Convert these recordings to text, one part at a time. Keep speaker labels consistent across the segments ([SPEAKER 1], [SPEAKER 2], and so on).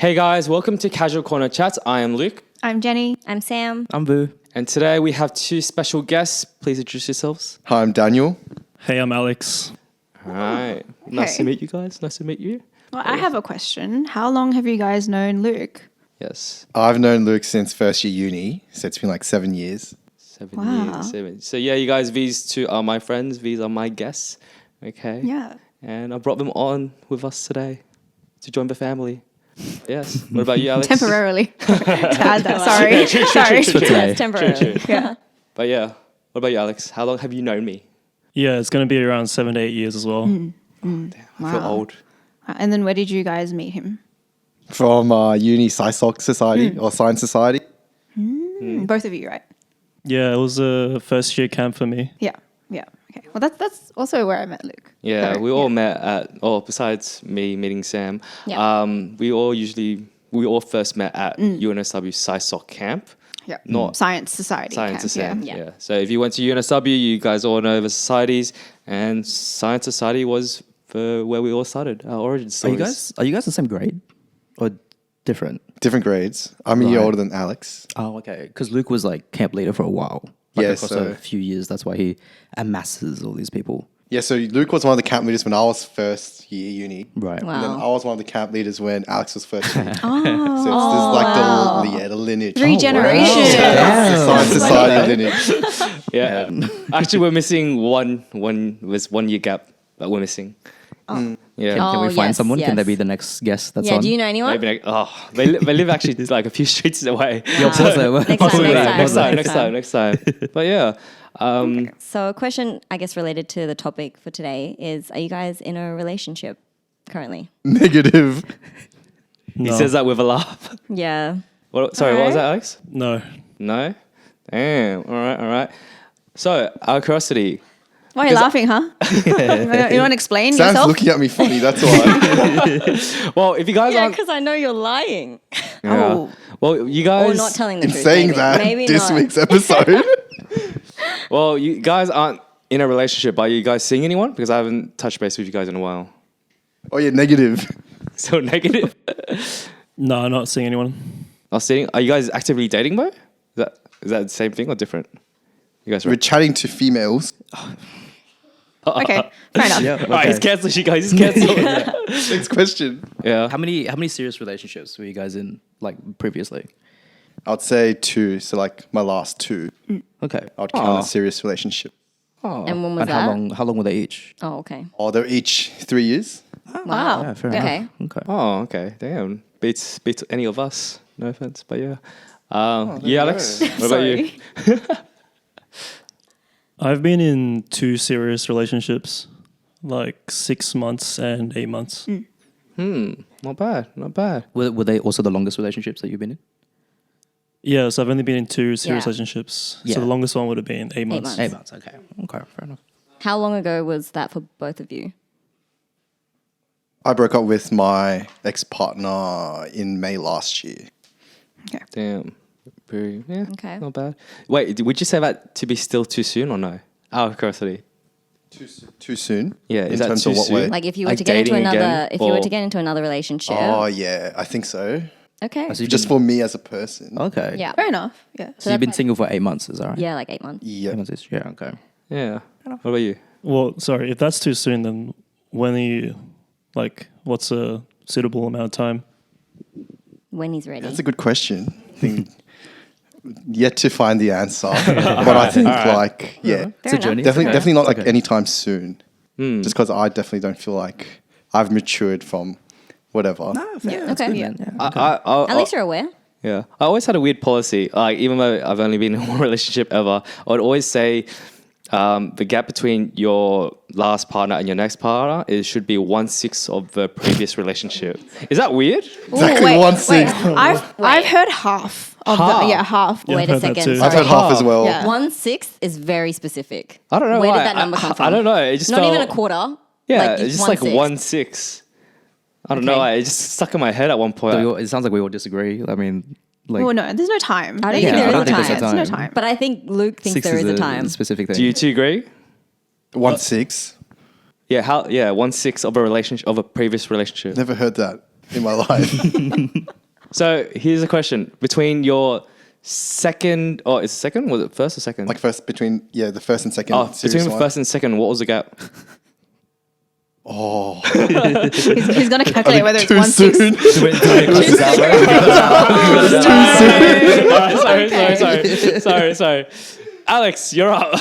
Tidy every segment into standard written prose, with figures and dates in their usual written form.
[SPEAKER 1] Hey guys, welcome to Casual Corner Chats. I am Luke.
[SPEAKER 2] I'm Jenny.
[SPEAKER 3] I'm Sam.
[SPEAKER 4] I'm Boo.
[SPEAKER 1] And today we have two special guests. Please introduce yourselves.
[SPEAKER 5] Hi, I'm Daniel.
[SPEAKER 4] Hey, I'm Alex.
[SPEAKER 1] All right. Nice to meet you guys. Nice to meet you.
[SPEAKER 2] Well, I have a question. How long have you guys known Luke?
[SPEAKER 1] Yes.
[SPEAKER 5] I've known Luke since first year uni, so it's been like 7 years.
[SPEAKER 1] 7
[SPEAKER 2] Wow.
[SPEAKER 1] years. 7. So yeah, you guys, these two are my friends. These are my guests. Okay.
[SPEAKER 2] Yeah.
[SPEAKER 1] And I brought them on with us today to join the family. Yes. What about you, Alex?
[SPEAKER 2] Temporarily. to add that. Sorry. Sorry.
[SPEAKER 4] For today.
[SPEAKER 3] That's temporary.
[SPEAKER 2] Yeah.
[SPEAKER 1] But yeah. What about you, Alex? How long have you known me?
[SPEAKER 4] Yeah, it's going to be around 7 to 8 years as well.
[SPEAKER 1] Damn, I feel
[SPEAKER 2] Wow.
[SPEAKER 1] old.
[SPEAKER 2] And then where did you guys meet him?
[SPEAKER 5] From uni SciSoc Society or Science Society.
[SPEAKER 2] Both of you, right?
[SPEAKER 4] Yeah, it was a first year camp for me.
[SPEAKER 2] Yeah. Yeah. Okay. Well, that's also where I met Luke.
[SPEAKER 1] Yeah,
[SPEAKER 2] So,
[SPEAKER 1] we all met at, besides me meeting Sam,
[SPEAKER 3] Yeah.
[SPEAKER 1] we all first met at UNSW SciSoc camp.
[SPEAKER 2] Yeah.
[SPEAKER 1] Not
[SPEAKER 2] Science Society.
[SPEAKER 1] Science
[SPEAKER 2] camp,
[SPEAKER 1] Society.
[SPEAKER 3] Yeah.
[SPEAKER 1] Yeah. So if you went to UNSW, you guys all know the societies, and Science Society was where we all started, our origin
[SPEAKER 6] Are
[SPEAKER 1] stories.
[SPEAKER 6] you guys the same grade or different?
[SPEAKER 5] Different grades. I'm a year
[SPEAKER 6] Right.
[SPEAKER 5] older than Alex.
[SPEAKER 6] Oh, okay. Because Luke was like camp leader for a while. Like
[SPEAKER 5] Yeah,
[SPEAKER 6] across
[SPEAKER 5] so-
[SPEAKER 6] a few years. That's why he amasses all these people.
[SPEAKER 5] Yeah, so Luke was one of the camp leaders when I was first year uni.
[SPEAKER 6] Right.
[SPEAKER 3] Wow.
[SPEAKER 5] And then I was one of the camp leaders when Alex was first year.
[SPEAKER 2] Oh.
[SPEAKER 5] So it's like the lineage.
[SPEAKER 2] Three generations.
[SPEAKER 5] The Science Society lineage.
[SPEAKER 1] Yeah. Actually, we're missing one year gap that we're missing. Yeah.
[SPEAKER 6] Can we
[SPEAKER 3] Oh,
[SPEAKER 6] find
[SPEAKER 3] yes,
[SPEAKER 6] someone? Can
[SPEAKER 3] yes.
[SPEAKER 6] that be the next guest that's
[SPEAKER 3] Yeah,
[SPEAKER 6] on?
[SPEAKER 3] do you know anyone?
[SPEAKER 1] Maybe they live actually like a few streets away.
[SPEAKER 6] Also,
[SPEAKER 3] Next time.
[SPEAKER 1] Next time. But yeah.
[SPEAKER 3] So a question, I guess, related to the topic for today is, are you guys in a relationship currently?
[SPEAKER 5] Negative.
[SPEAKER 1] He
[SPEAKER 4] No.
[SPEAKER 1] says that with a laugh.
[SPEAKER 3] Yeah.
[SPEAKER 1] What was that, Alex?
[SPEAKER 4] No.
[SPEAKER 1] No? Damn. All right. So, out of curiosity.
[SPEAKER 2] Why are you laughing, huh? You want to explain
[SPEAKER 5] Sam's
[SPEAKER 2] yourself?
[SPEAKER 5] looking at me funny, that's why.
[SPEAKER 1] Well, if you guys
[SPEAKER 3] Yeah,
[SPEAKER 1] aren't...
[SPEAKER 3] because I know you're lying.
[SPEAKER 1] Yeah.
[SPEAKER 2] Oh.
[SPEAKER 1] Well, you guys...
[SPEAKER 3] Or not telling the
[SPEAKER 5] In
[SPEAKER 3] truth.
[SPEAKER 5] saying
[SPEAKER 3] maybe.
[SPEAKER 5] that,
[SPEAKER 3] Maybe
[SPEAKER 5] this
[SPEAKER 3] not.
[SPEAKER 5] week's episode.
[SPEAKER 1] Well, you guys aren't in a relationship. Are you guys seeing anyone? Because I haven't touched base with you guys in a while.
[SPEAKER 5] Oh yeah, negative.
[SPEAKER 1] So negative.
[SPEAKER 4] No, I'm not seeing anyone.
[SPEAKER 1] Are you guys actively dating, though? Is that the same thing or different? You guys
[SPEAKER 5] We're chatting to females.
[SPEAKER 2] Okay. Fair enough.
[SPEAKER 6] Yeah.
[SPEAKER 1] Right, he's cancelled. You guys, he's cancelled.
[SPEAKER 5] Next question.
[SPEAKER 1] Yeah.
[SPEAKER 6] How many serious relationships were you guys in like previously?
[SPEAKER 5] I'd say 2. So like my last 2.
[SPEAKER 6] Okay.
[SPEAKER 5] I'd count a serious relationship.
[SPEAKER 3] And when was
[SPEAKER 6] And
[SPEAKER 3] that?
[SPEAKER 6] how long were they each?
[SPEAKER 3] Oh, okay.
[SPEAKER 5] Oh, they're each 3 years.
[SPEAKER 2] Wow.
[SPEAKER 6] Yeah, fair
[SPEAKER 3] Okay.
[SPEAKER 6] enough. Okay.
[SPEAKER 1] Oh, okay. Damn. Beats any of us. No offense, but yeah. Yeah, Alex. What about you?
[SPEAKER 2] Sorry.
[SPEAKER 4] I've been in 2 serious relationships, like 6 months and 8 months.
[SPEAKER 1] Not bad.
[SPEAKER 6] Were they also the longest relationships that you've been in?
[SPEAKER 4] Yeah, so I've only been in 2 serious
[SPEAKER 3] Yeah.
[SPEAKER 4] relationships.
[SPEAKER 6] Yeah.
[SPEAKER 4] So the longest one would have been 8 months.
[SPEAKER 3] months.
[SPEAKER 6] 8 months. Okay. Okay. Fair enough.
[SPEAKER 3] How long ago was that for both of you?
[SPEAKER 5] I broke up with my ex-partner in May last year.
[SPEAKER 1] Damn. Yeah.
[SPEAKER 3] Okay.
[SPEAKER 1] Not bad. Wait, would you say that to be still too soon or no? Out of curiosity.
[SPEAKER 5] Too soon?
[SPEAKER 1] Yeah,
[SPEAKER 5] In
[SPEAKER 1] is that
[SPEAKER 5] terms
[SPEAKER 1] too
[SPEAKER 5] of what
[SPEAKER 1] soon?
[SPEAKER 5] way?
[SPEAKER 3] Like if you were
[SPEAKER 1] Like
[SPEAKER 3] to get into
[SPEAKER 1] dating
[SPEAKER 3] another,
[SPEAKER 1] again,
[SPEAKER 3] if you were
[SPEAKER 1] or-
[SPEAKER 3] to get into another relationship.
[SPEAKER 5] Oh yeah, I think so.
[SPEAKER 3] Okay.
[SPEAKER 6] So you've
[SPEAKER 5] Just
[SPEAKER 6] been,
[SPEAKER 5] for me as a person.
[SPEAKER 6] okay.
[SPEAKER 3] Yeah.
[SPEAKER 2] Fair enough. Yeah.
[SPEAKER 6] So you've been single for 8 months, is that right?
[SPEAKER 3] Yeah, like 8 months.
[SPEAKER 6] 8
[SPEAKER 5] Yeah.
[SPEAKER 6] months is, yeah. Okay.
[SPEAKER 1] Yeah. What about you?
[SPEAKER 4] Well, sorry, if that's too soon, then when are you, like, what's a suitable amount of time?
[SPEAKER 3] When he's ready.
[SPEAKER 5] That's a good question. I think yet to find the answer, but I think like
[SPEAKER 3] Fair
[SPEAKER 6] It's a
[SPEAKER 3] enough.
[SPEAKER 6] journey.
[SPEAKER 5] definitely not like
[SPEAKER 6] Okay.
[SPEAKER 5] anytime soon. Just because I definitely don't feel like I've matured from whatever.
[SPEAKER 2] Yeah.
[SPEAKER 3] Okay.
[SPEAKER 2] Yeah.
[SPEAKER 3] At least you're aware.
[SPEAKER 1] Yeah. I always had a weird policy. Like, even though I've only been in one relationship ever, I would always say the gap between your last partner and your next partner should be 1/6 of the previous relationship. Is that weird?
[SPEAKER 5] Exactly
[SPEAKER 2] Wait,
[SPEAKER 5] 1/6.
[SPEAKER 2] I've heard half of
[SPEAKER 1] Half?
[SPEAKER 2] half.
[SPEAKER 4] Yeah,
[SPEAKER 3] Wait
[SPEAKER 4] I've
[SPEAKER 3] a
[SPEAKER 4] heard that
[SPEAKER 3] second.
[SPEAKER 4] too.
[SPEAKER 5] I've
[SPEAKER 3] Sorry.
[SPEAKER 5] heard half as well.
[SPEAKER 2] Yeah.
[SPEAKER 3] 1/6 is very specific.
[SPEAKER 1] I don't know
[SPEAKER 3] Where
[SPEAKER 1] why.
[SPEAKER 3] did that number come from?
[SPEAKER 1] I don't know. It just
[SPEAKER 3] Not
[SPEAKER 1] felt,
[SPEAKER 3] even a quarter.
[SPEAKER 1] Yeah, it's just like
[SPEAKER 3] 1/6.
[SPEAKER 1] 1/6. I don't know.
[SPEAKER 3] Okay.
[SPEAKER 1] It just stuck in my head at one point.
[SPEAKER 6] So it sounds like we all disagree. I mean, like,
[SPEAKER 2] Well, no, there's no time.
[SPEAKER 3] I don't
[SPEAKER 2] You
[SPEAKER 3] think
[SPEAKER 2] can
[SPEAKER 3] there
[SPEAKER 2] do
[SPEAKER 3] is
[SPEAKER 2] it
[SPEAKER 3] a time.
[SPEAKER 2] There's no
[SPEAKER 6] time.
[SPEAKER 2] time.
[SPEAKER 3] But I think Luke thinks
[SPEAKER 6] 6
[SPEAKER 3] there is a time.
[SPEAKER 6] specific thing.
[SPEAKER 1] Do you two agree?
[SPEAKER 5] 1/6.
[SPEAKER 1] Yeah. 1/6 of a relationship, of a previous relationship.
[SPEAKER 5] Never heard that. in my life.
[SPEAKER 1] So here's a question: between your second, or is it second? Was it first or second?
[SPEAKER 5] Like the first and second.
[SPEAKER 1] oh,
[SPEAKER 5] serious
[SPEAKER 1] between the
[SPEAKER 5] one.
[SPEAKER 1] first and second, what was the gap?
[SPEAKER 5] Oh,
[SPEAKER 2] He's going to calculate whether it's
[SPEAKER 5] too
[SPEAKER 2] 1
[SPEAKER 5] soon.
[SPEAKER 2] 6.
[SPEAKER 1] Sorry. Alex, you're up.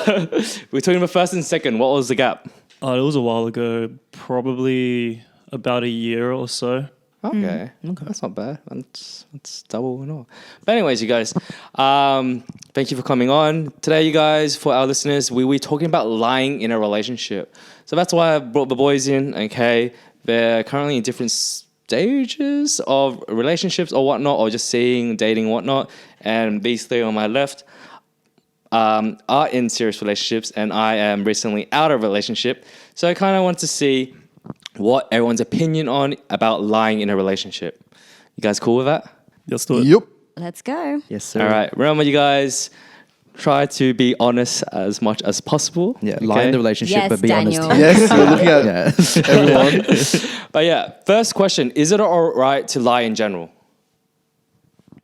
[SPEAKER 1] Between the first and second, what was the gap?
[SPEAKER 4] It was a while ago, probably about a year or so.
[SPEAKER 1] Okay, that's not bad. That's double and all. But anyways, you guys, thank you for coming on today. You guys, for our listeners, we were talking about lying in a relationship. So that's why I brought the boys in. Okay, they're currently in different stages of relationships or whatnot, or just seeing, dating, whatnot. And these three on my left are in serious relationships, and I am recently out of a relationship. So I kind of want to see what everyone's opinion on about lying in a relationship. You guys cool with that?
[SPEAKER 4] Let's do it.
[SPEAKER 5] Yep.
[SPEAKER 3] Let's go.
[SPEAKER 6] Yes, sir.
[SPEAKER 1] All right. Remember, you guys, try to be honest as much as possible.
[SPEAKER 6] Yeah,
[SPEAKER 1] okay?
[SPEAKER 6] lie in the relationship,
[SPEAKER 3] Yes,
[SPEAKER 6] but be
[SPEAKER 3] Daniel.
[SPEAKER 6] honest.
[SPEAKER 5] Yes, we're looking at
[SPEAKER 6] Yeah.
[SPEAKER 5] everyone.
[SPEAKER 1] But yeah, first question: is it all right to lie in general?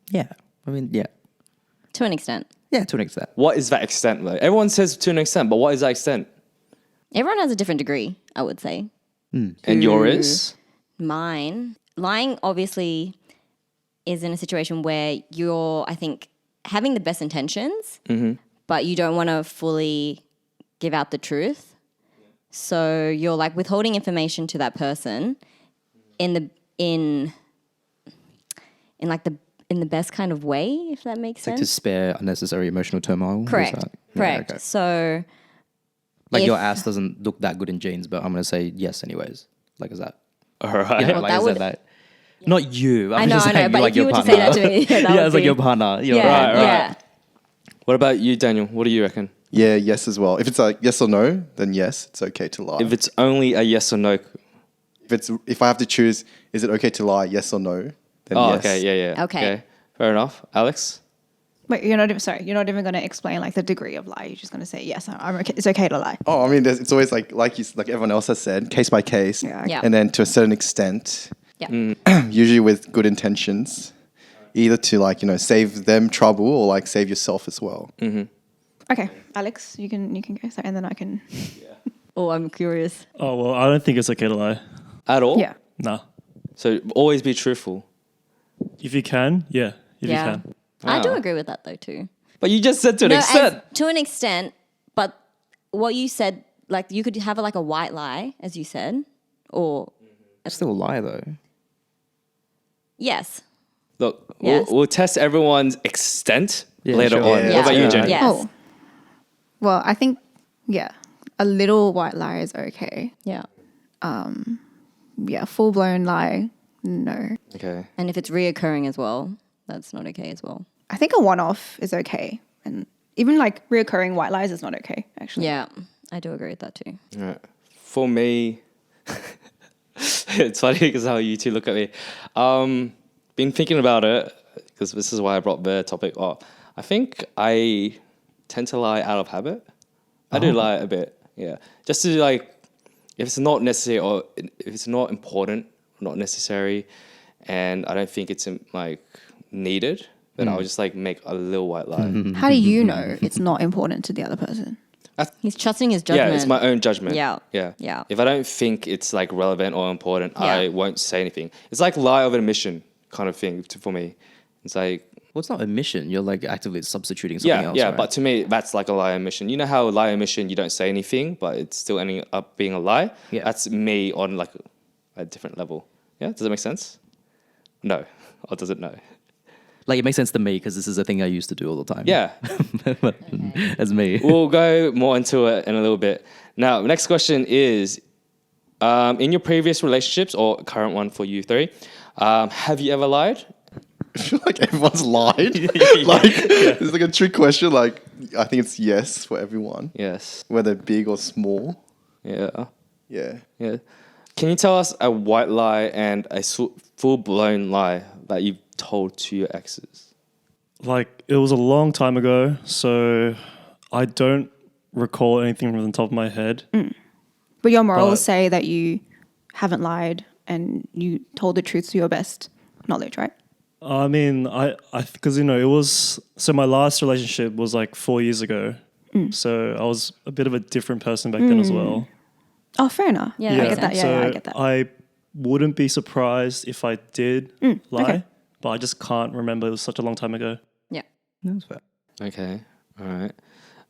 [SPEAKER 6] Yeah. I mean, yeah.
[SPEAKER 3] To an extent.
[SPEAKER 6] Yeah, to an extent.
[SPEAKER 1] What is that extent, though? Everyone says to an extent, but what is that extent?
[SPEAKER 3] Everyone has a different degree, I would say.
[SPEAKER 1] And your is?
[SPEAKER 3] Mine, lying obviously is in a situation where you're, I think, having the best intentions, but you don't want to fully give out the truth. So you're like withholding information to that person in the best kind of way, if that makes
[SPEAKER 6] Like
[SPEAKER 3] sense.
[SPEAKER 6] to spare unnecessary emotional turmoil. is
[SPEAKER 3] Correct.
[SPEAKER 6] that- yeah,
[SPEAKER 3] Correct.
[SPEAKER 6] okay.
[SPEAKER 3] So
[SPEAKER 6] Like
[SPEAKER 3] if-
[SPEAKER 6] your ass doesn't look that good in jeans, but I'm gonna say yes anyways. Like is that?
[SPEAKER 1] All right.
[SPEAKER 6] Yeah,
[SPEAKER 3] Well,
[SPEAKER 6] like
[SPEAKER 3] that
[SPEAKER 6] is
[SPEAKER 3] would-
[SPEAKER 6] that not you? I'm
[SPEAKER 3] I know,
[SPEAKER 6] just
[SPEAKER 3] I know,
[SPEAKER 6] saying,
[SPEAKER 3] but
[SPEAKER 6] like
[SPEAKER 3] if you
[SPEAKER 6] your
[SPEAKER 3] were to say
[SPEAKER 6] partner.
[SPEAKER 3] that to me, yeah, that
[SPEAKER 6] yeah,
[SPEAKER 3] would
[SPEAKER 6] it's like
[SPEAKER 3] be-
[SPEAKER 6] your partner. You're
[SPEAKER 3] yeah,
[SPEAKER 1] right.
[SPEAKER 3] yeah.
[SPEAKER 1] What about you, Daniel? What do you reckon?
[SPEAKER 5] Yeah, yes as well. If it's like yes or no, then yes, it's okay to lie.
[SPEAKER 1] If it's only a yes or no.
[SPEAKER 5] If I have to choose, is it okay to lie, yes or no? Then
[SPEAKER 1] Oh,
[SPEAKER 5] yes.
[SPEAKER 1] okay. Yeah.
[SPEAKER 3] Okay.
[SPEAKER 1] Fair enough. Alex?
[SPEAKER 2] Wait, you're not even going to explain like the degree of lie. You're just going to say, yes, I'm okay. It's okay to lie.
[SPEAKER 5] Oh, I mean, it's always like everyone else has said, case by case,
[SPEAKER 2] Yeah, okay.
[SPEAKER 3] Yeah.
[SPEAKER 5] and then to a certain extent,
[SPEAKER 3] Yeah.
[SPEAKER 5] usually with good intentions, either to save them trouble or like save yourself as well.
[SPEAKER 2] Okay, Alex, you can go, sorry, and then I can.
[SPEAKER 3] Oh, I'm curious.
[SPEAKER 4] Oh, well, I don't think it's okay to lie.
[SPEAKER 1] At all?
[SPEAKER 2] Yeah.
[SPEAKER 4] Nah.
[SPEAKER 1] So always be truthful.
[SPEAKER 4] If you can, yeah. If
[SPEAKER 3] Yeah.
[SPEAKER 4] you can.
[SPEAKER 3] I do
[SPEAKER 1] Wow.
[SPEAKER 3] agree with that though too.
[SPEAKER 1] But you just said to an
[SPEAKER 3] No,
[SPEAKER 1] extent.
[SPEAKER 3] to an extent, but what you said, like you could have like a white lie, as you said, or
[SPEAKER 6] That's still a lie though.
[SPEAKER 3] yes,
[SPEAKER 1] Look,
[SPEAKER 3] Yes.
[SPEAKER 1] we'll test everyone's extent
[SPEAKER 6] Yeah,
[SPEAKER 1] later
[SPEAKER 6] sure.
[SPEAKER 1] on.
[SPEAKER 5] Yeah.
[SPEAKER 1] What about you,
[SPEAKER 5] Yeah.
[SPEAKER 1] Jen?
[SPEAKER 3] yes,
[SPEAKER 2] Oh. Well, I think, yeah, a little white lie is okay.
[SPEAKER 3] yeah.
[SPEAKER 2] Yeah, full blown lie, no.
[SPEAKER 1] Okay.
[SPEAKER 3] And if it's reoccurring as well, that's not okay as well.
[SPEAKER 2] I think a one off is okay. And even like reoccurring white lies is not okay, actually.
[SPEAKER 3] Yeah, I do agree with that too.
[SPEAKER 1] All right. For me, it's funny because how you two look at me. Been thinking about it because this is why I brought the topic up. I think I tend to lie out of habit. I do lie a bit, yeah. Just to like, if it's not necessary or if it's not important, not necessary, and I don't think it's like needed, then I'll just like make a little white lie.
[SPEAKER 2] How do you know it's not important to the other person?
[SPEAKER 3] He's trusting his judgment.
[SPEAKER 1] Yeah, it's my own judgment.
[SPEAKER 3] Yeah.
[SPEAKER 1] Yeah.
[SPEAKER 3] Yeah.
[SPEAKER 1] If I don't think it's like relevant or important,
[SPEAKER 3] Yeah.
[SPEAKER 1] I won't say anything. It's like lie of admission kind of thing for me. It's like,
[SPEAKER 6] Well, it's not omission. You're like actively substituting something else.
[SPEAKER 1] yeah,
[SPEAKER 6] right?
[SPEAKER 1] but to me, that's like a lie of admission. You know how lie of admission, you don't say anything, but it's still ending up being a lie?
[SPEAKER 6] Yeah.
[SPEAKER 1] That's me on like a different level. Yeah, does that make sense? No. Or does it no?
[SPEAKER 6] Like it makes sense to me because this is a thing I used to do all the time.
[SPEAKER 1] Yeah.
[SPEAKER 6] As me.
[SPEAKER 1] We'll go more into it in a little bit. Now, the next question is, in your previous relationships or current one for you three, have you ever lied?
[SPEAKER 5] I feel like everyone's lied. It's like a trick question. Like, I think it's yes for everyone,
[SPEAKER 1] Yes.
[SPEAKER 5] whether big or small.
[SPEAKER 1] Yeah.
[SPEAKER 5] Yeah.
[SPEAKER 1] Yeah. Can you tell us a white lie and a full-blown lie that you've told to your exes?
[SPEAKER 4] Like, it was a long time ago, so I don't recall anything from the top of my head.
[SPEAKER 2] But your morals
[SPEAKER 4] But-
[SPEAKER 2] say that you haven't lied and you told the truth to your best knowledge, right?
[SPEAKER 4] I mean, because it was, so my last relationship was like 4 years ago. So I was a bit of a different person back then as well.
[SPEAKER 2] Oh, fair enough.
[SPEAKER 3] Yeah,
[SPEAKER 2] I get that. Yeah,
[SPEAKER 4] so
[SPEAKER 2] I get that.
[SPEAKER 4] I wouldn't be surprised if I did lie,
[SPEAKER 2] okay.
[SPEAKER 4] but I just can't remember. It was such a long time ago.
[SPEAKER 3] Yeah.
[SPEAKER 6] That's fair.
[SPEAKER 1] Okay. All right.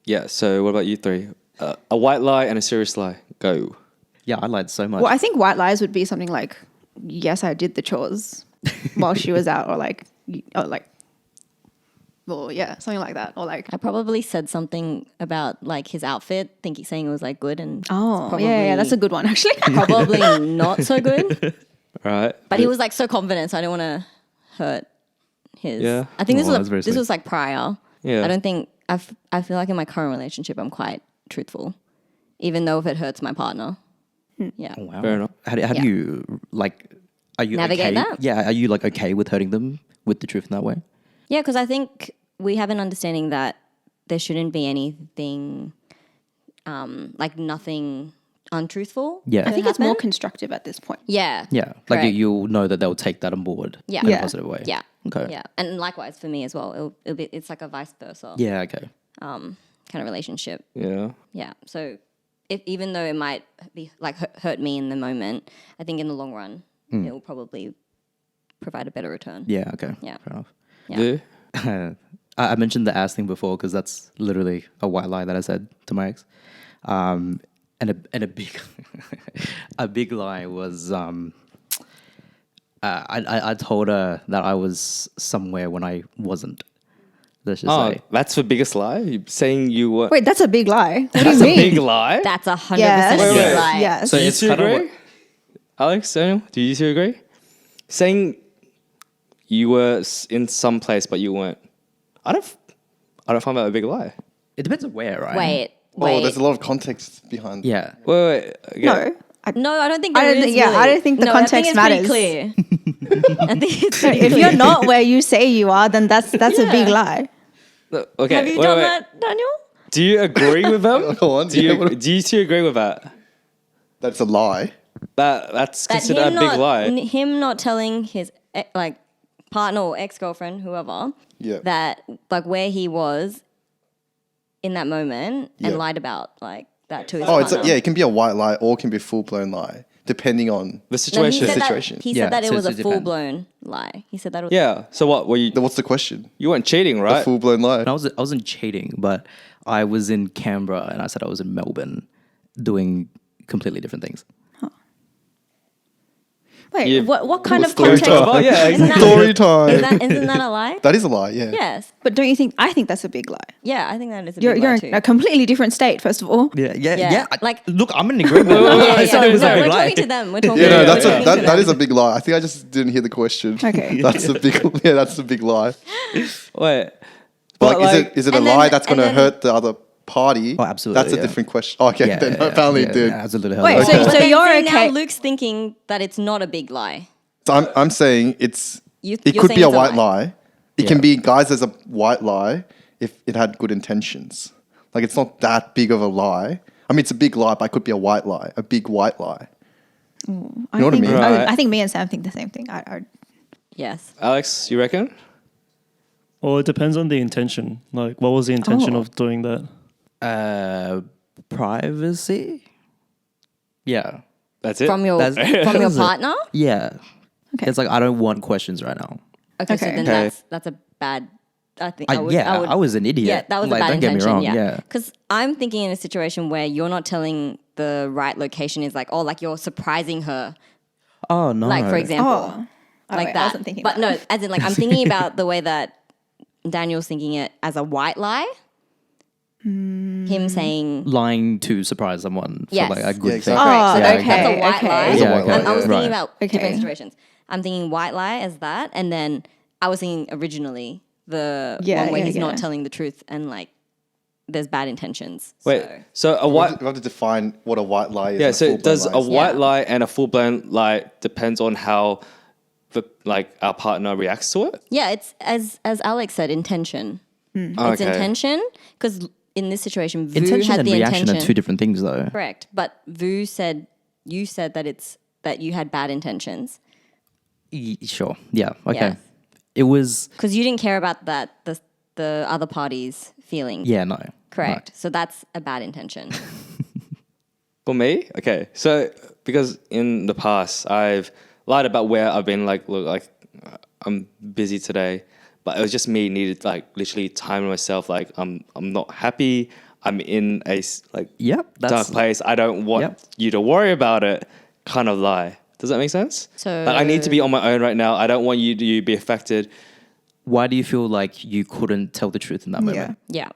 [SPEAKER 1] Yeah. So what about you three? A white lie and a serious lie. Go.
[SPEAKER 6] Yeah, I lied so much.
[SPEAKER 2] Well, I think white lies would be something like, yes, I did the chores while she was out, or yeah, something like that, or like.
[SPEAKER 3] I probably said something about like his outfit, saying it was like good, and
[SPEAKER 2] Oh, yeah, that's a good one actually.
[SPEAKER 3] probably not so good.
[SPEAKER 1] All right.
[SPEAKER 3] But he was like so confident, so I didn't want to hurt his.
[SPEAKER 1] Yeah.
[SPEAKER 3] I think
[SPEAKER 6] Oh, that's very
[SPEAKER 3] this
[SPEAKER 6] sweet.
[SPEAKER 3] was like prior.
[SPEAKER 1] Yeah.
[SPEAKER 3] I don't think I feel like in my current relationship I'm quite truthful, even though if it hurts my partner. Yeah.
[SPEAKER 6] Oh, wow.
[SPEAKER 1] Fair enough.
[SPEAKER 6] How do you like? Are you
[SPEAKER 3] Navigate
[SPEAKER 6] okay?
[SPEAKER 3] that?
[SPEAKER 6] Yeah. Are you like okay with hurting them with the truth in that way?
[SPEAKER 3] Yeah, because I think we have an understanding that there shouldn't be anything, like nothing untruthful.
[SPEAKER 6] Yeah.
[SPEAKER 2] I think it's more
[SPEAKER 3] happen.
[SPEAKER 2] constructive at this point.
[SPEAKER 3] Yeah.
[SPEAKER 6] Yeah. Like
[SPEAKER 3] Correct.
[SPEAKER 6] you'll know that they'll take that on board.
[SPEAKER 3] Yeah.
[SPEAKER 6] In
[SPEAKER 2] Yeah.
[SPEAKER 6] a positive way.
[SPEAKER 3] Yeah.
[SPEAKER 6] Okay.
[SPEAKER 3] Yeah. And likewise for me as well. It's like a vice versa
[SPEAKER 6] Yeah. Okay.
[SPEAKER 3] kind of relationship.
[SPEAKER 1] Yeah.
[SPEAKER 3] Yeah. So even though it might be like hurt me in the moment, I think in the long run it will probably provide a better return.
[SPEAKER 6] Yeah. Okay.
[SPEAKER 3] Yeah.
[SPEAKER 6] Fair enough.
[SPEAKER 3] Yeah.
[SPEAKER 1] Do?
[SPEAKER 6] I mentioned the ass thing before because that's literally a white lie that I said to my ex, and a big a big lie was I told her that I was somewhere when I wasn't. Let's just
[SPEAKER 1] Oh,
[SPEAKER 6] say.
[SPEAKER 1] that's the biggest lie. You're saying you were.
[SPEAKER 2] Wait, that's a big lie. What do
[SPEAKER 1] That's
[SPEAKER 2] you
[SPEAKER 1] a
[SPEAKER 2] mean?
[SPEAKER 1] big lie.
[SPEAKER 3] That's 100%
[SPEAKER 2] Yes.
[SPEAKER 3] a big
[SPEAKER 1] Wait.
[SPEAKER 3] lie.
[SPEAKER 2] Yes.
[SPEAKER 1] So you
[SPEAKER 6] it's
[SPEAKER 1] two
[SPEAKER 6] kind of
[SPEAKER 1] agree? Alex, Daniel, do you two agree? Saying you were in some place but you weren't. I don't find that a big lie.
[SPEAKER 6] It depends on where, right?
[SPEAKER 3] Wait.
[SPEAKER 5] Oh, there's a lot of context behind.
[SPEAKER 6] Yeah.
[SPEAKER 1] Wait. Okay.
[SPEAKER 2] No.
[SPEAKER 3] No, I don't think
[SPEAKER 2] I
[SPEAKER 3] there
[SPEAKER 2] don't
[SPEAKER 3] is
[SPEAKER 2] think- yeah,
[SPEAKER 3] really.
[SPEAKER 2] I don't think the
[SPEAKER 3] No,
[SPEAKER 2] context
[SPEAKER 3] I think it's
[SPEAKER 2] matters.
[SPEAKER 3] pretty clear. I think it's pretty
[SPEAKER 2] If
[SPEAKER 3] clear.
[SPEAKER 2] you're not where you say you are, then that's a big lie.
[SPEAKER 1] Okay.
[SPEAKER 3] Have you
[SPEAKER 1] wait,
[SPEAKER 3] done
[SPEAKER 1] wait.
[SPEAKER 3] that, Daniel?
[SPEAKER 1] Do you agree with them?
[SPEAKER 5] Go on.
[SPEAKER 1] Do
[SPEAKER 5] Yeah,
[SPEAKER 1] you
[SPEAKER 5] what-
[SPEAKER 1] do you two agree with that?
[SPEAKER 5] That's a lie.
[SPEAKER 1] That's
[SPEAKER 3] That
[SPEAKER 1] considered a big lie.
[SPEAKER 3] him not telling his like partner or ex-girlfriend, whoever,
[SPEAKER 5] Yeah.
[SPEAKER 3] that like where he was in that moment
[SPEAKER 5] Yeah.
[SPEAKER 3] and lied about like that to his
[SPEAKER 5] Oh,
[SPEAKER 3] partner.
[SPEAKER 5] it can be a white lie or it can be a full blown lie, depending on.
[SPEAKER 1] The
[SPEAKER 3] No, he
[SPEAKER 1] situation.
[SPEAKER 3] said
[SPEAKER 5] situation.
[SPEAKER 3] that, he
[SPEAKER 6] Yeah,
[SPEAKER 3] said that it
[SPEAKER 6] so
[SPEAKER 3] was a
[SPEAKER 6] it depends.
[SPEAKER 3] full-blown lie. He said that it was
[SPEAKER 1] Yeah. So what were you?
[SPEAKER 5] What's the question?
[SPEAKER 1] You weren't cheating,
[SPEAKER 5] A
[SPEAKER 1] right?
[SPEAKER 5] full blown lie.
[SPEAKER 6] And I wasn't cheating, but I was in Canberra and I said I was in Melbourne doing completely different things.
[SPEAKER 2] Wait,
[SPEAKER 1] Yeah.
[SPEAKER 2] what kind of
[SPEAKER 5] Story
[SPEAKER 2] context?
[SPEAKER 5] time.
[SPEAKER 1] Oh yeah.
[SPEAKER 3] Isn't that-
[SPEAKER 5] Story time.
[SPEAKER 3] Isn't that a lie?
[SPEAKER 5] That is a lie, yeah.
[SPEAKER 3] Yes.
[SPEAKER 2] But don't you think? I think that's a big lie.
[SPEAKER 3] Yeah, I think that is a
[SPEAKER 2] You're
[SPEAKER 3] big lie
[SPEAKER 2] in
[SPEAKER 3] too.
[SPEAKER 2] a completely different state. First of all,
[SPEAKER 6] Yeah.
[SPEAKER 3] Yeah. Like-
[SPEAKER 6] look, I'm in agreement.
[SPEAKER 3] Yeah,
[SPEAKER 6] I
[SPEAKER 3] yeah.
[SPEAKER 6] said it was
[SPEAKER 3] No,
[SPEAKER 6] a big
[SPEAKER 3] we're
[SPEAKER 6] lie.
[SPEAKER 3] talking to them. We're talking
[SPEAKER 5] Yeah,
[SPEAKER 3] to
[SPEAKER 5] no,
[SPEAKER 3] them.
[SPEAKER 5] that's
[SPEAKER 3] We're
[SPEAKER 5] a,
[SPEAKER 3] talking to
[SPEAKER 5] that
[SPEAKER 3] them.
[SPEAKER 5] is a big lie. I think I just didn't hear the question.
[SPEAKER 2] Okay.
[SPEAKER 5] That's a big that's a big lie.
[SPEAKER 1] Wait.
[SPEAKER 5] But
[SPEAKER 1] But
[SPEAKER 5] like, is it a
[SPEAKER 3] and
[SPEAKER 5] lie
[SPEAKER 3] then-
[SPEAKER 5] that's going to
[SPEAKER 3] and then-
[SPEAKER 5] hurt the other party?
[SPEAKER 6] Oh, absolutely,
[SPEAKER 5] That's a
[SPEAKER 6] yeah.
[SPEAKER 5] different question. Oh, okay,
[SPEAKER 6] Yeah,
[SPEAKER 5] then
[SPEAKER 6] yeah,
[SPEAKER 5] apparently
[SPEAKER 6] yeah,
[SPEAKER 5] it did.
[SPEAKER 6] yeah, absolutely.
[SPEAKER 2] Wait,
[SPEAKER 6] Okay.
[SPEAKER 2] so
[SPEAKER 3] But then
[SPEAKER 2] you're
[SPEAKER 3] see,
[SPEAKER 2] okay?
[SPEAKER 3] Now Luke's thinking that it's not a big lie.
[SPEAKER 5] So I'm saying it
[SPEAKER 3] You're
[SPEAKER 5] could
[SPEAKER 3] saying
[SPEAKER 5] be a
[SPEAKER 3] it's a
[SPEAKER 5] white
[SPEAKER 3] lie.
[SPEAKER 5] lie. It can be, guys, there's a white lie if it had good intentions. Like, it's not that big of a lie. I mean, it's a big lie, but it could be a white lie, a big white lie.
[SPEAKER 2] I
[SPEAKER 5] know what I
[SPEAKER 2] think,
[SPEAKER 5] mean?
[SPEAKER 1] Right.
[SPEAKER 2] I think me and Sam think the same thing.
[SPEAKER 3] Yes.
[SPEAKER 1] Alex, you reckon?
[SPEAKER 4] Well, it depends on the intention. Like, what was the intention
[SPEAKER 2] Oh.
[SPEAKER 4] of doing that?
[SPEAKER 6] Privacy. Yeah.
[SPEAKER 1] That's it.
[SPEAKER 3] From your
[SPEAKER 6] That's it.
[SPEAKER 3] partner?
[SPEAKER 6] Yeah.
[SPEAKER 2] Okay.
[SPEAKER 6] It's like I don't want questions right now.
[SPEAKER 3] Okay, so
[SPEAKER 2] Okay.
[SPEAKER 3] then
[SPEAKER 1] Okay.
[SPEAKER 3] that's a bad I think
[SPEAKER 6] I,
[SPEAKER 3] I would,
[SPEAKER 6] yeah,
[SPEAKER 3] I would
[SPEAKER 6] I was an idiot.
[SPEAKER 3] Yeah, that was
[SPEAKER 6] like,
[SPEAKER 3] a bad
[SPEAKER 6] don't
[SPEAKER 3] intention.
[SPEAKER 6] get me wrong.
[SPEAKER 3] Yeah, because I'm thinking in a situation where you're not telling the right location is like, oh, like you're surprising her,
[SPEAKER 6] Oh no.
[SPEAKER 3] like for example,
[SPEAKER 2] Oh,
[SPEAKER 3] like
[SPEAKER 2] wait,
[SPEAKER 3] that.
[SPEAKER 2] I wasn't thinking
[SPEAKER 3] but
[SPEAKER 2] that.
[SPEAKER 3] no, as in like I'm thinking about the way that Daniel's thinking it as a white lie. Him saying
[SPEAKER 6] lying to surprise someone for
[SPEAKER 3] Yes.
[SPEAKER 6] like a good
[SPEAKER 5] Yeah,
[SPEAKER 6] thing.
[SPEAKER 5] exactly.
[SPEAKER 2] Oh,
[SPEAKER 3] so
[SPEAKER 2] okay,
[SPEAKER 3] that's a white
[SPEAKER 2] okay.
[SPEAKER 3] lie.
[SPEAKER 5] It is a white lie,
[SPEAKER 3] I was
[SPEAKER 5] yeah.
[SPEAKER 3] thinking about
[SPEAKER 2] Okay.
[SPEAKER 3] different situations. I'm thinking white lie as that, and then I was thinking originally the one where he's not telling the truth and like there's bad intentions.
[SPEAKER 1] Wait,
[SPEAKER 3] So.
[SPEAKER 1] so a white.
[SPEAKER 5] We have to define what a white lie is.
[SPEAKER 1] Yeah,
[SPEAKER 5] and
[SPEAKER 1] so
[SPEAKER 5] full-blown
[SPEAKER 1] does
[SPEAKER 5] lie
[SPEAKER 1] a
[SPEAKER 5] is.
[SPEAKER 1] white
[SPEAKER 3] Yeah.
[SPEAKER 1] lie and a full blown lie depends on how the our partner reacts to it?
[SPEAKER 3] Yeah, it's as Alex said, intention. It's
[SPEAKER 1] Okay.
[SPEAKER 3] intention because in this situation, Vu
[SPEAKER 6] Intention
[SPEAKER 3] had
[SPEAKER 6] and
[SPEAKER 3] the
[SPEAKER 6] reaction
[SPEAKER 3] intention.
[SPEAKER 6] are two different things, though.
[SPEAKER 3] Correct, but Vu said you said that it's that you had bad intentions.
[SPEAKER 6] Sure. Yeah. Okay.
[SPEAKER 3] Yeah.
[SPEAKER 6] It was.
[SPEAKER 3] Because you didn't care about the other party's feelings.
[SPEAKER 6] Yeah. No.
[SPEAKER 3] Correct. So that's a bad intention.
[SPEAKER 1] For me, okay. So because in the past I've lied about where I've been. Like, look, like I'm busy today, but it was just me needed like literally time to myself. Like I'm not happy. I'm in a like
[SPEAKER 6] Yep.
[SPEAKER 1] dark place. I don't want
[SPEAKER 6] Yep.
[SPEAKER 1] you to worry about it. Kind of lie. Does that make sense?
[SPEAKER 3] So-
[SPEAKER 1] like I need to be on my own right now. I don't want you to be affected.
[SPEAKER 6] Why do you feel like you couldn't tell the truth in that moment?
[SPEAKER 3] Yeah.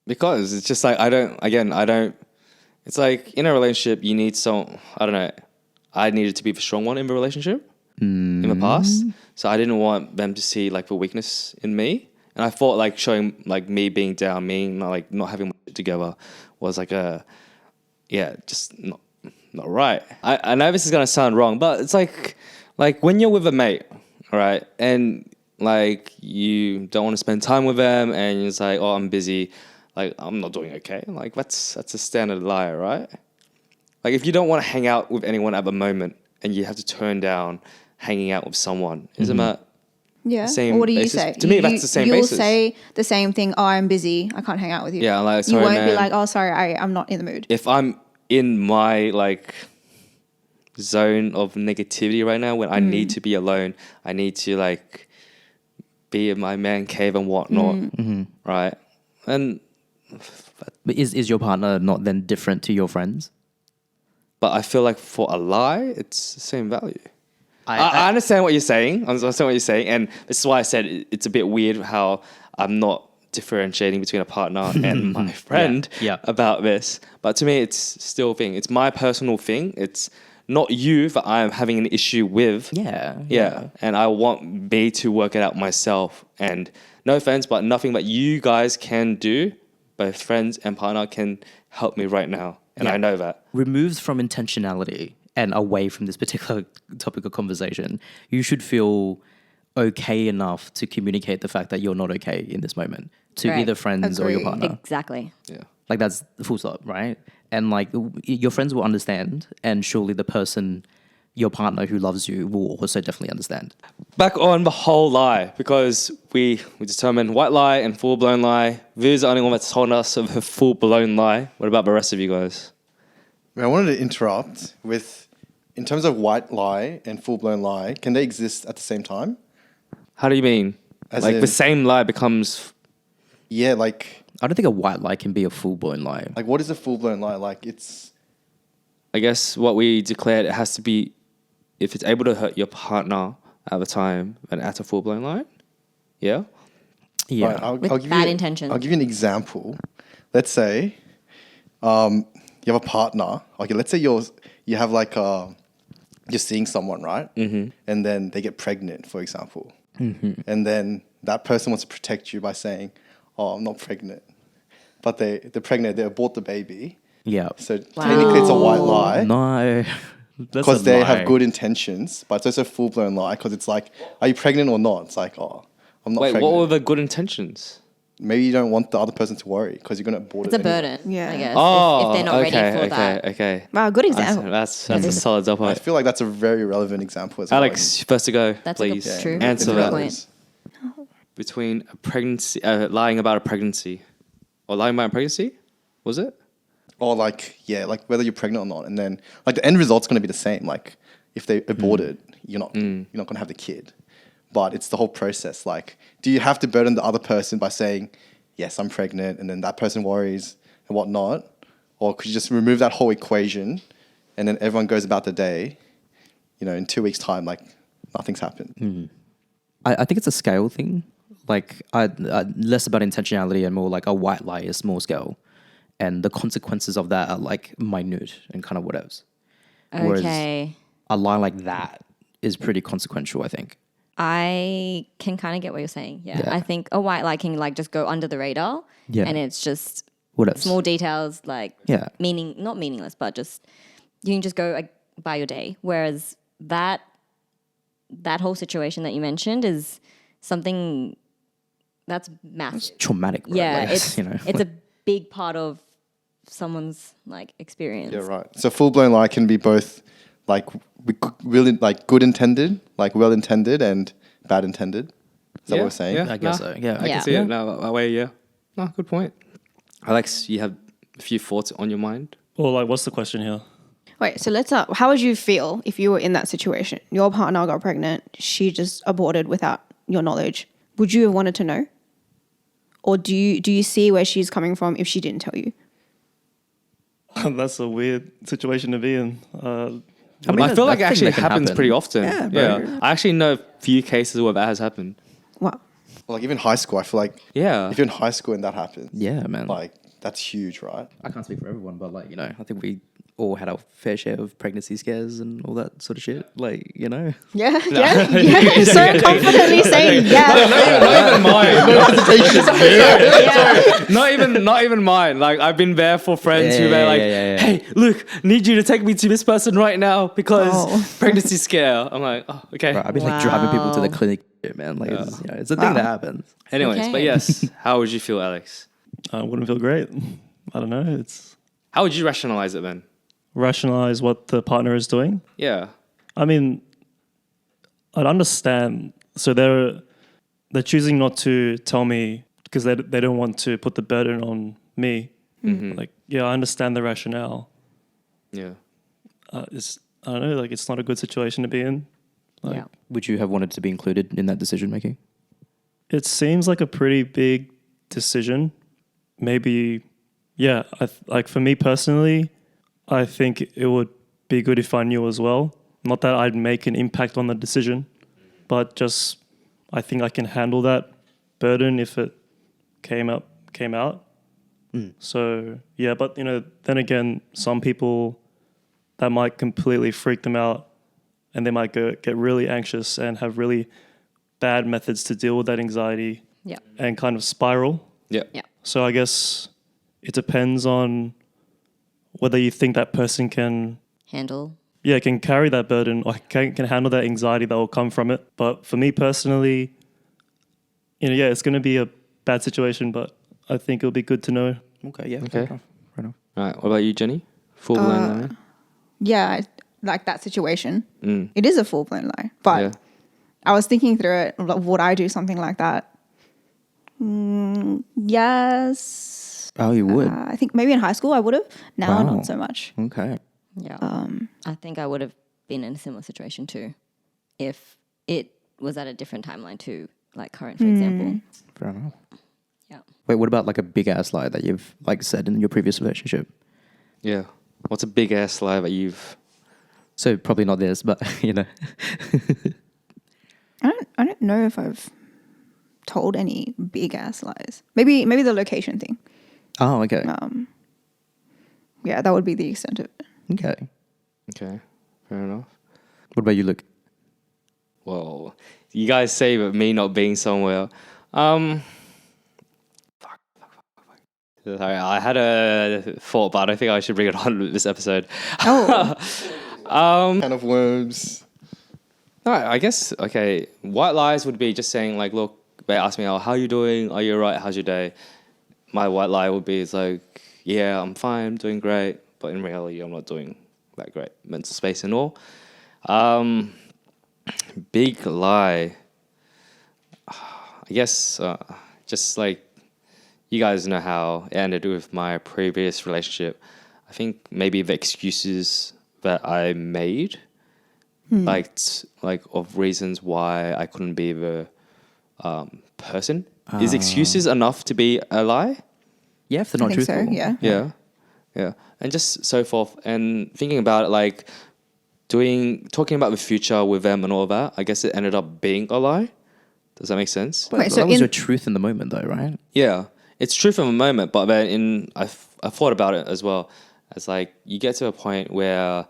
[SPEAKER 1] Because it's just like I don't. It's like in a relationship, you need some. I don't know. I needed to be the strong one in the relationship in the past, so I didn't want them to see like the weakness in me, and I thought like showing like me being down, me not having my shit together was like just not right. I know this is gonna sound wrong, but it's like when you're with a mate, right, and like you don't want to spend time with them, and it's like, oh, I'm busy. Like, I'm not doing okay. Like, that's a standard lie, right? Like, if you don't want to hang out with anyone at the moment and you have to turn down hanging out with someone, isn't that
[SPEAKER 2] Yeah.
[SPEAKER 1] same
[SPEAKER 2] Or what do you
[SPEAKER 1] basis?
[SPEAKER 2] say?
[SPEAKER 1] To me, that's the same
[SPEAKER 2] you'll
[SPEAKER 1] basis.
[SPEAKER 2] say the same thing. Oh, I'm busy. I can't hang out with you.
[SPEAKER 1] Yeah, like,
[SPEAKER 2] you
[SPEAKER 1] sorry,
[SPEAKER 2] won't be
[SPEAKER 1] man.
[SPEAKER 2] like, oh, sorry, I'm not in the mood.
[SPEAKER 1] If I'm in my, like, zone of negativity right now, when I need to be alone, I need to, like, be in my man cave and whatnot, right? And...
[SPEAKER 6] But is your partner not then different to your friends?
[SPEAKER 1] But I feel like for a lie, it's the same value. I understand what you're saying. I understand what you're saying. And this is why I said it's a bit weird how I'm not differentiating between a partner and my friend
[SPEAKER 6] Yeah.
[SPEAKER 1] about this. But to me, it's still a thing. It's my personal thing. It's not you that I'm having an issue with.
[SPEAKER 6] Yeah.
[SPEAKER 1] And I want me to work it out myself. And no offense, but nothing that you guys can do, both friends and partner, can help me right now. And I know that.
[SPEAKER 6] Removed from intentionality and away from this particular topic of conversation, you should feel okay enough to communicate the fact that you're not okay in this moment to
[SPEAKER 3] Right.
[SPEAKER 6] either friends or your
[SPEAKER 2] Agreed.
[SPEAKER 6] partner.
[SPEAKER 3] Exactly.
[SPEAKER 1] Yeah.
[SPEAKER 6] Like that's the full stop, right? And like your friends will understand, and surely the person, your partner who loves you, will also definitely understand.
[SPEAKER 1] Back on the whole lie, because we determined white lie and full-blown lie. Vu's the only one that's told us of a full-blown lie. What about the rest of you guys?
[SPEAKER 5] I wanted to interrupt with, in terms of white lie and full-blown lie, can they exist at the same time?
[SPEAKER 1] How do you mean?
[SPEAKER 5] As
[SPEAKER 1] like
[SPEAKER 5] in-
[SPEAKER 1] the same lie becomes...
[SPEAKER 5] Yeah, like
[SPEAKER 6] I don't think a white lie can be a full-blown lie.
[SPEAKER 5] what is a full-blown lie? Like it's...
[SPEAKER 1] I guess what we declared, it has to be, if it's able to hurt your partner at the time, then that's a full-blown lie. Yeah?
[SPEAKER 6] Yeah.
[SPEAKER 5] Right, I'll
[SPEAKER 3] With
[SPEAKER 5] give
[SPEAKER 3] bad
[SPEAKER 5] you,
[SPEAKER 3] intentions.
[SPEAKER 5] I'll give you an example. Let's say you have a partner. Okay, let's say you have like you're seeing someone, right? Mm-hmm. And then they get pregnant, for example. Mm-hmm. And then that person wants to protect you by saying, "Oh, I'm not pregnant," but they're pregnant. They abort the baby.
[SPEAKER 6] Yeah.
[SPEAKER 5] So technically, it's a white lie.
[SPEAKER 6] No.
[SPEAKER 5] Because they have good intentions, but it's also a full-blown lie because it's like, are you pregnant or not? It's like, oh, I'm not
[SPEAKER 1] Wait,
[SPEAKER 5] pregnant.
[SPEAKER 1] what were the good intentions?
[SPEAKER 5] Maybe you don't want the other person to worry because you're going to abort
[SPEAKER 3] It's
[SPEAKER 5] it
[SPEAKER 3] a
[SPEAKER 5] anyway.
[SPEAKER 3] burden,
[SPEAKER 2] Yeah.
[SPEAKER 3] I guess,
[SPEAKER 1] Oh,
[SPEAKER 3] if they're not
[SPEAKER 1] okay,
[SPEAKER 3] ready for that.
[SPEAKER 1] Okay.
[SPEAKER 2] Wow, good example.
[SPEAKER 1] That's a solid double.
[SPEAKER 5] I feel like that's a very relevant example as
[SPEAKER 1] Alex, first to go,
[SPEAKER 3] That's a good-
[SPEAKER 1] please.
[SPEAKER 3] true.
[SPEAKER 1] Answer
[SPEAKER 3] Good
[SPEAKER 1] that.
[SPEAKER 3] point.
[SPEAKER 1] Between a pregnancy, lying about a pregnancy, or lying about a pregnancy, was it?
[SPEAKER 5] Or like whether you're pregnant or not, and then like the end result's going to be the same. Like if they abort it, you're not going to have the kid, but it's the whole process. Like, do you have to burden the other person by saying, "Yes, I'm pregnant," and then that person worries and whatnot, or could you just remove that whole equation, and then everyone goes about the day? You know, in 2 weeks' time, like nothing's happened.
[SPEAKER 6] I think it's a scale thing. Like, I less about intentionality and more like a white lie is small scale. And the consequences of that are like minute and kind of whatevs. Whereas
[SPEAKER 3] Okay.
[SPEAKER 6] a lie like that is pretty consequential, I think.
[SPEAKER 3] I can kind of get what you're saying. Yeah.
[SPEAKER 6] Yeah.
[SPEAKER 3] I think a white lie can like just go under the radar.
[SPEAKER 6] Yeah.
[SPEAKER 3] And it's just
[SPEAKER 6] Whatevs.
[SPEAKER 3] small details, like
[SPEAKER 6] Yeah.
[SPEAKER 3] not meaningless, but just you can just go by your day. Whereas that whole situation that you mentioned is something that's massive.
[SPEAKER 6] Traumatic. Right?
[SPEAKER 3] Yeah,
[SPEAKER 6] Like,
[SPEAKER 3] it's
[SPEAKER 6] you know.
[SPEAKER 3] it's a big part of someone's like experience.
[SPEAKER 5] Yeah, right. So full blown lie can be both like really like good intended, like well intended, and bad intended. Is that what we're saying?
[SPEAKER 1] Yeah,
[SPEAKER 6] I guess so. Yeah,
[SPEAKER 1] I
[SPEAKER 3] Yeah.
[SPEAKER 1] can see it now that way. Yeah. No, good point. Alex, you have a few thoughts on your mind?
[SPEAKER 4] Or like, what's the question here?
[SPEAKER 2] Wait, so let's how would you feel if you were in that situation? Your partner got pregnant, she just aborted without your knowledge. Would you have wanted to know? Or do you see where she's coming from if she didn't tell you?
[SPEAKER 4] That's a weird situation to be in.
[SPEAKER 1] I feel like it actually happens pretty often.
[SPEAKER 6] Yeah,
[SPEAKER 1] Yeah. I actually know a few cases where that has happened.
[SPEAKER 2] Wow.
[SPEAKER 5] Like even high school, I feel like
[SPEAKER 1] Yeah.
[SPEAKER 5] if you're in high school and that happens,
[SPEAKER 6] Yeah, man.
[SPEAKER 5] like that's huge, right?
[SPEAKER 6] I can't speak for everyone, but like, you know, I think we all had our fair share of pregnancy scares and all that sort of shit. Like, you know.
[SPEAKER 2] Yeah. So confidently saying yeah.
[SPEAKER 1] Not even mine. Like I've been there for friends who are like,
[SPEAKER 6] yeah.
[SPEAKER 1] hey, look, need you to take me to this person right now because
[SPEAKER 2] Oh.
[SPEAKER 1] pregnancy scare. I'm like, oh, okay.
[SPEAKER 6] Right, I've been like driving people to the
[SPEAKER 3] Wow.
[SPEAKER 6] clinic, man. Like, it's, you know, it's a thing that happens.
[SPEAKER 1] Anyways, but
[SPEAKER 3] Okay.
[SPEAKER 1] yes, how would you feel, Alex?
[SPEAKER 4] I wouldn't feel great. I don't know. It's
[SPEAKER 1] How would you rationalize it then?
[SPEAKER 4] rationalize what the partner is doing.
[SPEAKER 1] Yeah.
[SPEAKER 4] I mean, I'd understand. So they're choosing not to tell me because they don't want to put the burden on me. Like, yeah, I understand the rationale.
[SPEAKER 1] Yeah.
[SPEAKER 4] It's I don't know. Like, it's not a good situation to be in. Like,
[SPEAKER 3] Yeah.
[SPEAKER 6] Would you have wanted to be included in that decision making?
[SPEAKER 4] It seems like a pretty big decision. Maybe, yeah. Like for me personally, I think it would be good if I knew as well. Not that I'd make an impact on the decision, but just I think I can handle that burden if it came out. So yeah, but you know, then again, some people that might completely freak them out, and they might get really anxious and have really bad methods to deal with that anxiety
[SPEAKER 3] Yeah.
[SPEAKER 4] and kind of spiral.
[SPEAKER 1] Yeah.
[SPEAKER 3] Yeah.
[SPEAKER 4] So I guess it depends on whether you think that person can can carry that burden or can handle that anxiety that will come from it. But for me personally, you know, yeah, it's going to be a bad situation, but I think it'll be good to know.
[SPEAKER 6] Okay, yeah.
[SPEAKER 1] Okay.
[SPEAKER 6] Fair enough.
[SPEAKER 1] All right. What about you, Jenny? Full blown lie?
[SPEAKER 2] Yeah, like that situation. It is a full blown lie. But
[SPEAKER 1] Yeah.
[SPEAKER 2] I was thinking through it. Like, would I do something like that? Yes.
[SPEAKER 6] Oh, you would?
[SPEAKER 2] I think maybe in high school I would have. Now,
[SPEAKER 6] Wow.
[SPEAKER 2] not so much.
[SPEAKER 6] Okay.
[SPEAKER 3] Yeah. I think I would have been in a similar situation too if it was at a different timeline to like current, for example.
[SPEAKER 6] Fair enough.
[SPEAKER 3] Yeah.
[SPEAKER 6] Wait, what about like a big ass lie that you've like said in your previous relationship?
[SPEAKER 1] Yeah. What's a big ass lie that you've...
[SPEAKER 6] So probably not this, but you know.
[SPEAKER 2] I don't know if I've told any big ass lies. Maybe the location thing.
[SPEAKER 6] Oh, okay.
[SPEAKER 2] Yeah, that would be the extent of it.
[SPEAKER 6] Okay.
[SPEAKER 1] Okay. Fair enough.
[SPEAKER 6] What about you, Luke?
[SPEAKER 1] Well, you guys say about me not being somewhere. Sorry, I had a thought, but I don't think I should bring it on this episode.
[SPEAKER 2] Oh,
[SPEAKER 5] Can of worms.
[SPEAKER 1] No, I guess, okay, white lies would be just saying, like, look, they ask me, oh, how you doing? Are you all right? How's your day? My white lie would be, it's like, yeah, I'm fine, I'm doing great. But in reality, I'm not doing that great. Mental space and all. Big lie. I guess, just like, you guys know how it ended with my previous relationship. I think maybe the excuses that I made, like of reasons why I couldn't be the person. Is excuses enough to be a lie?
[SPEAKER 6] Yeah, if they're
[SPEAKER 2] I
[SPEAKER 6] not
[SPEAKER 2] think
[SPEAKER 6] truthful.
[SPEAKER 2] so. Yeah.
[SPEAKER 1] Yeah. Yeah. And just so forth. And thinking about it, like talking about the future with them and all that, I guess it ended up being a lie. Does that make sense?
[SPEAKER 6] But
[SPEAKER 2] Wait, so
[SPEAKER 6] that was
[SPEAKER 2] in-
[SPEAKER 6] your truth in the moment, though, right?
[SPEAKER 1] Yeah. It's true from a moment, but then I thought about it as well. As like, you get to a point where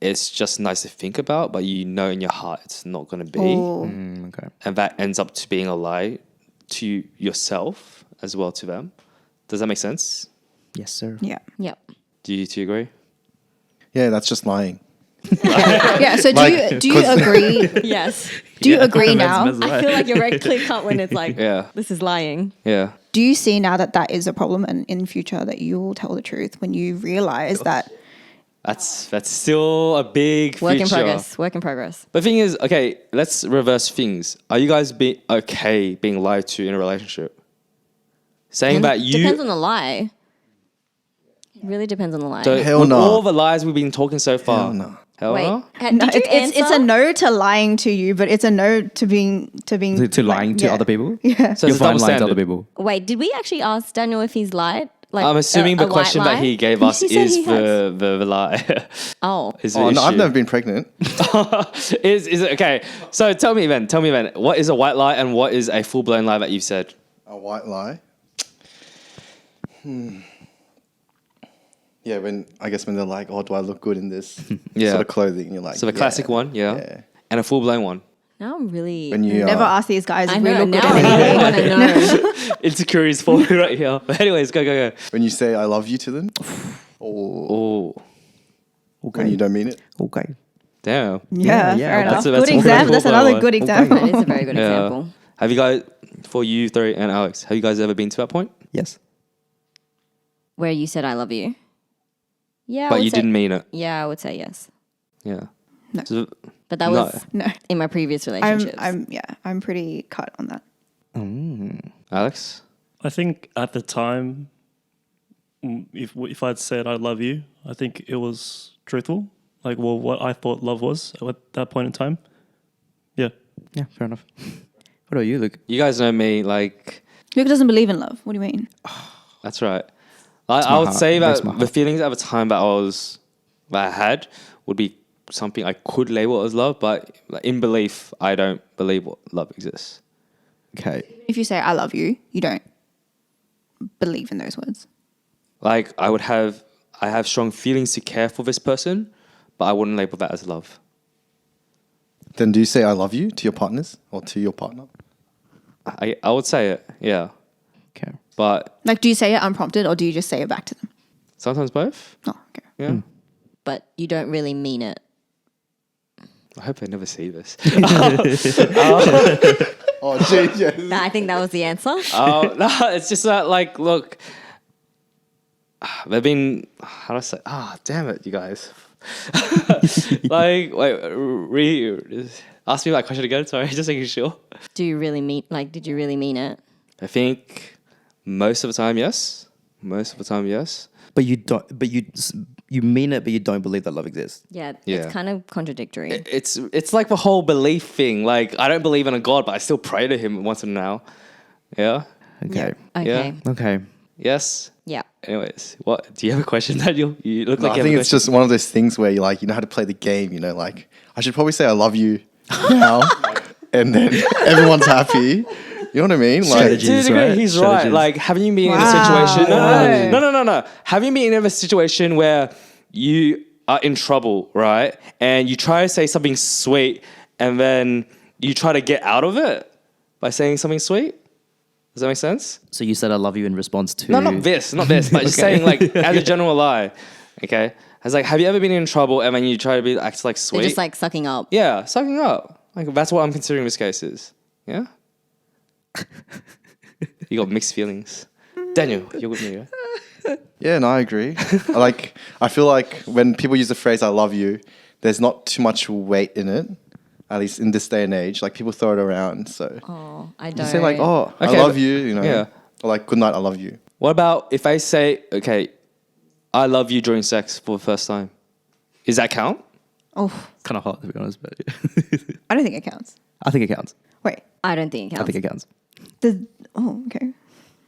[SPEAKER 1] it's just nice to think about, but you know in your heart it's not going to be.
[SPEAKER 2] Oh.
[SPEAKER 6] Okay.
[SPEAKER 1] And that ends up to being a lie to yourself as well to them. Does that make sense?
[SPEAKER 6] Yes, sir.
[SPEAKER 2] Yeah.
[SPEAKER 3] Yep.
[SPEAKER 1] Do you two agree?
[SPEAKER 5] Yeah, that's just lying.
[SPEAKER 2] Yeah. So do you agree?
[SPEAKER 3] Yes.
[SPEAKER 2] Do you agree now?
[SPEAKER 3] I feel like you're very clear cut when it's like,
[SPEAKER 1] Yeah.
[SPEAKER 3] this is lying.
[SPEAKER 1] Yeah.
[SPEAKER 2] Do you see now that is a problem, and in future that you will tell the truth when you realize that
[SPEAKER 1] That's still a big
[SPEAKER 3] Work in
[SPEAKER 1] future.
[SPEAKER 3] progress. Work in progress.
[SPEAKER 1] But the thing is, okay, let's reverse things. Are you guys okay being lied to in a relationship? Saying that you
[SPEAKER 3] Depends on the lie. It really depends on the lie.
[SPEAKER 1] so
[SPEAKER 5] Hell
[SPEAKER 1] with
[SPEAKER 5] no.
[SPEAKER 1] all the lies we've been talking so far.
[SPEAKER 5] Hell no.
[SPEAKER 1] Hell
[SPEAKER 3] Wait,
[SPEAKER 1] no.
[SPEAKER 2] No,
[SPEAKER 3] did you
[SPEAKER 2] it's a
[SPEAKER 3] answer?
[SPEAKER 2] no to lying to you, but it's a no to being
[SPEAKER 6] To lying to
[SPEAKER 2] yeah.
[SPEAKER 6] other people?
[SPEAKER 2] Yeah.
[SPEAKER 1] So
[SPEAKER 6] You're
[SPEAKER 1] it's a
[SPEAKER 6] fine
[SPEAKER 1] double
[SPEAKER 6] lying to
[SPEAKER 1] standard.
[SPEAKER 6] other people.
[SPEAKER 3] Wait, did we actually ask Daniel if he's lied? Like
[SPEAKER 1] I'm assuming
[SPEAKER 3] a
[SPEAKER 1] the question
[SPEAKER 3] white
[SPEAKER 1] that
[SPEAKER 3] lie?
[SPEAKER 1] he gave us
[SPEAKER 3] He said
[SPEAKER 1] is
[SPEAKER 3] he has.
[SPEAKER 1] the lie.
[SPEAKER 3] Oh,
[SPEAKER 1] Is the
[SPEAKER 5] Oh, no, I've
[SPEAKER 1] issue.
[SPEAKER 5] never been pregnant.
[SPEAKER 1] is it okay? So tell me, then. What is a white lie and what is a full blown lie that you've said?
[SPEAKER 5] A white lie. Yeah, when they're like, "Oh, do I look good in this
[SPEAKER 1] Yeah.
[SPEAKER 5] sort of clothing?" And you're like,
[SPEAKER 1] So the
[SPEAKER 5] yeah,
[SPEAKER 1] classic one, yeah, and a full blown one.
[SPEAKER 3] now I'm really.
[SPEAKER 5] When you
[SPEAKER 2] Never ask these guys
[SPEAKER 3] I
[SPEAKER 2] if we
[SPEAKER 3] know
[SPEAKER 2] look
[SPEAKER 3] now.
[SPEAKER 2] good at
[SPEAKER 3] I
[SPEAKER 2] anything.
[SPEAKER 3] want to know.
[SPEAKER 1] Insecurities for me right here. But anyways, go.
[SPEAKER 5] when you say "I love you" to them, or
[SPEAKER 1] Oh,
[SPEAKER 5] when you don't mean it.
[SPEAKER 6] Okay.
[SPEAKER 1] damn.
[SPEAKER 2] Yeah,
[SPEAKER 6] Yeah,
[SPEAKER 2] fair enough.
[SPEAKER 1] that's a
[SPEAKER 2] Good
[SPEAKER 1] pretty
[SPEAKER 2] example.
[SPEAKER 1] cool
[SPEAKER 2] That's another
[SPEAKER 1] one.
[SPEAKER 2] good example.
[SPEAKER 3] That is a very good
[SPEAKER 1] Yeah.
[SPEAKER 3] example.
[SPEAKER 1] Have you guys, for you three and Alex, have you guys ever been to that point?
[SPEAKER 6] Yes.
[SPEAKER 3] Where you said I love you. Yeah, I
[SPEAKER 1] But
[SPEAKER 3] would
[SPEAKER 1] you
[SPEAKER 3] say-
[SPEAKER 1] didn't mean it.
[SPEAKER 3] Yeah, I would say yes.
[SPEAKER 1] Yeah.
[SPEAKER 2] No.
[SPEAKER 1] So,
[SPEAKER 3] But that
[SPEAKER 1] No.
[SPEAKER 3] was
[SPEAKER 2] No,
[SPEAKER 3] in my previous relationships.
[SPEAKER 2] I'm pretty cut on that.
[SPEAKER 1] Alex?
[SPEAKER 4] I think at the time, if I'd said I love you, I think it was truthful. Like, well, what I thought love was at that point in time. Yeah.
[SPEAKER 6] Yeah, fair enough. What about you, Luke?
[SPEAKER 1] You guys know me, like,
[SPEAKER 2] Luke doesn't believe in love. What do you mean?
[SPEAKER 1] that's right.
[SPEAKER 6] my
[SPEAKER 1] I would
[SPEAKER 6] heart.
[SPEAKER 1] say
[SPEAKER 6] Breaks
[SPEAKER 1] that
[SPEAKER 6] my
[SPEAKER 1] the
[SPEAKER 6] heart.
[SPEAKER 1] feelings at the time that I had would be something I could label as love, but like, in belief, I don't believe what love exists.
[SPEAKER 6] Okay.
[SPEAKER 2] If you say I love you, you don't believe in those words.
[SPEAKER 1] Like, I have strong feelings to care for this person, but I wouldn't label that as love.
[SPEAKER 5] Then do you say "I love you" to your partners or to your partner?
[SPEAKER 1] I would say it, yeah.
[SPEAKER 6] Okay.
[SPEAKER 1] But
[SPEAKER 2] Like, do you say it unprompted or do you just say it back to them?
[SPEAKER 1] sometimes both.
[SPEAKER 2] Oh, okay.
[SPEAKER 1] Yeah.
[SPEAKER 3] but you don't really mean it.
[SPEAKER 1] I hope they never see this.
[SPEAKER 5] Oh, geez, yeah.
[SPEAKER 3] I think that was the answer.
[SPEAKER 1] Oh no, it's just that like, look, they've been. How do I say? Damn it, you guys. Like, wait, ask me that question again. Sorry, just making sure.
[SPEAKER 3] Do you really mean? Like, did you really mean it?
[SPEAKER 1] I think most of the time, yes. Most of the time, yes.
[SPEAKER 6] But you don't. But you mean it, but you don't believe that love exists.
[SPEAKER 3] Yeah,
[SPEAKER 1] Yeah.
[SPEAKER 3] it's kind of contradictory.
[SPEAKER 1] It's like the whole belief thing. Like, I don't believe in a God, but I still pray to Him once in a while. Yeah.
[SPEAKER 6] Okay.
[SPEAKER 3] Okay.
[SPEAKER 6] Okay.
[SPEAKER 1] Yes.
[SPEAKER 3] Yeah.
[SPEAKER 1] Anyways, what do you have a question, Daniel? You look
[SPEAKER 5] No,
[SPEAKER 1] like
[SPEAKER 5] I
[SPEAKER 1] you have
[SPEAKER 5] think
[SPEAKER 1] a
[SPEAKER 5] it's
[SPEAKER 1] question.
[SPEAKER 5] just one of those things where you like, you know how to play the game, you know, like I should probably say I love you now and then everyone's happy. You know what I mean? Like,
[SPEAKER 6] Strategy.
[SPEAKER 1] To a degree,
[SPEAKER 6] right?
[SPEAKER 1] he's
[SPEAKER 6] Strategies.
[SPEAKER 1] right. Like, haven't you been in a
[SPEAKER 2] Wow.
[SPEAKER 1] situation?
[SPEAKER 2] Right.
[SPEAKER 1] No. Have you been in a situation where you are in trouble, right? And you try to say something sweet, and then you try to get out of it by saying something sweet? Does that make sense?
[SPEAKER 6] So you said I love you in response to.
[SPEAKER 1] No, not this, but just
[SPEAKER 6] Okay.
[SPEAKER 1] saying like as a general lie. Okay, I was like, have you ever been in trouble and then you try to act like sweet?
[SPEAKER 3] They're just like sucking up.
[SPEAKER 1] Yeah, sucking up. Like, that's what I'm considering this case is. Yeah. You got mixed feelings. Daniel, you're with me, right?
[SPEAKER 5] yeah, no, I agree. I feel like when people use the phrase "I love you," there's not too much weight in it. At least in this day and age, like people throw it around. So
[SPEAKER 3] Oh, I
[SPEAKER 5] you
[SPEAKER 3] don't.
[SPEAKER 5] say like, "Oh,
[SPEAKER 1] Okay,
[SPEAKER 5] I love
[SPEAKER 1] but-
[SPEAKER 5] you," you know,
[SPEAKER 1] yeah.
[SPEAKER 5] or like "Good night, I love you."
[SPEAKER 1] What about if I say, okay, I love you during sex for the first time? Does that count?
[SPEAKER 2] Oh,
[SPEAKER 6] Kind of hot to be honest, but
[SPEAKER 2] I don't think it counts.
[SPEAKER 6] I think it counts.
[SPEAKER 2] Wait.
[SPEAKER 3] I don't think it
[SPEAKER 6] I
[SPEAKER 3] counts.
[SPEAKER 6] think it counts.
[SPEAKER 2] Okay.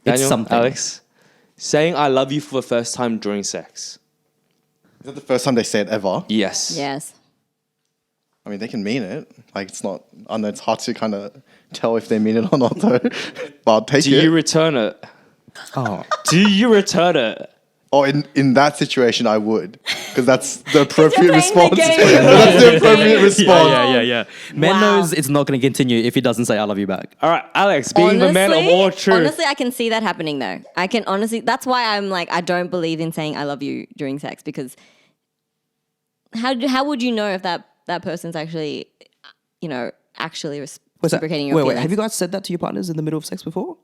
[SPEAKER 6] It's
[SPEAKER 1] Daniel,
[SPEAKER 6] something.
[SPEAKER 1] Alex, saying I love you for the first time during sex.
[SPEAKER 5] Is that the first time they say it ever?
[SPEAKER 1] Yes.
[SPEAKER 3] Yes.
[SPEAKER 5] I mean, they can mean it. Like it's not. I know it's hard to kind of tell if they mean it or not, though. But I'll take
[SPEAKER 1] Do
[SPEAKER 5] it.
[SPEAKER 1] you return it?
[SPEAKER 6] Oh.
[SPEAKER 1] Do you return it?
[SPEAKER 5] Oh, in that situation, I would, because that's the appropriate
[SPEAKER 3] playing the
[SPEAKER 5] response.
[SPEAKER 3] game.
[SPEAKER 5] That's the appropriate response.
[SPEAKER 6] Yeah. Man
[SPEAKER 3] Wow.
[SPEAKER 6] knows it's not going to continue if he doesn't say I love you back.
[SPEAKER 1] All right, Alex, being the man of all truth.
[SPEAKER 3] Honestly, I can see that happening though. I can honestly. That's why I'm like, I don't believe in saying I love you during sex because how would you know if that person's actually, actually reciprocating your feelings?
[SPEAKER 6] Have you guys said that to your partners in the middle of sex before?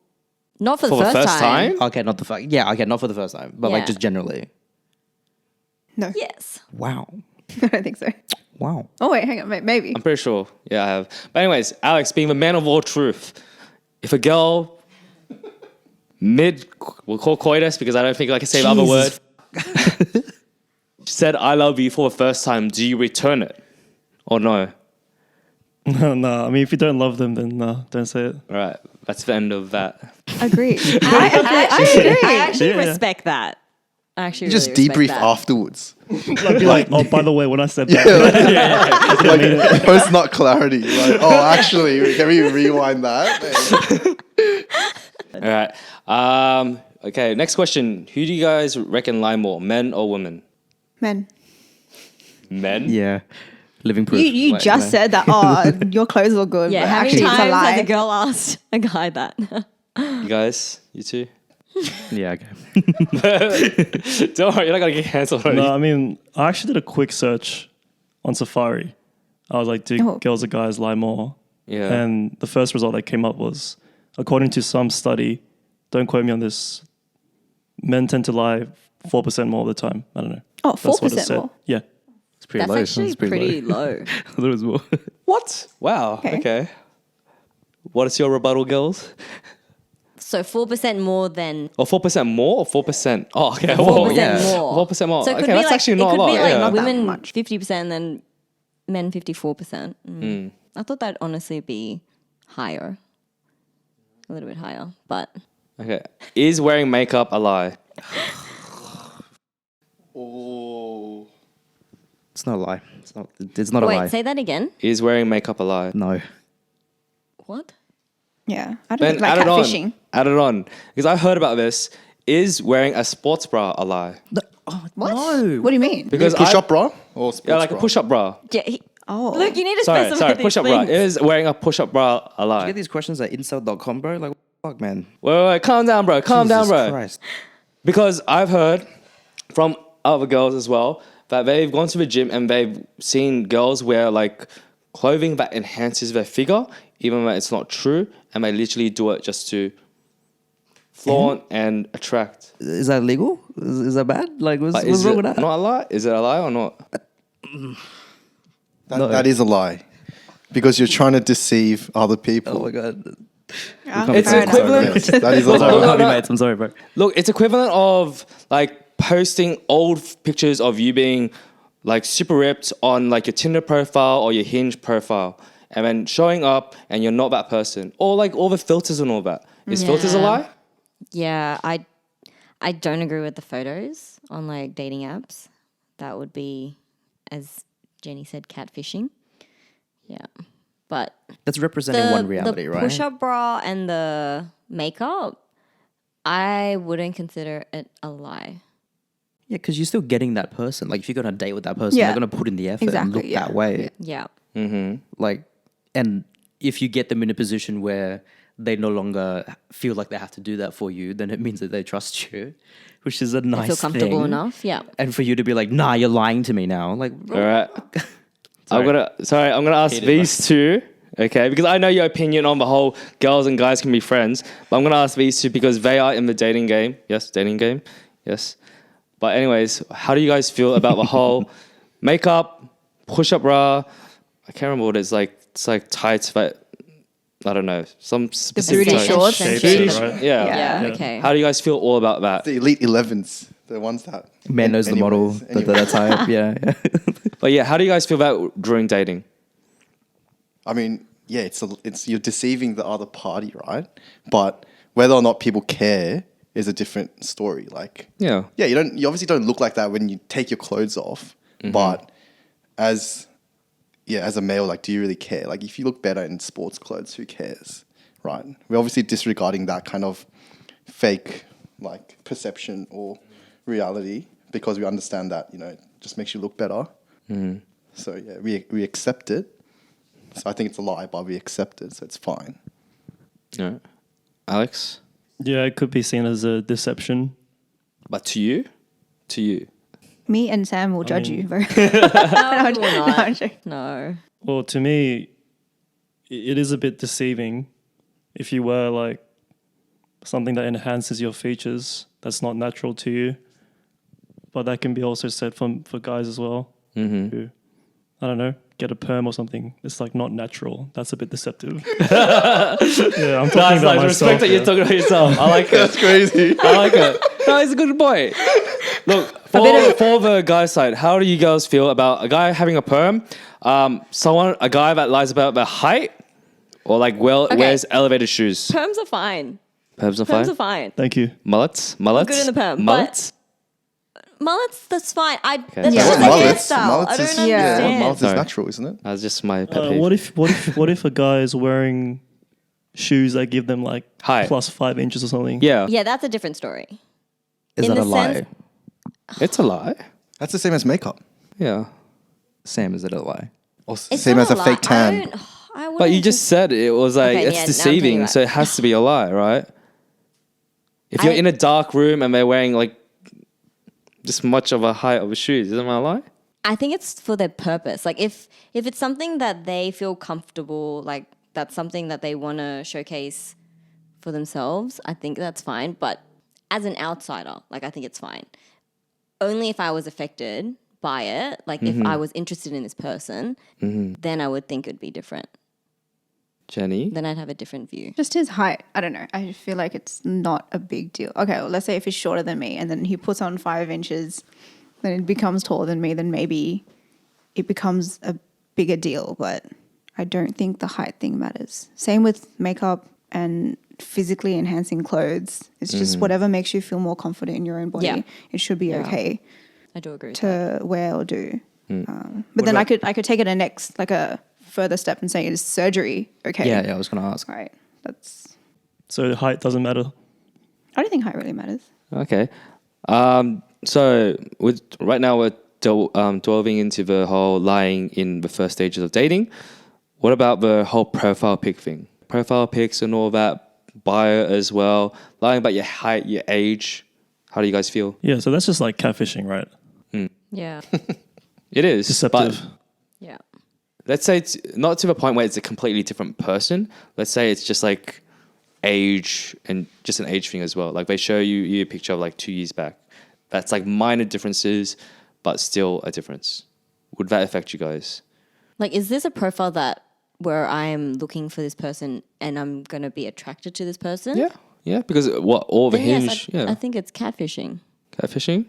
[SPEAKER 3] Not for the
[SPEAKER 1] For the
[SPEAKER 3] first
[SPEAKER 1] first
[SPEAKER 3] time.
[SPEAKER 1] time?
[SPEAKER 6] Okay, not the not for the first time, but
[SPEAKER 3] Yeah.
[SPEAKER 6] like just generally.
[SPEAKER 2] No.
[SPEAKER 3] Yes.
[SPEAKER 6] Wow.
[SPEAKER 2] I don't think so.
[SPEAKER 6] Wow.
[SPEAKER 2] Oh wait, hang on, maybe.
[SPEAKER 1] I'm pretty sure. Yeah, I have. But anyways, Alex, being the man of all truth, if a girl we'll call coitus because I don't think I can say the other word, said I love you for the first time, do you return it or no?
[SPEAKER 4] No, I mean, if you don't love them, then no, don't say it.
[SPEAKER 1] All right, that's the end of that.
[SPEAKER 2] Agree.
[SPEAKER 3] I actually
[SPEAKER 4] Yeah.
[SPEAKER 3] respect that. I actually
[SPEAKER 5] You just
[SPEAKER 3] really respect
[SPEAKER 5] debrief
[SPEAKER 3] that.
[SPEAKER 5] afterwards.
[SPEAKER 4] Like, be like, oh, by the way, when I said that,
[SPEAKER 5] Like, post not clarity. Like, oh, actually, can we rewind that?
[SPEAKER 1] All right. Okay, next question. Who do you guys reckon lie more, men or women?
[SPEAKER 2] Men.
[SPEAKER 1] Men?
[SPEAKER 6] Yeah. Living proof.
[SPEAKER 2] You
[SPEAKER 6] Like,
[SPEAKER 2] just said that. Oh, your clothes look good.
[SPEAKER 3] Yeah,
[SPEAKER 2] but
[SPEAKER 3] how many
[SPEAKER 2] actually, it's a
[SPEAKER 3] times
[SPEAKER 2] lie.
[SPEAKER 3] has a girl asked a guy that?
[SPEAKER 1] You guys? You two?
[SPEAKER 6] Yeah, okay.
[SPEAKER 1] Don't worry, you're not going to get cancelled already.
[SPEAKER 4] no, I mean, I actually did a quick search on Safari. I was like, do girls or guys lie more?
[SPEAKER 1] Yeah.
[SPEAKER 4] And the first result that came up was, according to some study, don't quote me on this, men tend to lie 4% more of the time. I don't know.
[SPEAKER 2] Oh,
[SPEAKER 4] That's what it
[SPEAKER 2] 4%
[SPEAKER 4] said.
[SPEAKER 2] more.
[SPEAKER 4] Yeah.
[SPEAKER 6] It's pretty
[SPEAKER 3] That's
[SPEAKER 6] low.
[SPEAKER 3] actually
[SPEAKER 6] It's
[SPEAKER 3] pretty
[SPEAKER 6] low.
[SPEAKER 3] low.
[SPEAKER 6] I thought it was more.
[SPEAKER 1] What? Wow. Okay. What is your rebuttal, girls?
[SPEAKER 3] So 4% more than
[SPEAKER 1] Or 4% more or 4%? Oh, okay.
[SPEAKER 3] 4%
[SPEAKER 6] yeah.
[SPEAKER 3] more.
[SPEAKER 1] 4% more.
[SPEAKER 3] So it could
[SPEAKER 1] Okay,
[SPEAKER 3] be
[SPEAKER 1] that's
[SPEAKER 3] like,
[SPEAKER 1] actually
[SPEAKER 3] it
[SPEAKER 1] not a
[SPEAKER 3] could
[SPEAKER 1] lot.
[SPEAKER 3] be like
[SPEAKER 1] Yeah.
[SPEAKER 2] Not that
[SPEAKER 3] women
[SPEAKER 2] much.
[SPEAKER 3] 50% and then men 54%. I thought that'd honestly be higher. A little bit higher, but
[SPEAKER 1] Okay. Is wearing makeup a lie?
[SPEAKER 5] Oh.
[SPEAKER 6] It's not a lie. It's not a lie.
[SPEAKER 3] wait, say that again.
[SPEAKER 1] Is wearing makeup a lie?
[SPEAKER 6] No.
[SPEAKER 3] What?
[SPEAKER 2] Yeah, I don't
[SPEAKER 1] Then
[SPEAKER 2] think like
[SPEAKER 1] add it on.
[SPEAKER 2] catfishing.
[SPEAKER 1] Add it on. Because I heard about this. Is wearing a sports bra a lie?
[SPEAKER 2] What?
[SPEAKER 6] No.
[SPEAKER 2] What do you mean?
[SPEAKER 1] Because
[SPEAKER 5] Push up bra or sports
[SPEAKER 1] Yeah, like a
[SPEAKER 5] bra?
[SPEAKER 1] push-up bra.
[SPEAKER 3] Yeah,
[SPEAKER 2] Oh,
[SPEAKER 3] look, you need to
[SPEAKER 1] Sorry,
[SPEAKER 3] specify these
[SPEAKER 1] push-up bra.
[SPEAKER 3] things.
[SPEAKER 1] Is wearing a push-up bra a
[SPEAKER 6] You
[SPEAKER 1] lie?
[SPEAKER 6] get these questions at incel.com, bro? Like, what the fuck, man?
[SPEAKER 1] Wait, calm down, bro. Calm down,
[SPEAKER 6] Jesus
[SPEAKER 1] bro.
[SPEAKER 6] Christ.
[SPEAKER 1] Because I've heard from other girls as well that they've gone to the gym and they've seen girls wear like clothing that enhances their figure, even though it's not true, and they literally do it just to flaunt and attract.
[SPEAKER 6] Is that legal? Is that bad? Like, what's
[SPEAKER 1] But
[SPEAKER 6] what's
[SPEAKER 1] is
[SPEAKER 6] wrong
[SPEAKER 1] it
[SPEAKER 6] with that?
[SPEAKER 1] not a lie? Is it a lie or not?
[SPEAKER 5] That is a lie. Because you're trying to deceive other people.
[SPEAKER 6] Oh my god.
[SPEAKER 1] It's
[SPEAKER 2] fair enough.
[SPEAKER 1] equivalent.
[SPEAKER 5] Yes, that is a
[SPEAKER 6] I'm sorry,
[SPEAKER 5] lie.
[SPEAKER 6] we can't be
[SPEAKER 1] no.
[SPEAKER 6] mates. I'm sorry, bro.
[SPEAKER 1] Look, it's equivalent of like posting old pictures of you being like super ripped on like your Tinder profile or your Hinge profile, and then showing up and you're not that person, or like all the filters and all that. Is filters a
[SPEAKER 3] Yeah.
[SPEAKER 1] lie?
[SPEAKER 3] Yeah, I don't agree with the photos on like dating apps. That would be, as Jenny said, catfishing. Yeah, but
[SPEAKER 6] That's representing one reality,
[SPEAKER 3] the
[SPEAKER 6] right?
[SPEAKER 3] push-up bra and the makeup, I wouldn't consider it a lie.
[SPEAKER 6] Yeah, because you're still getting that person. Like, if you're going to date with that person,
[SPEAKER 2] Yeah.
[SPEAKER 6] they're going to put in the effort and
[SPEAKER 2] Exactly,
[SPEAKER 6] look
[SPEAKER 2] yeah.
[SPEAKER 6] that way.
[SPEAKER 3] Yeah,
[SPEAKER 6] Like, and if you get them in a position where they no longer feel like they have to do that for you, then it means that they trust you, which is a nice
[SPEAKER 3] I feel comfortable
[SPEAKER 6] thing.
[SPEAKER 3] enough. Yeah,
[SPEAKER 6] And for you to be like, nah, you're lying to me now. Like,
[SPEAKER 1] All right. I'm gonna ask
[SPEAKER 6] Hated
[SPEAKER 1] these two, okay? Because I know your opinion on the whole girls and guys can be friends, but I'm gonna ask these two because they are in the dating game. Yes, dating game. Yes. But anyways, how do you guys feel about the whole makeup, push-up bra? I can't remember what it's like. It's like tights, but I don't know. Some specific
[SPEAKER 2] booty
[SPEAKER 1] tights.
[SPEAKER 2] shorts.
[SPEAKER 4] Shapes,
[SPEAKER 3] Essentially.
[SPEAKER 4] right?
[SPEAKER 1] Yeah.
[SPEAKER 3] yeah,
[SPEAKER 4] Yeah.
[SPEAKER 3] okay.
[SPEAKER 1] How do you guys feel all about that?
[SPEAKER 5] The Elite 11s, the ones that...
[SPEAKER 6] man knows the model, that type. Yeah.
[SPEAKER 1] But yeah, how do you guys feel about during dating?
[SPEAKER 5] I mean, yeah, it's you're deceiving the other party, right? But whether or not people care is a different story. Like,
[SPEAKER 1] Yeah.
[SPEAKER 5] yeah, you obviously don't look like that when you take your clothes off. But as a male, like, do you really care? Like, if you look better in sports clothes, who cares, right? We're obviously disregarding that kind of fake, like, perception or reality because we understand that, it just makes you look better. So, yeah, we accept it. So I think it's a lie, but we accept it, so it's fine.
[SPEAKER 1] Yeah. Alex?
[SPEAKER 4] Yeah, it could be seen as a deception.
[SPEAKER 1] But to you? To you.
[SPEAKER 2] me and Sam will judge you. Very.
[SPEAKER 3] No, we're not.
[SPEAKER 2] I'm joking.
[SPEAKER 3] No.
[SPEAKER 4] Well, to me, it is a bit deceiving if you wear like something that enhances your features that's not natural to you. but that can be also said for guys as well. Who, I don't know, get a perm or something. It's like not natural. That's a bit deceptive. Yeah, I'm talking about myself.
[SPEAKER 1] Respect that you're talking about yourself. I like it.
[SPEAKER 5] That's crazy.
[SPEAKER 1] I like it. No, it's a good point. Look, for the guy side, how do you guys feel about a guy having a perm? A guy that lies about their height, or like wears elevated shoes.
[SPEAKER 3] Perms are fine.
[SPEAKER 1] Perms are
[SPEAKER 3] Perms
[SPEAKER 1] fine.
[SPEAKER 3] are fine.
[SPEAKER 4] Thank you.
[SPEAKER 1] Mullets.
[SPEAKER 3] Good in the perm,
[SPEAKER 1] Mullets.
[SPEAKER 3] Mullets, that's fine. That's
[SPEAKER 2] Yeah.
[SPEAKER 3] just a
[SPEAKER 5] Mullets,
[SPEAKER 3] hairstyle.
[SPEAKER 5] mullets
[SPEAKER 3] I don't
[SPEAKER 5] is,
[SPEAKER 3] understand.
[SPEAKER 5] mullets is
[SPEAKER 1] Sorry.
[SPEAKER 5] natural, isn't it?
[SPEAKER 1] That's just my pet peeve.
[SPEAKER 4] What if a guy is wearing shoes that give them like
[SPEAKER 1] Height.
[SPEAKER 4] plus 5 inches or something?
[SPEAKER 1] Yeah,
[SPEAKER 3] Yeah, that's a different story.
[SPEAKER 6] Is
[SPEAKER 3] In
[SPEAKER 6] that a
[SPEAKER 3] the
[SPEAKER 6] lie?
[SPEAKER 3] sense-
[SPEAKER 1] it's a lie.
[SPEAKER 5] That's the same as makeup.
[SPEAKER 1] Yeah,
[SPEAKER 6] Sam, is it a lie?
[SPEAKER 5] Or
[SPEAKER 3] It's
[SPEAKER 5] same
[SPEAKER 3] not
[SPEAKER 5] as a
[SPEAKER 3] lie.
[SPEAKER 5] fake tan.
[SPEAKER 3] I
[SPEAKER 1] but
[SPEAKER 3] wouldn't
[SPEAKER 1] you just said it was like
[SPEAKER 3] Okay,
[SPEAKER 1] it's
[SPEAKER 3] yeah, now I'm
[SPEAKER 1] deceiving,
[SPEAKER 3] thinking about
[SPEAKER 1] so it has to be a lie, right? If you're in a dark room and they're wearing like this much of a height of shoes, isn't that a lie?
[SPEAKER 3] I think it's for their purpose. Like if it's something that they feel comfortable, like that's something that they want to showcase for themselves, I think that's fine. But as an outsider, like I think it's fine. Only if I was affected by it, like if I was interested in this person, then I would think it'd be different.
[SPEAKER 1] Jenny.
[SPEAKER 3] Then I'd have a different view.
[SPEAKER 2] Just his height. I don't know. I feel like it's not a big deal. Okay, well, let's say if he's shorter than me and then he puts on 5 inches, then it becomes taller than me, then maybe it becomes a bigger deal. But I don't think the height thing matters. Same with makeup and physically enhancing clothes. It's just whatever makes you feel more confident in your own body.
[SPEAKER 3] Yeah.
[SPEAKER 2] It should be okay
[SPEAKER 3] I do agree with that.
[SPEAKER 2] to wear or do. But then I could take it a further step and say, is surgery okay?
[SPEAKER 6] Yeah, I was going to ask.
[SPEAKER 2] Right. That's.
[SPEAKER 4] So height doesn't matter.
[SPEAKER 2] I don't think height really matters.
[SPEAKER 1] Okay. So right now we're delving into the whole lying in the first stages of dating. What about the whole profile pic thing? Profile pics and all that, bio as well, lying about your height, your age. How do you guys feel?
[SPEAKER 4] Yeah, so that's just like catfishing, right?
[SPEAKER 3] Yeah.
[SPEAKER 1] It is
[SPEAKER 4] Deceptive.
[SPEAKER 1] but
[SPEAKER 3] Yeah.
[SPEAKER 1] let's say it's not to the point where it's a completely different person. Let's say it's just like age and just an age thing as well. Like they show you a picture of like 2 years back. That's like minor differences, but still a difference. Would that affect you guys?
[SPEAKER 3] Like, is this a profile that where I'm looking for this person and I'm going to be attracted to this person?
[SPEAKER 1] Yeah. Yeah, because all the
[SPEAKER 3] Then yes,
[SPEAKER 1] hinge,
[SPEAKER 3] I think it's catfishing.
[SPEAKER 1] catfishing.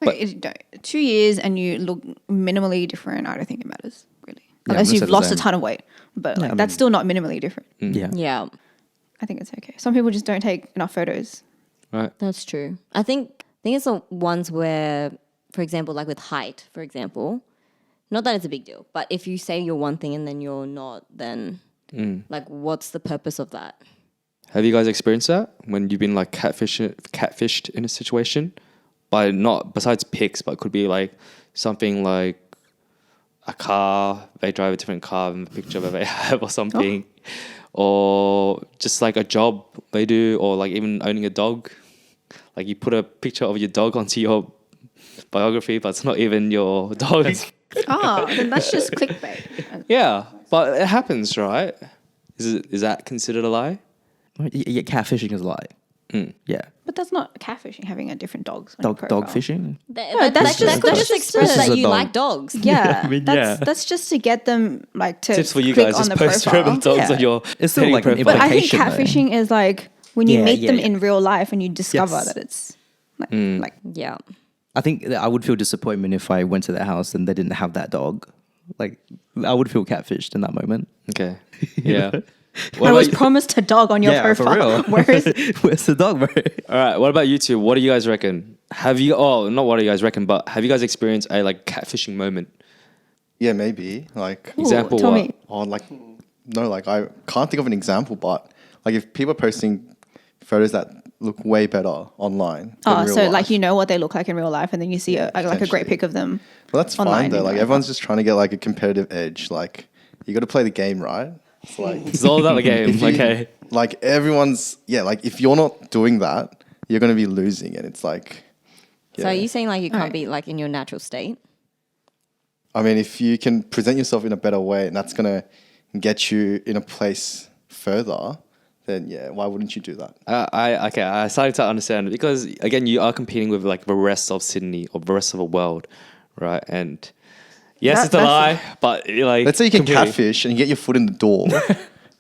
[SPEAKER 2] Wait, 2 years and you look minimally different, I don't think it matters, really.
[SPEAKER 6] Yeah,
[SPEAKER 2] Unless
[SPEAKER 6] I'm
[SPEAKER 2] you've
[SPEAKER 6] gonna say the
[SPEAKER 2] lost a
[SPEAKER 6] same.
[SPEAKER 2] ton of weight. But like, that's still not minimally different.
[SPEAKER 6] Yeah.
[SPEAKER 3] Yeah,
[SPEAKER 2] I think it's okay. Some people just don't take enough photos.
[SPEAKER 1] Right.
[SPEAKER 3] that's true. I think it's the ones where, for example, like with height, for example, not that it's a big deal, but if you say you're one thing and then you're not, then like what's the purpose of that?
[SPEAKER 1] Have you guys experienced that when you've been like catfished in a situation? By not besides pics, but it could be like something like a car, they drive a different car than the picture that they have or something. Or just like a job they do, or like even owning a dog. Like you put a picture of your dog onto your biography, but it's not even your dog.
[SPEAKER 2] Then that's just clickbait.
[SPEAKER 1] Yeah, but it happens, right? Is that considered a lie?
[SPEAKER 6] Yeah, catfishing is a lie. Yeah.
[SPEAKER 2] But that's not catfishing, having a different dogs on your
[SPEAKER 6] Dog
[SPEAKER 2] profile.
[SPEAKER 6] fishing?
[SPEAKER 2] that's
[SPEAKER 3] That could
[SPEAKER 2] just
[SPEAKER 3] just express
[SPEAKER 6] this is
[SPEAKER 3] that
[SPEAKER 6] a
[SPEAKER 3] you
[SPEAKER 6] dog.
[SPEAKER 3] like dogs.
[SPEAKER 2] Yeah,
[SPEAKER 4] I mean, yeah.
[SPEAKER 2] that's just to get them like to
[SPEAKER 1] Tips for you
[SPEAKER 2] click
[SPEAKER 1] guys:
[SPEAKER 2] on
[SPEAKER 1] just
[SPEAKER 2] the
[SPEAKER 1] post
[SPEAKER 2] profile.
[SPEAKER 1] random dogs
[SPEAKER 6] Yeah.
[SPEAKER 1] on your
[SPEAKER 6] It's still
[SPEAKER 1] dating
[SPEAKER 6] like an
[SPEAKER 1] profile.
[SPEAKER 2] But I think
[SPEAKER 6] Implication, though.
[SPEAKER 2] catfishing is like when you
[SPEAKER 6] Yeah,
[SPEAKER 2] meet
[SPEAKER 6] yeah,
[SPEAKER 2] them
[SPEAKER 6] yeah.
[SPEAKER 2] in real life and you discover
[SPEAKER 6] Yes.
[SPEAKER 2] that it's like
[SPEAKER 3] Yeah.
[SPEAKER 6] I think that I would feel disappointment if I went to their house and they didn't have that dog. Like, I would feel catfished in that moment.
[SPEAKER 1] Okay. Yeah. What
[SPEAKER 2] I
[SPEAKER 1] about
[SPEAKER 2] was
[SPEAKER 1] you-
[SPEAKER 2] promised a dog on your
[SPEAKER 6] for
[SPEAKER 2] profile.
[SPEAKER 6] real.
[SPEAKER 2] Where is it?
[SPEAKER 6] Where's the dog, bro?
[SPEAKER 1] All right. What about you two? What do you guys reckon? Have you? Oh, not what do you guys reckon, but have you guys experienced a like catfishing moment?
[SPEAKER 5] Yeah, maybe. Like,
[SPEAKER 1] Example
[SPEAKER 2] tell
[SPEAKER 1] what?
[SPEAKER 2] me.
[SPEAKER 5] like I can't think of an example, but like if people are posting photos that look way better online. Than
[SPEAKER 2] Oh,
[SPEAKER 5] real
[SPEAKER 2] so
[SPEAKER 5] life,
[SPEAKER 2] like you know what they look like in real life, and then you see like a great
[SPEAKER 5] potentially.
[SPEAKER 2] pic of them.
[SPEAKER 5] Well, that's
[SPEAKER 2] online
[SPEAKER 5] fine though.
[SPEAKER 2] in
[SPEAKER 5] Like
[SPEAKER 2] real
[SPEAKER 5] everyone's just trying to get like a competitive edge. Like you got to play the game right. It's like
[SPEAKER 1] It's all about the game.
[SPEAKER 5] if you-
[SPEAKER 1] Okay.
[SPEAKER 5] Like everyone's like if you're not doing that, you're going to be losing, and it's like.
[SPEAKER 3] So are you saying like you can't
[SPEAKER 2] Alright.
[SPEAKER 3] be like in your natural state?
[SPEAKER 5] I mean, if you can present yourself in a better way, and that's going to get you in a place further, then yeah, why wouldn't you do that?
[SPEAKER 1] I started to understand because again, you are competing with like the rest of Sydney or the rest of the world, right? And yes, it's a lie, but like
[SPEAKER 5] Let's say you can
[SPEAKER 1] competing.
[SPEAKER 5] catfish and you get your foot in the door,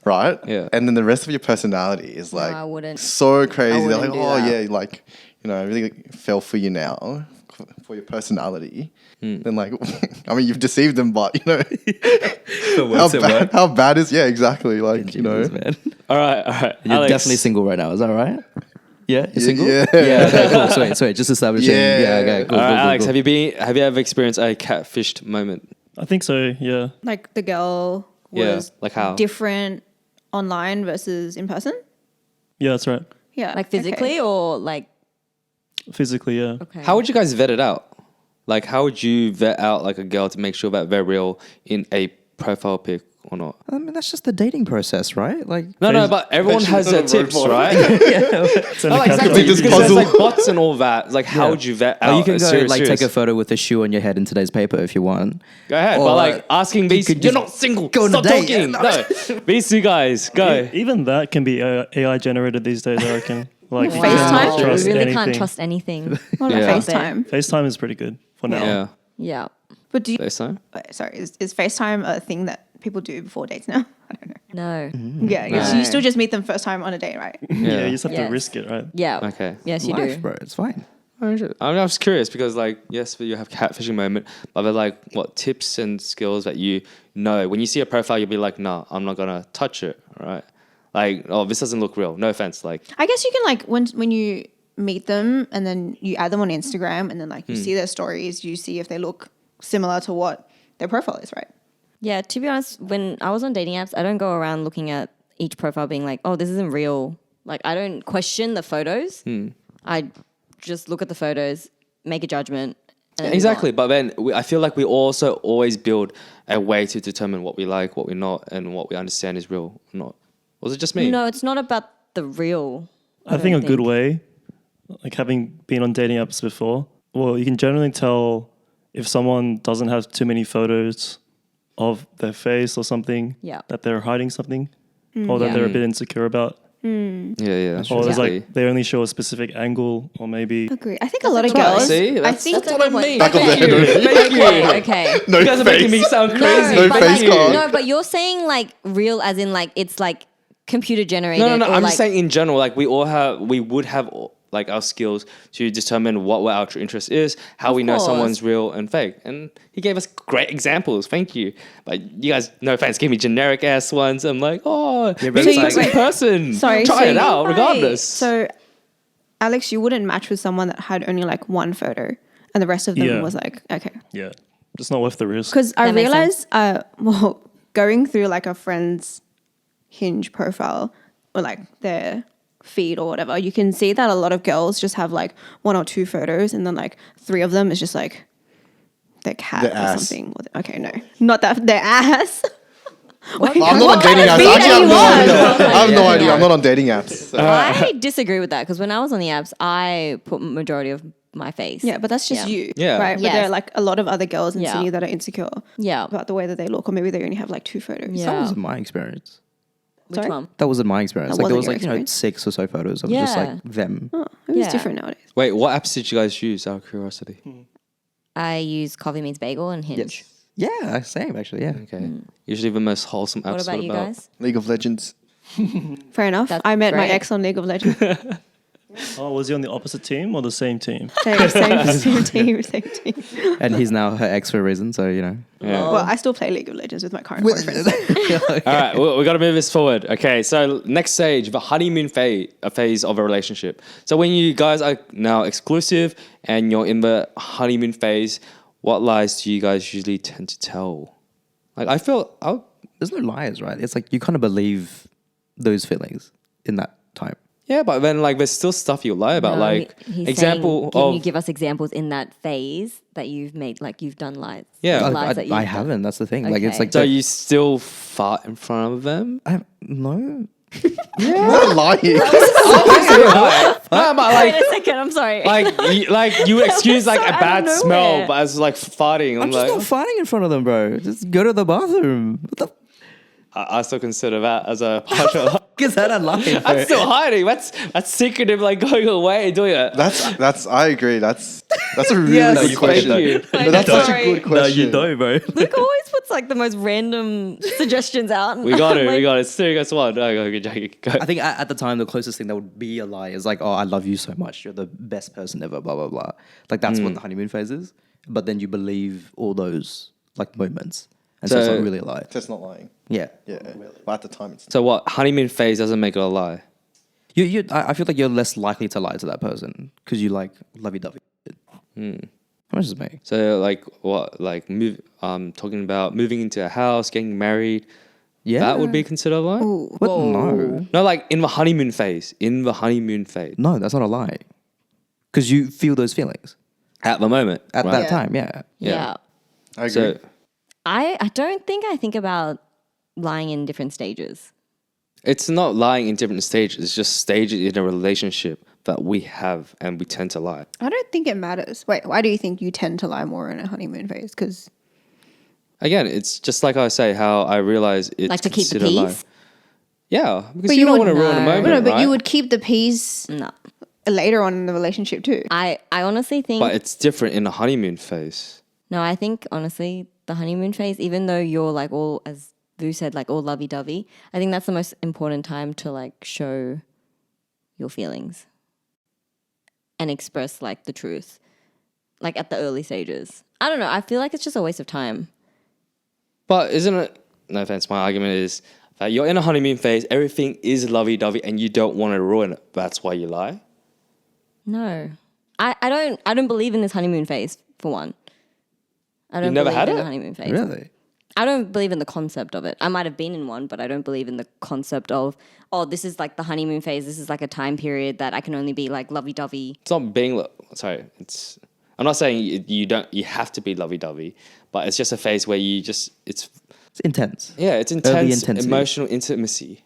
[SPEAKER 5] right?
[SPEAKER 1] Yeah.
[SPEAKER 5] And then the rest of your personality is like
[SPEAKER 3] I wouldn't.
[SPEAKER 5] so crazy. They're like,
[SPEAKER 3] wouldn't do
[SPEAKER 5] oh
[SPEAKER 3] that.
[SPEAKER 5] yeah, like I really fell for you now for your personality. Then like, I mean, you've deceived them, but how bad is exactly like
[SPEAKER 6] man.
[SPEAKER 1] All right.
[SPEAKER 6] You're
[SPEAKER 1] Alex,
[SPEAKER 6] definitely single right now. Is that right? Yeah, you're single.
[SPEAKER 5] yeah.
[SPEAKER 6] Yeah. Okay, cool. Sweet. Just establishing.
[SPEAKER 5] Yeah.
[SPEAKER 6] Yeah. Okay. Cool.
[SPEAKER 1] All right,
[SPEAKER 6] cool,
[SPEAKER 1] Alex,
[SPEAKER 6] cool.
[SPEAKER 1] have you ever experienced a catfished moment?
[SPEAKER 4] I think so. Yeah.
[SPEAKER 2] Like the girl
[SPEAKER 1] Yeah,
[SPEAKER 2] was
[SPEAKER 1] like how?
[SPEAKER 2] different online versus in person.
[SPEAKER 4] Yeah, that's right.
[SPEAKER 2] Yeah,
[SPEAKER 3] Like physically or like
[SPEAKER 4] Physically, yeah.
[SPEAKER 3] okay.
[SPEAKER 1] How would you guys vet it out? Like, how would you vet out like a girl to make sure that they're real in a profile pic or not?
[SPEAKER 6] I mean, that's just the dating process, right? Like,
[SPEAKER 1] No, but everyone has their tips, right?
[SPEAKER 4] It's
[SPEAKER 1] Oh,
[SPEAKER 4] only
[SPEAKER 1] exactly.
[SPEAKER 5] This
[SPEAKER 1] Because there's
[SPEAKER 5] puzzle.
[SPEAKER 1] like bots and all that. Like, how would you vet out?
[SPEAKER 6] oh, you can
[SPEAKER 1] a
[SPEAKER 6] go
[SPEAKER 1] serious,
[SPEAKER 6] like
[SPEAKER 1] serious?
[SPEAKER 6] take a photo with a shoe on your head in today's paper if you want.
[SPEAKER 1] Go ahead,
[SPEAKER 6] Or
[SPEAKER 1] but like asking these,
[SPEAKER 6] could
[SPEAKER 1] you're
[SPEAKER 6] just
[SPEAKER 1] not single.
[SPEAKER 6] go on a
[SPEAKER 1] Stop
[SPEAKER 6] date.
[SPEAKER 1] talking. No, these two guys, go.
[SPEAKER 4] Even that can be AI generated these days, I reckon. Like you
[SPEAKER 2] FaceTime?
[SPEAKER 4] can't
[SPEAKER 3] We
[SPEAKER 4] trust
[SPEAKER 3] really
[SPEAKER 4] anything.
[SPEAKER 3] can't trust anything.
[SPEAKER 2] What about
[SPEAKER 1] Yeah.
[SPEAKER 2] FaceTime?
[SPEAKER 4] FaceTime is pretty good for now.
[SPEAKER 1] Yeah,
[SPEAKER 3] Yeah.
[SPEAKER 2] But do you,
[SPEAKER 1] FaceTime.
[SPEAKER 2] sorry, is FaceTime a thing that people do before dates now? I don't know.
[SPEAKER 3] No.
[SPEAKER 2] Yeah, so you still just meet them first time on a date, right?
[SPEAKER 4] Yeah, you just have
[SPEAKER 3] Yes.
[SPEAKER 4] to risk it, right?
[SPEAKER 3] Yeah.
[SPEAKER 1] Okay.
[SPEAKER 3] Yes, you
[SPEAKER 6] Life,
[SPEAKER 3] do.
[SPEAKER 6] bro. It's fine.
[SPEAKER 1] I'm just curious because, like, yes, you have catfishing moment, but they're like, what tips and skills that you know when you see a profile, you'll be like, nah, I'm not gonna touch it, right? Like, oh, this doesn't look real. No offense, like,
[SPEAKER 2] I guess you can like when you meet them and then you add them on Instagram and then like you see their stories, you see if they look similar to what their profile is, right?
[SPEAKER 3] Yeah, to be honest, when I was on dating apps, I don't go around looking at each profile being like, oh, this isn't real. Like, I don't question the photos. I just look at the photos, make a judgment. And then move
[SPEAKER 1] exactly.
[SPEAKER 3] on.
[SPEAKER 1] But then I feel like we also always build a way to determine what we like, what we're not, and what we understand is real or not. Was it just me?
[SPEAKER 3] No, it's not about the real.
[SPEAKER 4] I think a good way, like having been on dating apps before, well, you can generally tell if someone doesn't have too many photos of their face or something,
[SPEAKER 3] Yeah.
[SPEAKER 4] that they're hiding something, or that
[SPEAKER 3] Yeah.
[SPEAKER 4] they're a bit insecure about,
[SPEAKER 1] Yeah.
[SPEAKER 4] or it's
[SPEAKER 1] Yeah.
[SPEAKER 4] like they only show a specific angle, or maybe
[SPEAKER 2] Agree. I think a lot of
[SPEAKER 1] Right,
[SPEAKER 2] girls.
[SPEAKER 1] see,
[SPEAKER 2] I
[SPEAKER 1] that's
[SPEAKER 2] think
[SPEAKER 1] what I mean.
[SPEAKER 5] Back of the head.
[SPEAKER 3] Okay.
[SPEAKER 5] No
[SPEAKER 1] You guys are making me
[SPEAKER 5] face.
[SPEAKER 1] sound crazy.
[SPEAKER 5] No
[SPEAKER 3] but
[SPEAKER 5] face
[SPEAKER 3] like,
[SPEAKER 5] card.
[SPEAKER 3] no, but you're saying like real as in like it's like computer generated.
[SPEAKER 1] No.
[SPEAKER 3] or
[SPEAKER 1] I'm
[SPEAKER 3] like,
[SPEAKER 1] just saying in general, like we would have like our skills to determine what our true interest is, how
[SPEAKER 3] Of
[SPEAKER 1] we know
[SPEAKER 3] course.
[SPEAKER 1] someone's real and fake. And he gave us great examples. Thank you. But you guys, no offense, give me generic ass ones. I'm like, oh,
[SPEAKER 6] but
[SPEAKER 1] maybe
[SPEAKER 6] it's
[SPEAKER 1] it's
[SPEAKER 6] like-
[SPEAKER 1] in person.
[SPEAKER 2] Sorry,
[SPEAKER 1] try
[SPEAKER 2] so
[SPEAKER 1] it out
[SPEAKER 3] Right.
[SPEAKER 1] regardless.
[SPEAKER 2] so. Alex, you wouldn't match with someone that had only like one photo, and the rest of them
[SPEAKER 4] Yeah.
[SPEAKER 2] was like okay.
[SPEAKER 4] yeah, it's not worth the risk.
[SPEAKER 2] Because I
[SPEAKER 3] That makes
[SPEAKER 2] realized, well, going through like a friend's Hinge profile or like their feed or whatever, you can see that a lot of girls just have like one or two photos, and then like three of them is just like their cat
[SPEAKER 5] Their
[SPEAKER 2] or
[SPEAKER 5] ass.
[SPEAKER 2] something. Okay, no, not that their ass.
[SPEAKER 5] I'm not on dating apps.
[SPEAKER 2] feed
[SPEAKER 5] Actually, I have no
[SPEAKER 2] are you
[SPEAKER 5] idea. I have no idea. I'm not on dating apps. So.
[SPEAKER 3] I disagree with that because when I was on the apps, I put majority of my face.
[SPEAKER 2] Yeah, but that's just
[SPEAKER 3] Yeah.
[SPEAKER 2] you,
[SPEAKER 1] Yeah.
[SPEAKER 2] right? But
[SPEAKER 3] Yes.
[SPEAKER 2] there are like a lot of other girls in
[SPEAKER 3] Yeah.
[SPEAKER 2] Sydney that are insecure
[SPEAKER 3] Yeah.
[SPEAKER 2] about the way that they look, or maybe they only have like two photos.
[SPEAKER 3] Yeah.
[SPEAKER 6] That wasn't my experience.
[SPEAKER 3] Which
[SPEAKER 2] Sorry?
[SPEAKER 3] one?
[SPEAKER 6] That wasn't my experience.
[SPEAKER 2] That
[SPEAKER 6] Like there
[SPEAKER 2] wasn't
[SPEAKER 6] was
[SPEAKER 2] your
[SPEAKER 6] like
[SPEAKER 2] experience?
[SPEAKER 6] 6 or so photos of just
[SPEAKER 3] Yeah.
[SPEAKER 6] like them.
[SPEAKER 2] Oh, it was
[SPEAKER 3] Yeah.
[SPEAKER 2] different nowadays.
[SPEAKER 1] Wait, what apps did you guys use out of curiosity?
[SPEAKER 3] I use Coffee Meets Bagel and Hinge.
[SPEAKER 6] Yeah, same actually. Yeah.
[SPEAKER 1] Okay. Usually the most wholesome apps.
[SPEAKER 3] What about you guys?
[SPEAKER 5] League of Legends.
[SPEAKER 2] Fair enough.
[SPEAKER 3] That's
[SPEAKER 2] I met my
[SPEAKER 3] great.
[SPEAKER 2] ex on League of Legends.
[SPEAKER 4] Oh, was he on the opposite team or the same team?
[SPEAKER 2] same team, same team.
[SPEAKER 6] And he's now her ex for a reason, so you know.
[SPEAKER 1] Yeah.
[SPEAKER 2] Well, I still play League of Legends with my current boyfriend.
[SPEAKER 1] All right, we got to move this forward. Okay, so next stage, the honeymoon phase of a relationship. So when you guys are now exclusive and you're in the honeymoon phase, what lies do you guys usually tend to tell? Like I feel,
[SPEAKER 6] There's no lies, right? It's like you kind of believe those feelings in that time.
[SPEAKER 1] yeah, but then like there's still stuff you lie about.
[SPEAKER 3] No,
[SPEAKER 1] like
[SPEAKER 3] he's
[SPEAKER 1] example
[SPEAKER 3] saying, can
[SPEAKER 1] of
[SPEAKER 3] you give us examples in that phase that you've made, like you've done lies?
[SPEAKER 1] Yeah.
[SPEAKER 3] lies that you've
[SPEAKER 6] I
[SPEAKER 3] done.
[SPEAKER 6] haven't. That's the thing. Like it's
[SPEAKER 3] Okay.
[SPEAKER 6] like
[SPEAKER 1] so you still fart in front of them.
[SPEAKER 6] no.
[SPEAKER 5] Not lying.
[SPEAKER 1] No, but like.
[SPEAKER 3] Wait a second, I'm sorry.
[SPEAKER 1] Like you would excuse like
[SPEAKER 3] so
[SPEAKER 1] a
[SPEAKER 3] out of
[SPEAKER 1] bad smell,
[SPEAKER 3] nowhere.
[SPEAKER 1] but as like farting.
[SPEAKER 6] I'm
[SPEAKER 1] I'm
[SPEAKER 6] just
[SPEAKER 1] like,
[SPEAKER 6] not farting in front of them, bro. Just go to the bathroom. What the
[SPEAKER 1] I still consider that as a partial.
[SPEAKER 6] Is that a lie?
[SPEAKER 1] That's still hiding. That's secretive, like going away and doing it.
[SPEAKER 5] That's. I agree. That's a really
[SPEAKER 1] Yes,
[SPEAKER 5] good
[SPEAKER 1] thank
[SPEAKER 5] question.
[SPEAKER 1] you.
[SPEAKER 5] No, that's such a
[SPEAKER 3] Sorry.
[SPEAKER 5] good question.
[SPEAKER 4] No, you don't, bro.
[SPEAKER 3] Luke always puts like the most random suggestions out.
[SPEAKER 1] We got it.
[SPEAKER 3] Like,
[SPEAKER 1] We got it. Serious one. No, go, Jackie. Go.
[SPEAKER 6] I think at the time, the closest thing that would be a lie is like, oh, I love you so much. You're the best person ever, blah, blah, blah. Like, that's what the honeymoon phase is. But then you believe all those, like, moments. And so it's
[SPEAKER 1] So-
[SPEAKER 6] not really a lie.
[SPEAKER 5] That's not lying.
[SPEAKER 6] Yeah.
[SPEAKER 5] Yeah. But at the time, it's.
[SPEAKER 1] So what? Honeymoon phase doesn't make it a lie.
[SPEAKER 6] I feel like you're less likely to lie to that person because you like lovey-dovey. How much does it make?
[SPEAKER 1] So like what? Like talking about moving into a house, getting married.
[SPEAKER 6] Yeah.
[SPEAKER 1] That would be considered a lie.
[SPEAKER 6] What? No.
[SPEAKER 1] No, like in the honeymoon phase. In the honeymoon phase.
[SPEAKER 6] No, that's not a lie. Because you feel those feelings
[SPEAKER 1] At the moment.
[SPEAKER 6] at
[SPEAKER 1] right?
[SPEAKER 6] that time, yeah.
[SPEAKER 3] yeah.
[SPEAKER 5] I agree.
[SPEAKER 1] So
[SPEAKER 3] I don't think I think about lying in different stages.
[SPEAKER 1] it's not lying in different stages. It's just stages in a relationship that we have and we tend to lie.
[SPEAKER 2] I don't think it matters. Wait, why do you think you tend to lie more in a honeymoon phase? Because
[SPEAKER 1] Again, it's just like I say, how I realize it's
[SPEAKER 3] Like to keep the
[SPEAKER 1] considered a lie.
[SPEAKER 3] peace?
[SPEAKER 1] Yeah, because
[SPEAKER 2] But
[SPEAKER 1] you
[SPEAKER 2] you
[SPEAKER 1] don't
[SPEAKER 2] would-
[SPEAKER 1] want to ruin the
[SPEAKER 3] No.
[SPEAKER 1] moment,
[SPEAKER 2] no, but
[SPEAKER 1] right?
[SPEAKER 2] you would keep the peace
[SPEAKER 3] No.
[SPEAKER 2] later on in the relationship too.
[SPEAKER 3] I honestly think
[SPEAKER 1] But it's different in the honeymoon phase.
[SPEAKER 3] no, I think honestly the honeymoon phase, even though you're like all, as Vu said, like all lovey dovey, I think that's the most important time to like show your feelings and express like the truth, like at the early stages. I don't know. I feel like it's just a waste of time.
[SPEAKER 1] But isn't it? No offense. My argument is that you're in a honeymoon phase. Everything is lovey-dovey, and you don't want to ruin it. That's why you lie.
[SPEAKER 3] No, I don't believe in this honeymoon phase for one. I don't
[SPEAKER 1] never
[SPEAKER 3] believe
[SPEAKER 1] had
[SPEAKER 3] in
[SPEAKER 1] it?
[SPEAKER 3] the honeymoon phase.
[SPEAKER 6] Really?
[SPEAKER 3] I don't believe in the concept of it. I might have been in one, but I don't believe in the concept of, oh, this is like the honeymoon phase. This is like a time period that I can only be like lovey-dovey.
[SPEAKER 1] It's not being. Sorry. It's. I'm not saying you don't. You have to be lovey-dovey, but it's just a phase where you just. It's.
[SPEAKER 6] It's intense.
[SPEAKER 1] Yeah. It's
[SPEAKER 6] Early
[SPEAKER 1] intense,
[SPEAKER 6] intensity.
[SPEAKER 1] emotional intimacy.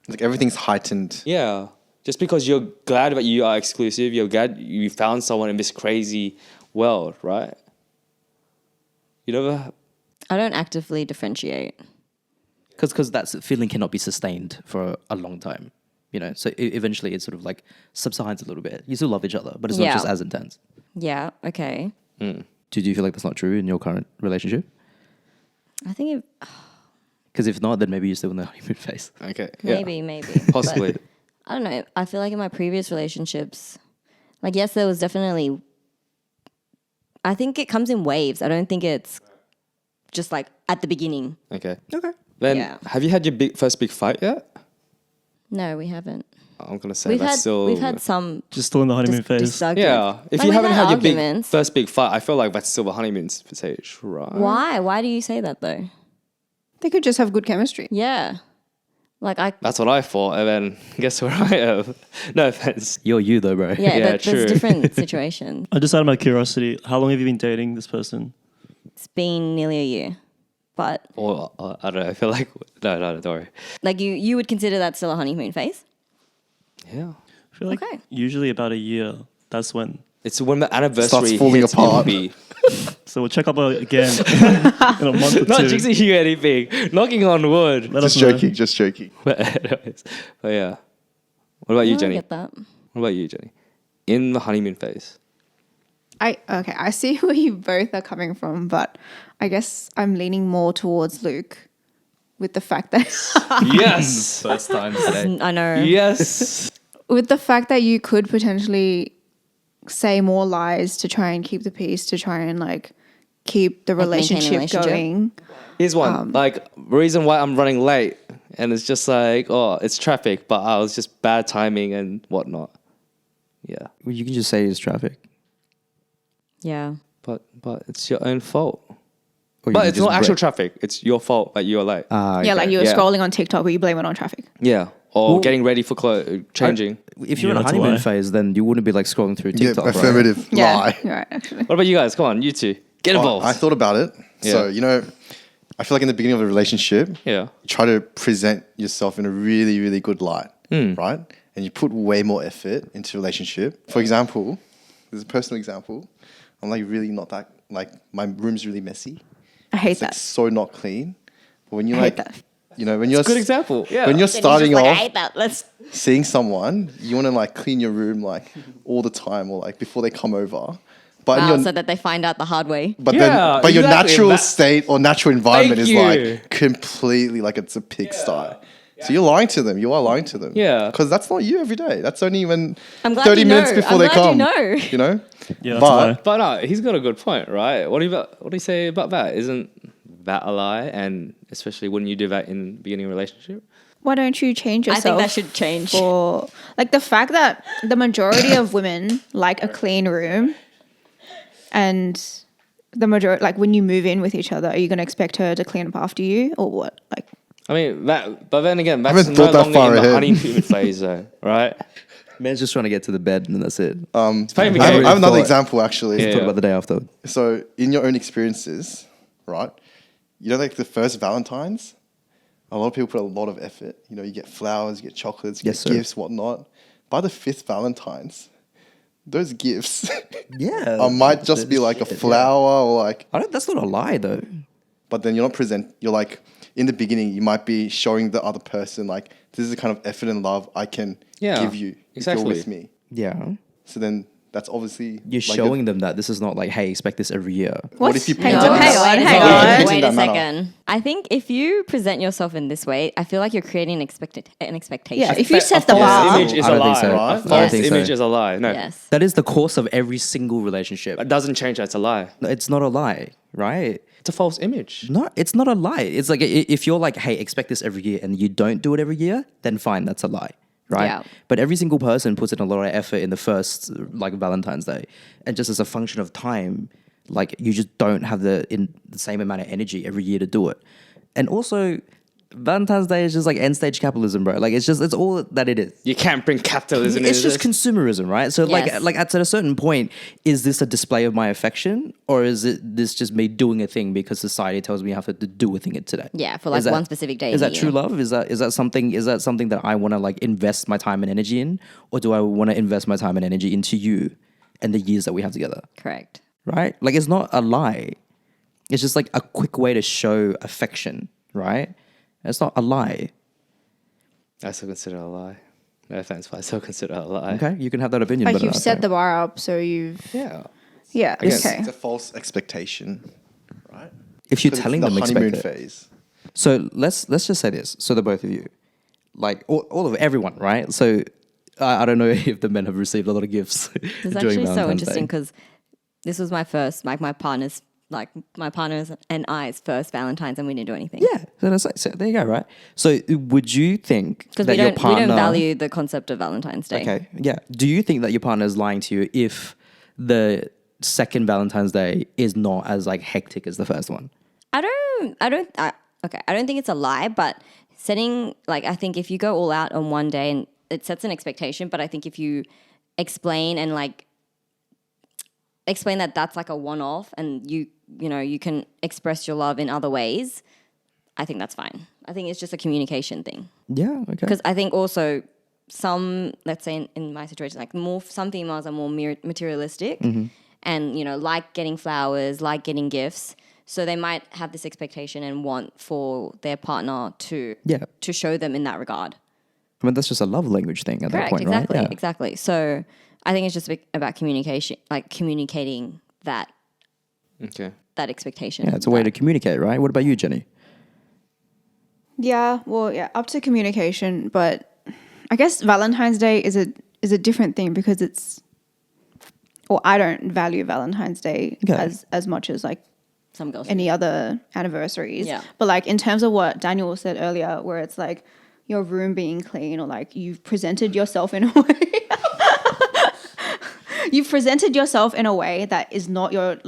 [SPEAKER 5] Like everything's heightened.
[SPEAKER 1] Yeah. Just because you're glad that you are exclusive, you're glad you found someone in this crazy world, right? You never.
[SPEAKER 3] I don't actively differentiate.
[SPEAKER 6] Because that feeling cannot be sustained for a long time. You know, so eventually it sort of like subsides a little bit. You still love each other, but it's not
[SPEAKER 3] Yeah.
[SPEAKER 6] just as intense.
[SPEAKER 3] Yeah, okay.
[SPEAKER 6] Do you feel like that's not true in your current relationship?
[SPEAKER 3] I think
[SPEAKER 6] Because if not, then maybe you're still in the honeymoon phase.
[SPEAKER 1] Okay. Yeah.
[SPEAKER 3] maybe.
[SPEAKER 1] Possibly.
[SPEAKER 3] But I don't know. I feel like in my previous relationships, like, yes, there was definitely, I think it comes in waves. I don't think it's just like at the beginning.
[SPEAKER 1] Okay.
[SPEAKER 6] Okay.
[SPEAKER 1] Then
[SPEAKER 3] Yeah.
[SPEAKER 1] have you had your first big fight yet?
[SPEAKER 3] No, we haven't.
[SPEAKER 1] I'm gonna say that's still.
[SPEAKER 3] We've had some
[SPEAKER 4] Just still in the honeymoon phase.
[SPEAKER 3] disagreements.
[SPEAKER 1] Yeah. If
[SPEAKER 3] Like,
[SPEAKER 1] you
[SPEAKER 3] we've
[SPEAKER 1] haven't had your
[SPEAKER 3] arguments.
[SPEAKER 1] first big fight, I feel like that's still the honeymoon stage, right?
[SPEAKER 3] Why? Why do you say that though?
[SPEAKER 2] They could just have good chemistry.
[SPEAKER 3] Yeah. Like
[SPEAKER 1] That's what I thought, and then guess where I am. No offense.
[SPEAKER 6] You're you though, bro.
[SPEAKER 3] yeah,
[SPEAKER 1] Yeah,
[SPEAKER 3] there's
[SPEAKER 1] true.
[SPEAKER 3] different situations.
[SPEAKER 4] Just out of my curiosity, how long have you been dating this person?
[SPEAKER 3] It's been nearly a year. But
[SPEAKER 1] Or I don't know. I feel like no, don't worry.
[SPEAKER 3] like you would consider that still a honeymoon phase?
[SPEAKER 1] Yeah.
[SPEAKER 4] I feel like
[SPEAKER 3] Okay.
[SPEAKER 4] usually about a year. That's when.
[SPEAKER 1] It's when the anniversary
[SPEAKER 5] Starts falling
[SPEAKER 1] hits,
[SPEAKER 5] apart.
[SPEAKER 1] it'll be-
[SPEAKER 4] So we'll check up again in a month or
[SPEAKER 1] Not
[SPEAKER 4] two.
[SPEAKER 1] jinxing you anything. Knocking on wood.
[SPEAKER 4] Let
[SPEAKER 5] Just
[SPEAKER 4] us know.
[SPEAKER 5] joking. Just joking.
[SPEAKER 1] But anyways, but yeah. What about you,
[SPEAKER 3] No, I
[SPEAKER 1] Jenny?
[SPEAKER 3] get that.
[SPEAKER 1] What about you, Jenny? In the honeymoon phase.
[SPEAKER 2] I see where you both are coming from, but I guess I'm leaning more towards Luke with the fact that
[SPEAKER 1] Yes.
[SPEAKER 6] First time today.
[SPEAKER 3] I know.
[SPEAKER 1] Yes.
[SPEAKER 2] with the fact that you could potentially say more lies to try and keep the peace, to try and like keep the
[SPEAKER 3] Like maintain a
[SPEAKER 2] relationship
[SPEAKER 3] relationship?
[SPEAKER 2] going.
[SPEAKER 1] Here's one. Like reason why I'm running late, and it's just like, oh, it's traffic, but I was just bad timing and whatnot. Yeah.
[SPEAKER 6] Well, you can just say it's traffic.
[SPEAKER 3] Yeah.
[SPEAKER 1] But it's your own fault.
[SPEAKER 6] Or you
[SPEAKER 1] But
[SPEAKER 6] can
[SPEAKER 1] it's
[SPEAKER 6] just
[SPEAKER 1] not actual
[SPEAKER 6] break-
[SPEAKER 1] traffic. It's your fault that you're late.
[SPEAKER 2] Yeah, like you were
[SPEAKER 1] Yeah.
[SPEAKER 2] scrolling on TikTok, but you blame it on traffic.
[SPEAKER 1] Yeah. Or
[SPEAKER 6] Well-
[SPEAKER 1] getting ready for changing.
[SPEAKER 6] If you're
[SPEAKER 4] Yeah,
[SPEAKER 6] in a
[SPEAKER 4] that's a
[SPEAKER 6] honeymoon
[SPEAKER 4] lie.
[SPEAKER 6] phase, then you wouldn't be like scrolling through
[SPEAKER 5] Yeah,
[SPEAKER 6] TikTok. right?
[SPEAKER 5] affirmative
[SPEAKER 2] Yeah,
[SPEAKER 5] lie.
[SPEAKER 2] you're right, actually.
[SPEAKER 1] What about you guys? Come on, you two. Get
[SPEAKER 5] Oh,
[SPEAKER 1] involved.
[SPEAKER 5] I thought about it. So,
[SPEAKER 1] Yeah.
[SPEAKER 5] I feel like in the beginning of a relationship,
[SPEAKER 1] Yeah.
[SPEAKER 5] you try to present yourself in a really, really good light, right? And you put way more effort into a relationship. For example, there's a personal example. I'm like really not that, like my room's really messy.
[SPEAKER 2] I hate
[SPEAKER 5] It's like
[SPEAKER 2] that.
[SPEAKER 5] so not clean. But when you
[SPEAKER 2] I hate
[SPEAKER 5] like,
[SPEAKER 2] that.
[SPEAKER 5] You know, when you're
[SPEAKER 1] Good example. Yeah.
[SPEAKER 5] when you're starting
[SPEAKER 3] I
[SPEAKER 5] off
[SPEAKER 3] hate that. Let's.
[SPEAKER 5] seeing someone, you want to like clean your room like all the time or like before they come over. But in
[SPEAKER 3] Wow,
[SPEAKER 5] your,
[SPEAKER 3] so that they find out the hard way.
[SPEAKER 5] but
[SPEAKER 1] Yeah,
[SPEAKER 5] then your
[SPEAKER 1] exactly.
[SPEAKER 5] natural
[SPEAKER 1] That-
[SPEAKER 5] state or natural environment
[SPEAKER 1] Thank
[SPEAKER 5] is
[SPEAKER 1] you.
[SPEAKER 5] like completely like it's a pigsty. So you're lying to them. You are lying to them.
[SPEAKER 1] Yeah.
[SPEAKER 5] Because that's not you every day. That's only when
[SPEAKER 3] I'm glad
[SPEAKER 5] 30
[SPEAKER 3] you
[SPEAKER 5] minutes
[SPEAKER 3] know.
[SPEAKER 5] before
[SPEAKER 3] I'm
[SPEAKER 5] they
[SPEAKER 3] glad
[SPEAKER 5] come.
[SPEAKER 3] you know.
[SPEAKER 5] You know?
[SPEAKER 4] Yeah, that's
[SPEAKER 5] But-
[SPEAKER 4] a lie.
[SPEAKER 1] But no, he's got a good point, right? What do you say about that? Isn't that a lie? And especially when you do that in the beginning of a relationship?
[SPEAKER 2] Why don't you change
[SPEAKER 3] I
[SPEAKER 2] yourself?
[SPEAKER 3] think that should change.
[SPEAKER 2] For like the fact that the majority of women like a clean room, and the majority, like when you move in with each other, are you going to expect her to clean up after you or what? Like,
[SPEAKER 1] I mean, but then again, that's
[SPEAKER 5] haven't
[SPEAKER 1] no
[SPEAKER 5] thought that
[SPEAKER 1] longer
[SPEAKER 5] far
[SPEAKER 1] in the
[SPEAKER 5] ahead.
[SPEAKER 1] honeymoon phase, though, right?
[SPEAKER 6] Man's just trying to get to the bed and that's it.
[SPEAKER 1] Playing the
[SPEAKER 5] I
[SPEAKER 1] game.
[SPEAKER 5] have another
[SPEAKER 6] thought-
[SPEAKER 5] example actually.
[SPEAKER 1] Yeah.
[SPEAKER 6] Talk about the day after.
[SPEAKER 5] So in your own experiences, right? You know, like the first Valentine's, a lot of people put a lot of effort. You know, you get flowers, you get chocolates, you
[SPEAKER 6] Yes,
[SPEAKER 5] get
[SPEAKER 6] sir.
[SPEAKER 5] gifts, whatnot. By the fifth Valentine's, those gifts
[SPEAKER 6] Yeah.
[SPEAKER 5] might just be like a flower or like,
[SPEAKER 6] That's not a lie though.
[SPEAKER 5] but then you're not present. You're like, in the beginning, you might be showing the other person like, this is the kind of effort and love I can
[SPEAKER 1] Yeah,
[SPEAKER 5] give you if
[SPEAKER 1] exactly.
[SPEAKER 5] you're with me.
[SPEAKER 6] Yeah.
[SPEAKER 5] So then that's obviously
[SPEAKER 6] You're
[SPEAKER 5] like
[SPEAKER 6] showing them that this is not like, hey, expect this every year.
[SPEAKER 5] What if you
[SPEAKER 2] hang
[SPEAKER 5] paint
[SPEAKER 2] on,
[SPEAKER 5] it
[SPEAKER 2] hang
[SPEAKER 5] as-
[SPEAKER 2] on,
[SPEAKER 5] No,
[SPEAKER 2] hang
[SPEAKER 5] no,
[SPEAKER 2] on.
[SPEAKER 5] paint it
[SPEAKER 3] Wait
[SPEAKER 5] in
[SPEAKER 3] a
[SPEAKER 5] that manner.
[SPEAKER 3] second. I think if you present yourself in this way, I feel like you're creating an expectation.
[SPEAKER 2] yeah, if you set the
[SPEAKER 1] false
[SPEAKER 2] bar,
[SPEAKER 1] image is
[SPEAKER 6] I
[SPEAKER 1] a
[SPEAKER 6] don't think
[SPEAKER 1] lie,
[SPEAKER 6] so.
[SPEAKER 1] right?
[SPEAKER 6] I
[SPEAKER 1] A
[SPEAKER 6] don't
[SPEAKER 1] false
[SPEAKER 6] think so.
[SPEAKER 1] image is a lie. No,
[SPEAKER 3] Yes.
[SPEAKER 6] That is the course of every single relationship.
[SPEAKER 1] it doesn't change that it's a lie.
[SPEAKER 6] No, it's not a lie, right?
[SPEAKER 1] It's a false image.
[SPEAKER 6] No, it's not a lie. It's like if you're like, hey, expect this every year and you don't do it every year, then fine, that's a lie, right?
[SPEAKER 3] Yeah.
[SPEAKER 6] But every single person puts in a lot of effort in the first like Valentine's Day, and just as a function of time, like you just don't have the same amount of energy every year to do it. And also, Valentine's Day is just like end stage capitalism, bro. Like it's all that it is.
[SPEAKER 1] You can't bring capitalism
[SPEAKER 6] It's
[SPEAKER 1] into
[SPEAKER 6] just
[SPEAKER 1] this.
[SPEAKER 6] consumerism, right? So
[SPEAKER 3] Yes.
[SPEAKER 6] like at a certain point, is this a display of my affection, or is it this just me doing a thing because society tells me I have to do a thing today?
[SPEAKER 3] Yeah, for like
[SPEAKER 6] Is that-
[SPEAKER 3] one specific day.
[SPEAKER 6] Is
[SPEAKER 3] in
[SPEAKER 6] that
[SPEAKER 3] the
[SPEAKER 6] true
[SPEAKER 3] year.
[SPEAKER 6] love? Is that something that I want to like invest my time and energy in, or do I want to invest my time and energy into you and the years that we have together?
[SPEAKER 3] Correct.
[SPEAKER 6] Right? Like it's not a lie. It's just like a quick way to show affection, right? It's not a lie.
[SPEAKER 1] I still consider it a lie. No offense, but I still consider it a lie.
[SPEAKER 6] Okay, you can have that opinion.
[SPEAKER 2] like
[SPEAKER 6] but
[SPEAKER 2] you've set the bar up, so you've
[SPEAKER 1] Yeah.
[SPEAKER 2] yeah,
[SPEAKER 1] guess
[SPEAKER 2] okay.
[SPEAKER 5] It's a false expectation, right?
[SPEAKER 6] if you're
[SPEAKER 5] 'Cause it's
[SPEAKER 6] telling
[SPEAKER 5] the
[SPEAKER 6] them
[SPEAKER 5] honeymoon
[SPEAKER 6] expect it.
[SPEAKER 5] phase.
[SPEAKER 6] So let's just say this. So the both of you, like all of everyone, right? So I don't know if the men have received a lot of gifts.
[SPEAKER 3] It's
[SPEAKER 6] during
[SPEAKER 3] actually so
[SPEAKER 6] Valentine's
[SPEAKER 3] interesting
[SPEAKER 6] Day.
[SPEAKER 3] because this was my first, like my partner's and I's first Valentine's, and we didn't do anything.
[SPEAKER 6] Yeah, so there you go, right? So would you think
[SPEAKER 3] Because
[SPEAKER 6] that
[SPEAKER 3] we
[SPEAKER 6] your
[SPEAKER 3] don't
[SPEAKER 6] partner
[SPEAKER 3] value the concept of Valentine's Day.
[SPEAKER 6] Okay, yeah. Do you think that your partner is lying to you if the second Valentine's Day is not as like hectic as the first one?
[SPEAKER 3] I don't think it's a lie, but setting, like, I think if you go all out on one day and it sets an expectation, but I think if you explain that that's like a one-off and you can express your love in other ways, I think that's fine. I think it's just a communication thing.
[SPEAKER 6] Yeah, okay.
[SPEAKER 3] Because I think also some, let's say in my situation, like some females are more materialistic and, like getting flowers, like getting gifts. So they might have this expectation and want for their partner to show them in that regard.
[SPEAKER 6] I mean, that's just a love language thing at that
[SPEAKER 3] Correct,
[SPEAKER 6] point,
[SPEAKER 3] exactly,
[SPEAKER 6] right? Yeah.
[SPEAKER 3] exactly. So I think it's just about communication, like communicating that
[SPEAKER 1] Okay.
[SPEAKER 3] expectation.
[SPEAKER 6] Yeah, it's a way to communicate, right? What about you, Jenny?
[SPEAKER 2] Yeah, well, yeah, up to communication, but I guess Valentine's Day is a different thing because I don't value Valentine's Day as much as like
[SPEAKER 3] Some girls.
[SPEAKER 2] any other anniversaries.
[SPEAKER 3] Yeah.
[SPEAKER 2] But like in terms of what Daniel said earlier, where it's like your room being clean or like you've presented yourself in a way. You've presented yourself in a way that is not your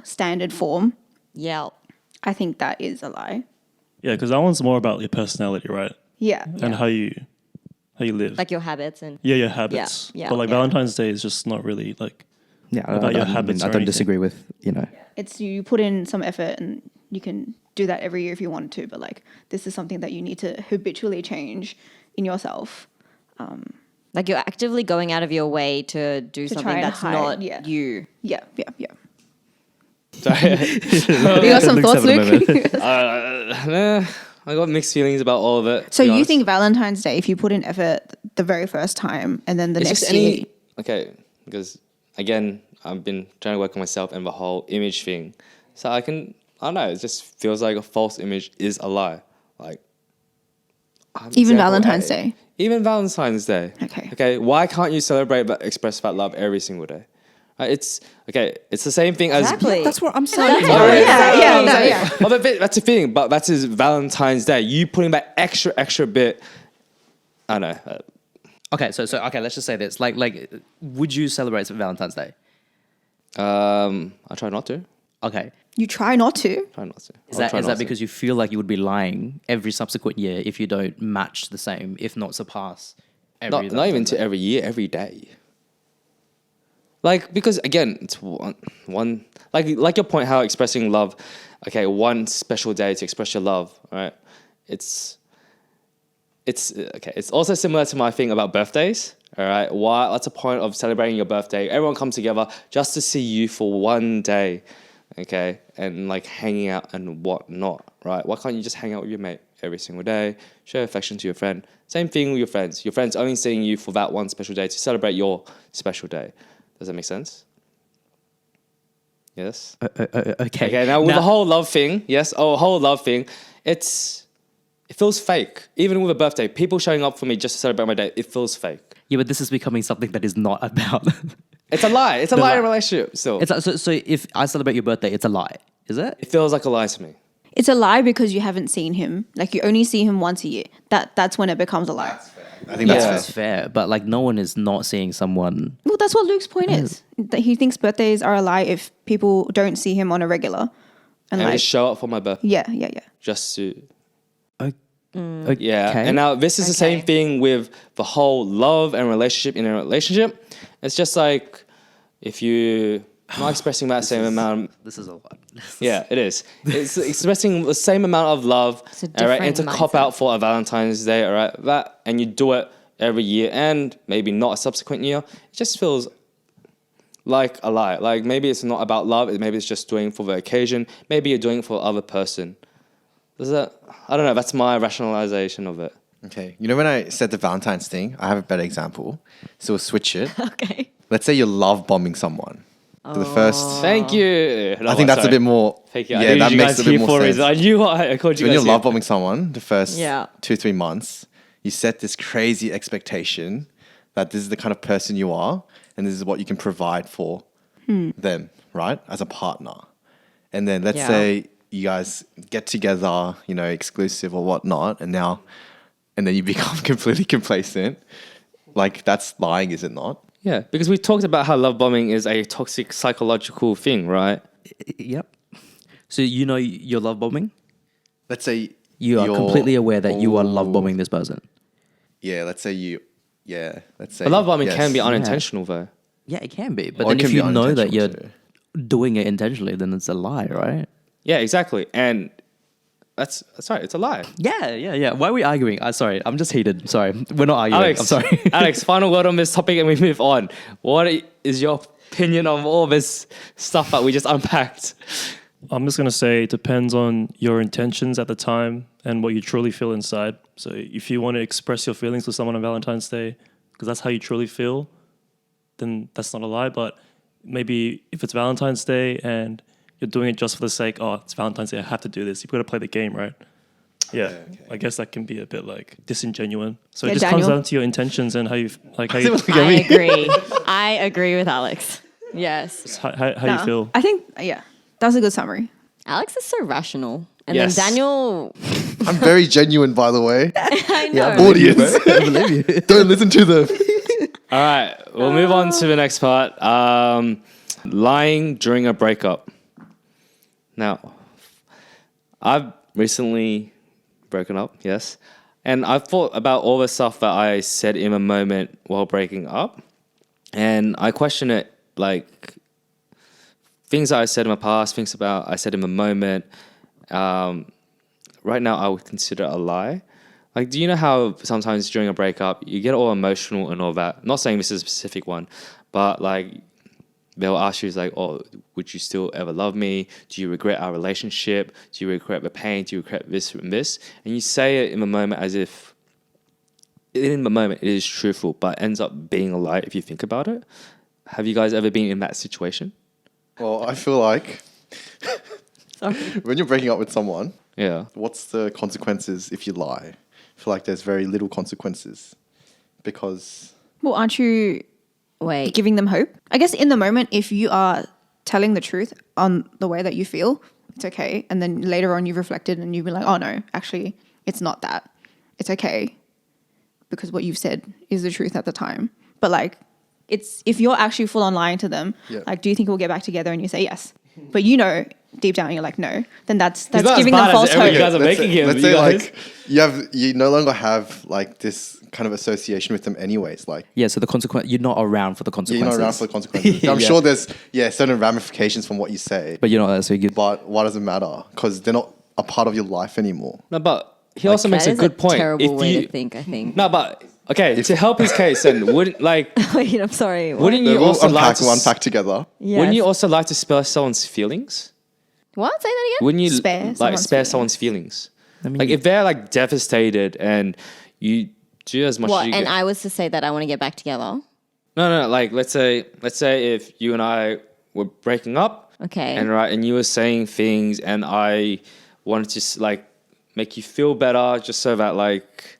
[SPEAKER 2] standard form.
[SPEAKER 3] Yeah.
[SPEAKER 2] I think that is a lie.
[SPEAKER 4] Yeah, because that one's more about your personality, right?
[SPEAKER 2] Yeah.
[SPEAKER 4] And how you live.
[SPEAKER 3] Like your habits and
[SPEAKER 4] yeah, your habits.
[SPEAKER 3] Yeah,
[SPEAKER 4] But like
[SPEAKER 3] yeah.
[SPEAKER 4] Valentine's Day is just not really like
[SPEAKER 6] Yeah,
[SPEAKER 4] About your habits
[SPEAKER 6] I
[SPEAKER 4] or
[SPEAKER 6] don't
[SPEAKER 4] anything.
[SPEAKER 6] disagree with,
[SPEAKER 2] It's you put in some effort and you can do that every year if you wanted to, but like this is something that you need to habitually change in yourself.
[SPEAKER 3] like you're actively going out of your way to do
[SPEAKER 2] To try
[SPEAKER 3] something
[SPEAKER 2] and
[SPEAKER 3] that's
[SPEAKER 2] hide,
[SPEAKER 3] not
[SPEAKER 2] yeah.
[SPEAKER 3] you.
[SPEAKER 2] Yeah.
[SPEAKER 1] Sorry.
[SPEAKER 2] You got some
[SPEAKER 6] Luke's
[SPEAKER 2] thoughts,
[SPEAKER 6] having a
[SPEAKER 2] Luke?
[SPEAKER 1] Nah, I got mixed feelings about all of it.
[SPEAKER 2] So
[SPEAKER 1] to be
[SPEAKER 2] you
[SPEAKER 1] honest.
[SPEAKER 2] think Valentine's Day, if you put in effort the very first time and then the
[SPEAKER 1] It's
[SPEAKER 2] next
[SPEAKER 1] just
[SPEAKER 2] year,
[SPEAKER 1] okay, because again, I've been trying to work on myself and the whole image thing. So I don't know, it just feels like a false image is a lie. Like,
[SPEAKER 2] even
[SPEAKER 1] example
[SPEAKER 2] Valentine's
[SPEAKER 1] A.
[SPEAKER 2] Day.
[SPEAKER 1] Even Valentine's Day.
[SPEAKER 2] Okay.
[SPEAKER 1] Okay, why can't you celebrate but express that love every single day? It's okay. It's the same thing as
[SPEAKER 3] Exactly.
[SPEAKER 6] That's what I'm saying.
[SPEAKER 2] Yeah.
[SPEAKER 1] Oh, but that's the thing. But that's his Valentine's Day. You putting that extra bit. I don't know.
[SPEAKER 6] Okay, so okay, let's just say this. Like, would you celebrate Valentine's Day?
[SPEAKER 1] I try not to.
[SPEAKER 6] Okay.
[SPEAKER 2] You try not to.
[SPEAKER 1] Try not to.
[SPEAKER 6] Is that because you feel like you would be lying every subsequent year if you don't match the same, if not surpass every
[SPEAKER 1] not even
[SPEAKER 6] Valentine's
[SPEAKER 1] to
[SPEAKER 6] Day?
[SPEAKER 1] every year, every day. Like, because again, it's one like your point how expressing love, okay, one special day to express your love, right? It's okay. It's also similar to my thing about birthdays. All right, what's the point of celebrating your birthday? Everyone comes together just to see you for one day, okay, and like hanging out and whatnot, right? Why can't you just hang out with your mate every single day, show affection to your friend? Same thing with your friends. Your friends only seeing you for that one special day to celebrate your special day. Does that make sense? Yes.
[SPEAKER 6] Okay.
[SPEAKER 1] Okay. Now with the whole love thing, it feels fake. Even with a birthday, people showing up for me just to celebrate my day, it feels fake.
[SPEAKER 6] Yeah, but this is becoming something that is not about.
[SPEAKER 1] It's a lie. It's a lie in a relationship. Still,
[SPEAKER 6] It's so if I celebrate your birthday, it's a lie, is it?
[SPEAKER 1] it feels like a lie to me.
[SPEAKER 2] It's a lie because you haven't seen him. Like you only see him once a year. That's when it becomes a lie.
[SPEAKER 5] I think that's
[SPEAKER 1] Yeah.
[SPEAKER 5] fair.
[SPEAKER 6] That's fair, but like no one is not seeing someone.
[SPEAKER 2] Well, that's what Luke's point is. That he thinks birthdays are a lie if people don't see him on a regular. And
[SPEAKER 1] And I
[SPEAKER 2] like,
[SPEAKER 1] just show up for my birthday
[SPEAKER 2] yeah.
[SPEAKER 1] just to
[SPEAKER 6] Okay.
[SPEAKER 1] yeah. And now this is the same
[SPEAKER 3] Okay.
[SPEAKER 1] thing with the whole love and relationship in a relationship. It's just like if you not expressing that same amount.
[SPEAKER 6] This is a lot.
[SPEAKER 1] Yeah, it is. It's expressing the same amount of love,
[SPEAKER 3] It's a
[SPEAKER 1] all right, and
[SPEAKER 3] different
[SPEAKER 1] to cop
[SPEAKER 3] mindset.
[SPEAKER 1] out for a Valentine's Day, all right, that, and you do it every year, and maybe not a subsequent year. It just feels like a lie. Like maybe it's not about love. Maybe it's just doing for the occasion. Maybe you're doing it for other person. Does that? I don't know. That's my rationalization of it.
[SPEAKER 5] Okay. You know when I said the Valentine's thing, I have a better example. So we'll switch it.
[SPEAKER 3] Okay.
[SPEAKER 5] Let's say you're love bombing someone. For the first,
[SPEAKER 1] Thank you.
[SPEAKER 5] I think that's a bit more.
[SPEAKER 1] Thank you. I
[SPEAKER 5] Yeah,
[SPEAKER 1] needed
[SPEAKER 5] that
[SPEAKER 1] you
[SPEAKER 5] makes
[SPEAKER 1] guys
[SPEAKER 5] a bit
[SPEAKER 1] here
[SPEAKER 5] more
[SPEAKER 1] for a
[SPEAKER 5] sense.
[SPEAKER 1] reason. I knew I called you
[SPEAKER 5] When
[SPEAKER 1] guys
[SPEAKER 5] you're
[SPEAKER 1] here.
[SPEAKER 5] love bombing someone, the first
[SPEAKER 3] Yeah.
[SPEAKER 5] 2-3 months, you set this crazy expectation that this is the kind of person you are, and this is what you can provide for them, right, as a partner. And then let's
[SPEAKER 3] Yeah.
[SPEAKER 5] say you guys get together, you know, exclusive or whatnot, and then you become completely complacent. Like that's lying, is it not?
[SPEAKER 1] Yeah, because we talked about how love bombing is a toxic psychological thing, right?
[SPEAKER 6] Yep. So you know you're love bombing.
[SPEAKER 5] Let's say
[SPEAKER 6] You are
[SPEAKER 5] you're-
[SPEAKER 6] completely aware that you are love
[SPEAKER 5] Ooh.
[SPEAKER 6] bombing this person.
[SPEAKER 5] Yeah, let's say you. Yeah, let's say.
[SPEAKER 1] But love bombing
[SPEAKER 5] yes.
[SPEAKER 1] can be unintentional, though.
[SPEAKER 6] Yeah, it can be. But
[SPEAKER 5] Or it
[SPEAKER 6] then
[SPEAKER 5] can
[SPEAKER 6] if
[SPEAKER 5] be
[SPEAKER 6] you know that you're
[SPEAKER 5] unintentional too.
[SPEAKER 6] doing it intentionally, then it's a lie, right?
[SPEAKER 1] Yeah, exactly. And that's right. It's a lie.
[SPEAKER 6] Yeah. Why are we arguing? Sorry, I'm just heated. Sorry, we're not arguing.
[SPEAKER 1] Alex,
[SPEAKER 6] I'm sorry.
[SPEAKER 1] Alex, final word on this topic and we move on. What is your opinion on all this stuff that we just unpacked?
[SPEAKER 4] I'm just going to say it depends on your intentions at the time and what you truly feel inside. So if you want to express your feelings to someone on Valentine's Day, because that's how you truly feel, then that's not a lie. But maybe if it's Valentine's Day and you're doing it just for the sake, oh, it's Valentine's Day, I have to do this. You've got to play the game, right? Yeah, I guess that can be a bit like disingenuous. So
[SPEAKER 2] Yeah,
[SPEAKER 4] it just comes
[SPEAKER 2] Daniel?
[SPEAKER 4] down to your intentions and how you like how you,
[SPEAKER 3] I agree. I agree with Alex. Yes.
[SPEAKER 4] how
[SPEAKER 2] No.
[SPEAKER 4] you feel.
[SPEAKER 2] I think, yeah, that's a good summary.
[SPEAKER 3] Alex is so rational. And
[SPEAKER 1] Yes.
[SPEAKER 3] then Daniel,
[SPEAKER 5] I'm very genuine, by the way.
[SPEAKER 3] I know.
[SPEAKER 5] Audience, don't listen to them.
[SPEAKER 1] All right, we'll move on to the next part. Lying during a breakup. Now, I've recently broken up, yes. And I've thought about all the stuff that I said in a moment while breaking up. And I question it, like, things that I said in my past, things about I said in the moment. Right now, I would consider a lie. Like, do you know how sometimes during a breakup, you get all emotional and all that? I'm not saying this is a specific one, but like, they'll ask you like, oh, would you still ever love me? Do you regret our relationship? Do you regret the pain? Do you regret this and this? And you say it in the moment as if in the moment it is truthful, but ends up being a lie if you think about it. Have you guys ever been in that situation?
[SPEAKER 5] Well, I feel like when you're breaking up with someone,
[SPEAKER 1] Yeah.
[SPEAKER 5] what's the consequences if you lie? I feel like there's very little consequences because
[SPEAKER 2] Well, aren't you
[SPEAKER 3] Wait.
[SPEAKER 2] giving them hope? I guess in the moment, if you are telling the truth on the way that you feel, it's okay. And then later on you've reflected and you've been like, oh no, actually, it's not that. It's okay. Because what you've said is the truth at the time. But like, it's if you're actually full on lying to them,
[SPEAKER 5] Yeah.
[SPEAKER 2] like, do you think we'll get back together? And you say yes. But you know, deep down, you're like, no. Then that's
[SPEAKER 1] not as
[SPEAKER 2] giving
[SPEAKER 1] bad
[SPEAKER 2] them
[SPEAKER 1] as
[SPEAKER 2] false
[SPEAKER 1] every
[SPEAKER 2] hope.
[SPEAKER 1] guys are making him.
[SPEAKER 5] Let's
[SPEAKER 1] you
[SPEAKER 5] say
[SPEAKER 1] guys.
[SPEAKER 5] like you no longer have like this kind of association with them anyways. Like
[SPEAKER 6] Yeah, so the consequence, you're not around for the
[SPEAKER 5] you're
[SPEAKER 6] consequences.
[SPEAKER 5] not around for the consequences. I'm
[SPEAKER 6] Yeah.
[SPEAKER 5] sure there's certain ramifications from what you say,
[SPEAKER 6] But you're not there, so you give.
[SPEAKER 5] but why does it matter? Because they're not a part of your life anymore.
[SPEAKER 1] No, but he also makes
[SPEAKER 3] That
[SPEAKER 1] a
[SPEAKER 3] is
[SPEAKER 1] good point.
[SPEAKER 3] Terrible way
[SPEAKER 1] you,
[SPEAKER 3] to think, I think.
[SPEAKER 1] No, but okay, to help his case, then wouldn't like
[SPEAKER 3] Wait, I'm sorry.
[SPEAKER 1] wouldn't
[SPEAKER 5] We'll
[SPEAKER 1] you also like
[SPEAKER 5] we'll
[SPEAKER 1] to
[SPEAKER 5] unpack together.
[SPEAKER 3] Yes.
[SPEAKER 1] wouldn't you also like to spare someone's feelings?
[SPEAKER 3] What? Say that again?
[SPEAKER 1] Wouldn't you
[SPEAKER 2] Spare
[SPEAKER 1] like
[SPEAKER 2] someone's
[SPEAKER 1] spare
[SPEAKER 2] feelings.
[SPEAKER 1] someone's feelings?
[SPEAKER 6] I mean,
[SPEAKER 1] Like if they're like devastated and you do as much
[SPEAKER 3] What?
[SPEAKER 1] as you
[SPEAKER 3] And
[SPEAKER 1] get.
[SPEAKER 3] I was to say that I want to get back together.
[SPEAKER 1] No, like let's say if you and I were breaking up,
[SPEAKER 3] Okay.
[SPEAKER 1] and you were saying things, and I wanted to like make you feel better, just so that like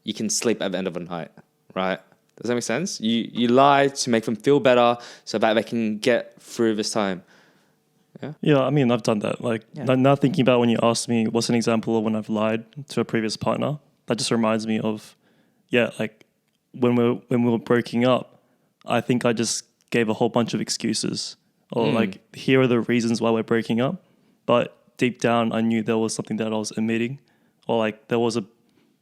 [SPEAKER 1] you can sleep at the end of the night, right? Does that make sense? You lie to make them feel better, so that they can get through this time.
[SPEAKER 4] Yeah, I mean, I've done that. Like, now thinking about when you asked me what's an example of when I've lied to a previous partner, that just reminds me of, like when we were breaking up, I think I just gave a whole bunch of excuses or like, here are the reasons why we're breaking up. But deep down, I knew there was something that I was omitting, or like there was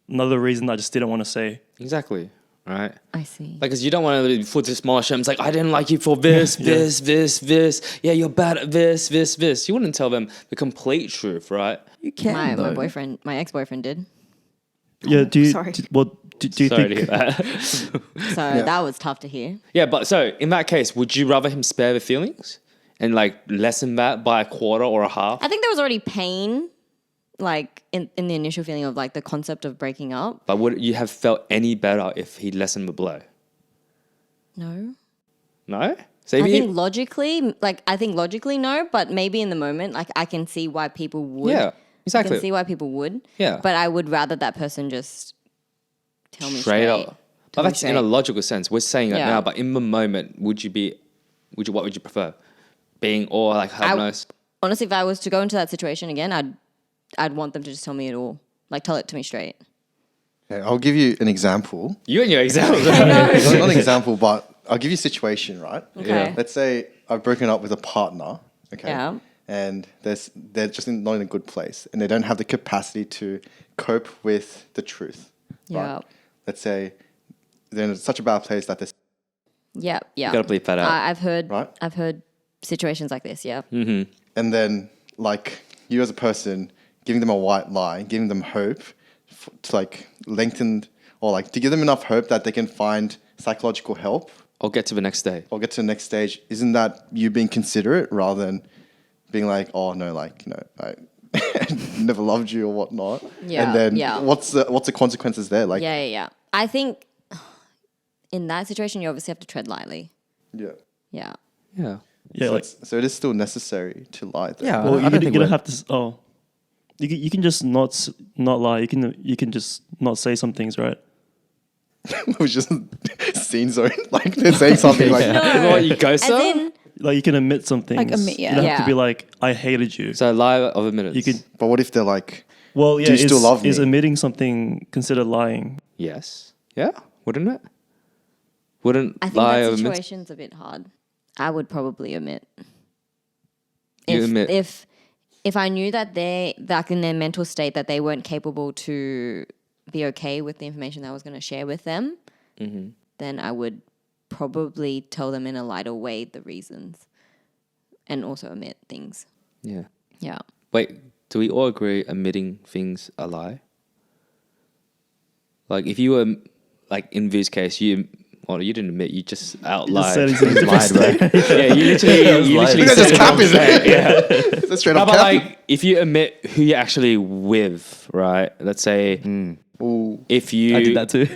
[SPEAKER 4] another reason I just didn't want to say.
[SPEAKER 1] Exactly, right?
[SPEAKER 3] I see.
[SPEAKER 1] Like, cause you don't want to full dismiss them. It's like, I didn't like you for this. Yeah, you're bad at this. You wouldn't tell them the complete truth, right?
[SPEAKER 6] you can.
[SPEAKER 3] My ex-boyfriend did.
[SPEAKER 4] Yeah, do you?
[SPEAKER 2] Sorry.
[SPEAKER 4] Do you
[SPEAKER 1] Sorry to
[SPEAKER 4] think?
[SPEAKER 1] hear that.
[SPEAKER 3] So that was tough to hear.
[SPEAKER 1] Yeah, but so in that case, would you rather him spare the feelings and like lessen that by a quarter or a half?
[SPEAKER 3] I think there was already pain, like in the initial feeling of like the concept of breaking up.
[SPEAKER 1] But would you have felt any better if he lessened the blow?
[SPEAKER 3] No.
[SPEAKER 1] No? So
[SPEAKER 3] I
[SPEAKER 1] if
[SPEAKER 3] think logically no, but maybe in the moment, like I can see why people would.
[SPEAKER 1] Yeah,
[SPEAKER 3] I
[SPEAKER 1] exactly.
[SPEAKER 3] can see why people would.
[SPEAKER 1] Yeah.
[SPEAKER 3] But I would rather that person just tell me
[SPEAKER 1] straight
[SPEAKER 3] straight.
[SPEAKER 1] up. But that's in a logical sense. We're saying it
[SPEAKER 3] Yeah.
[SPEAKER 1] now, but in the moment, what would you prefer? Being or like have no
[SPEAKER 3] Honestly, if I was to go into that situation again, I'd want them to just tell me it all. Like tell it to me straight.
[SPEAKER 5] Okay, I'll give you an example.
[SPEAKER 1] you and your examples.
[SPEAKER 5] Not an example, but I'll give you a situation, right?
[SPEAKER 3] Okay.
[SPEAKER 1] Yeah.
[SPEAKER 5] Let's say I've broken up with a partner, okay?
[SPEAKER 3] Yeah.
[SPEAKER 5] And they're just not in a good place and they don't have the capacity to cope with the truth.
[SPEAKER 3] Yeah.
[SPEAKER 5] Right? Let's say they're in such a bad place that they're
[SPEAKER 3] Yeah. Yeah.
[SPEAKER 1] Gotta bleep that out.
[SPEAKER 3] I've heard.
[SPEAKER 5] Right?
[SPEAKER 3] I've heard situations like this. Yeah.
[SPEAKER 5] and then like you as a person giving them a white lie, giving them hope to like lengthen or like to give them enough hope that they can find psychological help
[SPEAKER 1] I'll get to the next day.
[SPEAKER 5] or get to the next stage. Isn't that you being considerate rather than being like, oh no, like, you know, I never loved you or whatnot.
[SPEAKER 3] Yeah,
[SPEAKER 5] And then
[SPEAKER 3] yeah.
[SPEAKER 5] what's the consequences there? Like,
[SPEAKER 3] Yeah. I think in that situation, you obviously have to tread lightly.
[SPEAKER 5] yeah.
[SPEAKER 3] Yeah.
[SPEAKER 1] Yeah.
[SPEAKER 4] Yeah,
[SPEAKER 5] So,
[SPEAKER 4] like
[SPEAKER 5] so it is still necessary to lie. Though.
[SPEAKER 6] Yeah,
[SPEAKER 4] well,
[SPEAKER 6] I don't
[SPEAKER 4] you
[SPEAKER 6] think
[SPEAKER 4] don't
[SPEAKER 6] we're-
[SPEAKER 4] have to. You can just not lie. You can just not say some things, right?
[SPEAKER 5] It was just scene zone. Like they're saying something like,
[SPEAKER 1] Well, you go
[SPEAKER 3] As
[SPEAKER 1] so?
[SPEAKER 3] in,
[SPEAKER 4] Like you can admit some things.
[SPEAKER 2] Like admit, yeah.
[SPEAKER 4] You don't have
[SPEAKER 3] Yeah.
[SPEAKER 4] to be like, I hated you.
[SPEAKER 1] So lie of a minute.
[SPEAKER 4] You could.
[SPEAKER 5] but what if they're like,
[SPEAKER 4] Well, yeah.
[SPEAKER 5] Do you still love
[SPEAKER 4] Is
[SPEAKER 5] me?
[SPEAKER 4] admitting something considered lying?
[SPEAKER 1] Yes. Yeah. Wouldn't it? Wouldn't
[SPEAKER 3] I think
[SPEAKER 1] lie
[SPEAKER 3] that
[SPEAKER 1] of a minute?
[SPEAKER 3] situation's a bit hard. I would probably admit.
[SPEAKER 1] You admit.
[SPEAKER 3] If I knew that they like in their mental state that they weren't capable to be okay with the information that I was going to share with them, then I would probably tell them in a lighter way the reasons, and also omit things.
[SPEAKER 1] Yeah.
[SPEAKER 3] Yeah.
[SPEAKER 1] Wait, do we all agree admitting things a lie? Like if you were like in Vu's case, Well, you didn't admit. You just
[SPEAKER 4] Just
[SPEAKER 1] outlined.
[SPEAKER 4] said he's in a different
[SPEAKER 6] Lied, bro.
[SPEAKER 4] state.
[SPEAKER 1] Yeah, you literally
[SPEAKER 5] That's
[SPEAKER 1] said
[SPEAKER 5] just
[SPEAKER 1] it
[SPEAKER 5] cap,
[SPEAKER 1] wrong
[SPEAKER 5] isn't it?
[SPEAKER 1] state. Yeah.
[SPEAKER 5] That's straight
[SPEAKER 1] No,
[SPEAKER 5] up
[SPEAKER 1] but
[SPEAKER 5] cap.
[SPEAKER 1] like, if you admit who you're actually with, right? Let's say
[SPEAKER 5] Ooh.
[SPEAKER 1] if you
[SPEAKER 6] I did that too.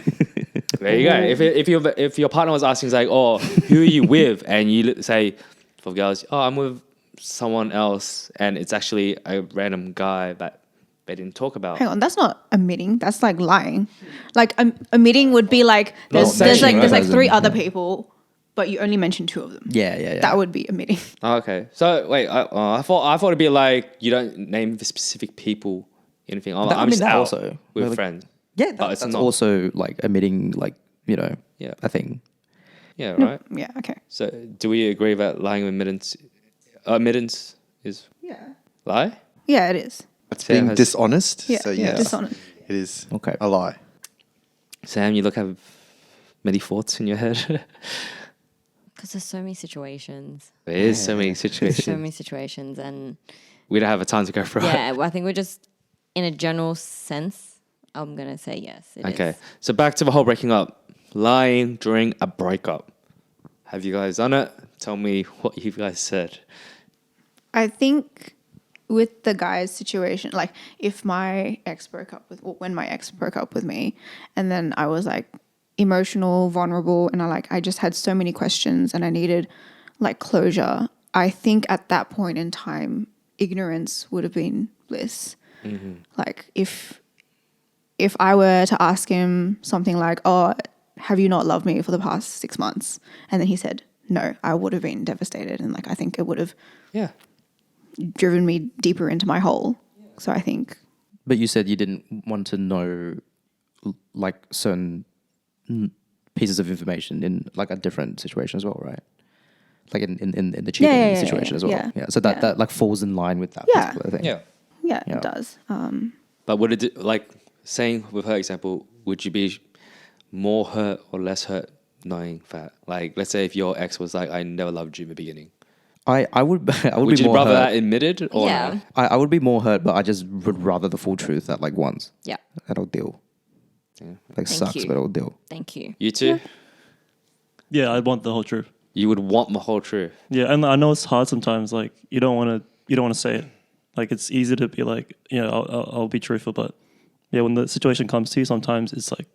[SPEAKER 1] There you go. If your partner was asking, like, oh, who are you with? And you say, for girls, oh, I'm with someone else, and it's actually a random guy that they didn't talk about.
[SPEAKER 2] Hang on, that's not admitting. That's like lying. Like admitting would be like there's
[SPEAKER 1] saying,
[SPEAKER 2] there's like
[SPEAKER 6] right?
[SPEAKER 2] three other people, but you only mentioned two of them.
[SPEAKER 6] yeah.
[SPEAKER 2] That would be admitting.
[SPEAKER 1] Oh, okay. So wait, I thought it'd be like you don't name the specific people, anything. I'm,
[SPEAKER 6] That- I
[SPEAKER 1] I'm
[SPEAKER 6] mean,
[SPEAKER 1] just
[SPEAKER 6] that
[SPEAKER 1] out
[SPEAKER 6] also.
[SPEAKER 1] with
[SPEAKER 6] Like-
[SPEAKER 1] friends.
[SPEAKER 6] Yeah,
[SPEAKER 1] But it's
[SPEAKER 6] that's
[SPEAKER 1] not.
[SPEAKER 6] also like admitting, like, you know,
[SPEAKER 1] Yeah.
[SPEAKER 6] a thing.
[SPEAKER 1] Yeah, right.
[SPEAKER 2] Yeah. Okay.
[SPEAKER 1] So do we agree that lying admittance is
[SPEAKER 2] Yeah.
[SPEAKER 1] lie?
[SPEAKER 2] Yeah, it is.
[SPEAKER 5] That's
[SPEAKER 1] Sam
[SPEAKER 5] being
[SPEAKER 1] has-
[SPEAKER 5] dishonest.
[SPEAKER 2] Yeah.
[SPEAKER 5] So yes,
[SPEAKER 2] Dishonest.
[SPEAKER 5] it is
[SPEAKER 6] Okay.
[SPEAKER 5] a lie.
[SPEAKER 1] Sam, you look have many thoughts in your head.
[SPEAKER 3] Because there's so many situations.
[SPEAKER 1] There is so many
[SPEAKER 3] So
[SPEAKER 1] situations.
[SPEAKER 3] many situations. And
[SPEAKER 1] We don't have the time to go through it.
[SPEAKER 3] yeah, I think we're just, in a general sense, I'm going to say yes. It is.
[SPEAKER 1] Okay, so back to the whole breaking up. Lying during a breakup. Have you guys done it? Tell me what you guys said.
[SPEAKER 2] I think with the guy's situation, like if my ex broke up with, or when my ex broke up with me, and then I was like emotional, vulnerable, and I just had so many questions and I needed like closure. I think at that point in time, ignorance would have been bliss. Like if I were to ask him something like, oh, have you not loved me for the past 6 months? And then he said, no, I would have been devastated. And like, I think it would have
[SPEAKER 1] Yeah.
[SPEAKER 2] driven me deeper into my hole. So I think,
[SPEAKER 6] But you said you didn't want to know, like, certain pieces of information in, like, a different situation as well, right? Like in the cheating
[SPEAKER 2] yeah,
[SPEAKER 6] situation as well.
[SPEAKER 2] yeah.
[SPEAKER 6] Yeah. So that,
[SPEAKER 2] Yeah.
[SPEAKER 6] that, like, falls in line with that
[SPEAKER 2] Yeah.
[SPEAKER 6] particular thing.
[SPEAKER 1] Yeah.
[SPEAKER 2] yeah,
[SPEAKER 6] Yeah.
[SPEAKER 2] it does.
[SPEAKER 1] But would it, like, saying with her example, would you be more hurt or less hurt knowing that? Like, let's say if your ex was like, I never loved you in the beginning.
[SPEAKER 6] I would
[SPEAKER 1] Would
[SPEAKER 6] be
[SPEAKER 1] you
[SPEAKER 6] more
[SPEAKER 1] rather
[SPEAKER 6] hurt.
[SPEAKER 1] that admitted or
[SPEAKER 3] Yeah.
[SPEAKER 1] not?
[SPEAKER 6] I would be more hurt, but I just would rather the full truth at like once.
[SPEAKER 3] Yeah.
[SPEAKER 6] That'll deal. Like,
[SPEAKER 3] Thank
[SPEAKER 6] sucks,
[SPEAKER 3] you.
[SPEAKER 6] but it'll deal.
[SPEAKER 3] Thank you.
[SPEAKER 1] You too?
[SPEAKER 4] Yeah, I want the whole truth.
[SPEAKER 1] You would want the whole truth.
[SPEAKER 4] Yeah, and I know it's hard sometimes. Like you don't want to say it. Like it's easy to be like, I'll be truthful, but yeah, when the situation comes to you, sometimes it's like,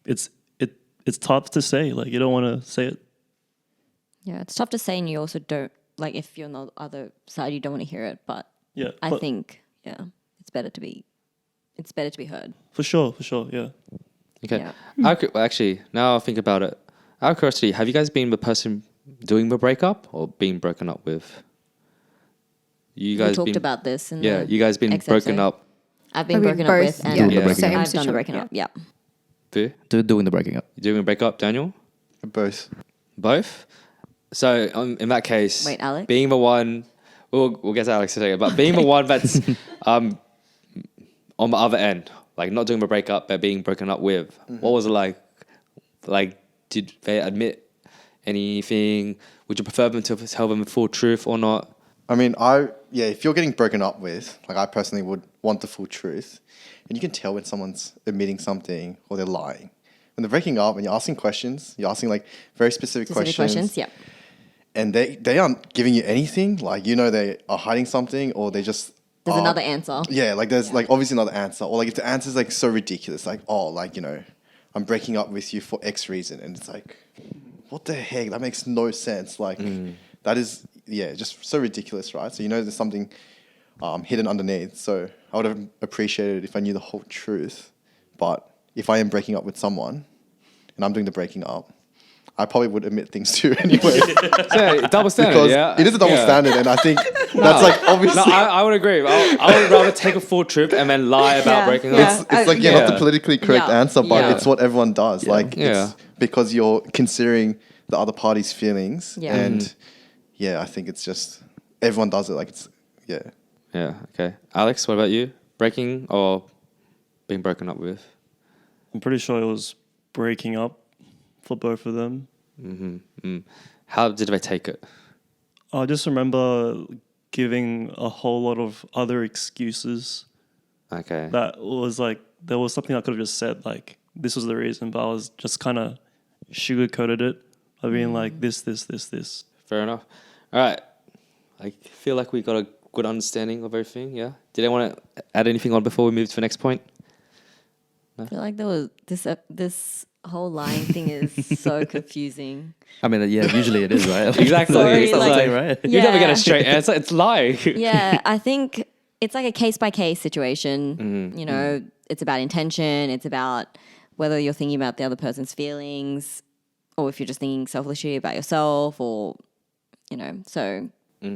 [SPEAKER 4] it's tough to say. Like you don't want to say it.
[SPEAKER 3] Yeah, it's tough to say, and you also don't, like, if you're on the other side, you don't want to hear it. But
[SPEAKER 4] Yeah,
[SPEAKER 3] I
[SPEAKER 4] but
[SPEAKER 3] think, yeah, it's better to be heard.
[SPEAKER 4] for sure, yeah.
[SPEAKER 1] Okay.
[SPEAKER 3] Yeah.
[SPEAKER 1] Actually, now I think about it. Out of curiosity, have you guys been the person doing the breakup or being broken up with? You guys
[SPEAKER 3] We talked
[SPEAKER 1] been,
[SPEAKER 3] about this. In
[SPEAKER 1] Yeah,
[SPEAKER 3] the
[SPEAKER 1] you guys been
[SPEAKER 3] X
[SPEAKER 1] broken
[SPEAKER 3] episode.
[SPEAKER 1] up.
[SPEAKER 3] I've been
[SPEAKER 2] I mean,
[SPEAKER 3] broken up
[SPEAKER 2] both,
[SPEAKER 3] with, and
[SPEAKER 6] Doing the
[SPEAKER 1] Yeah.
[SPEAKER 6] breaking
[SPEAKER 2] Same
[SPEAKER 6] up.
[SPEAKER 3] I've done the
[SPEAKER 2] situation,
[SPEAKER 3] breaking
[SPEAKER 2] yeah.
[SPEAKER 3] up. Yeah.
[SPEAKER 6] Doing the breaking up.
[SPEAKER 1] You doing a breakup, Daniel?
[SPEAKER 5] Both.
[SPEAKER 1] Both? So in that case,
[SPEAKER 3] Wait, Alex?
[SPEAKER 1] being the one, we'll get to Alex in a second, but being the one that's on the other end, like not doing the breakup, but being broken up with, what was it like? Like, did they admit anything? Would you prefer them to tell them the full truth or not?
[SPEAKER 5] I mean, if you're getting broken up with, like I personally would want the full truth. And you can tell when someone's admitting something or they're lying. When they're breaking up and you're asking questions, you're asking like very specific questions.
[SPEAKER 3] Yeah.
[SPEAKER 5] And they aren't giving you anything. Like, they are hiding something or they just...
[SPEAKER 3] There's
[SPEAKER 5] are-
[SPEAKER 3] another answer.
[SPEAKER 5] Yeah, like there's like obviously another answer. Or like if the answer is like so ridiculous, like, I'm breaking up with you for X reason. And it's like, what the heck? That makes no sense. Like that is, just so ridiculous, right? So there's something hidden underneath. So I would have appreciated if I knew the whole truth. But if I am breaking up with someone and I'm doing the breaking up, I probably would admit things too anyway.
[SPEAKER 1] So, double standard,
[SPEAKER 5] Because
[SPEAKER 1] yeah.
[SPEAKER 5] it is a double standard, and I think that's like obviously...
[SPEAKER 1] No, I would agree. I would rather take a full truth and then lie about
[SPEAKER 2] Yeah,
[SPEAKER 1] breaking
[SPEAKER 2] yeah.
[SPEAKER 1] up.
[SPEAKER 5] It's like, not
[SPEAKER 1] Yeah.
[SPEAKER 5] the politically correct
[SPEAKER 3] Yeah.
[SPEAKER 5] answer, but
[SPEAKER 3] Yeah.
[SPEAKER 5] it's what everyone does. Like,
[SPEAKER 1] Yeah.
[SPEAKER 5] it's because you're considering the other party's feelings.
[SPEAKER 3] Yeah.
[SPEAKER 5] And I think it's just, everyone does it. Like,
[SPEAKER 1] Yeah, okay. Alex, what about you? Breaking or being broken up with?
[SPEAKER 4] I'm pretty sure it was breaking up for both of them.
[SPEAKER 1] How did they take it?
[SPEAKER 4] I just remember giving a whole lot of other excuses.
[SPEAKER 1] Okay.
[SPEAKER 4] That was like, there was something I could have just said, like, this was the reason, but I was just kind of sugarcoated it. I've been like this.
[SPEAKER 1] Fair enough. All right. I feel like we got a good understanding of everything. Yeah. Did anyone want to add anything on before we move to the next point?
[SPEAKER 3] I feel like there was this whole lying thing is so confusing.
[SPEAKER 6] I mean, yeah, usually it is, right?
[SPEAKER 1] Exactly.
[SPEAKER 3] Sorry,
[SPEAKER 1] It's
[SPEAKER 3] like-
[SPEAKER 6] right?
[SPEAKER 1] You never get
[SPEAKER 3] Yeah.
[SPEAKER 1] a straight answer. It's lying.
[SPEAKER 3] Yeah, I think it's like a case by case situation.
[SPEAKER 1] Mm-hmm.
[SPEAKER 3] You know, it's about intention. It's about whether you're thinking about the other person's feelings, or if you're just thinking selfishly about yourself, or you know. So, take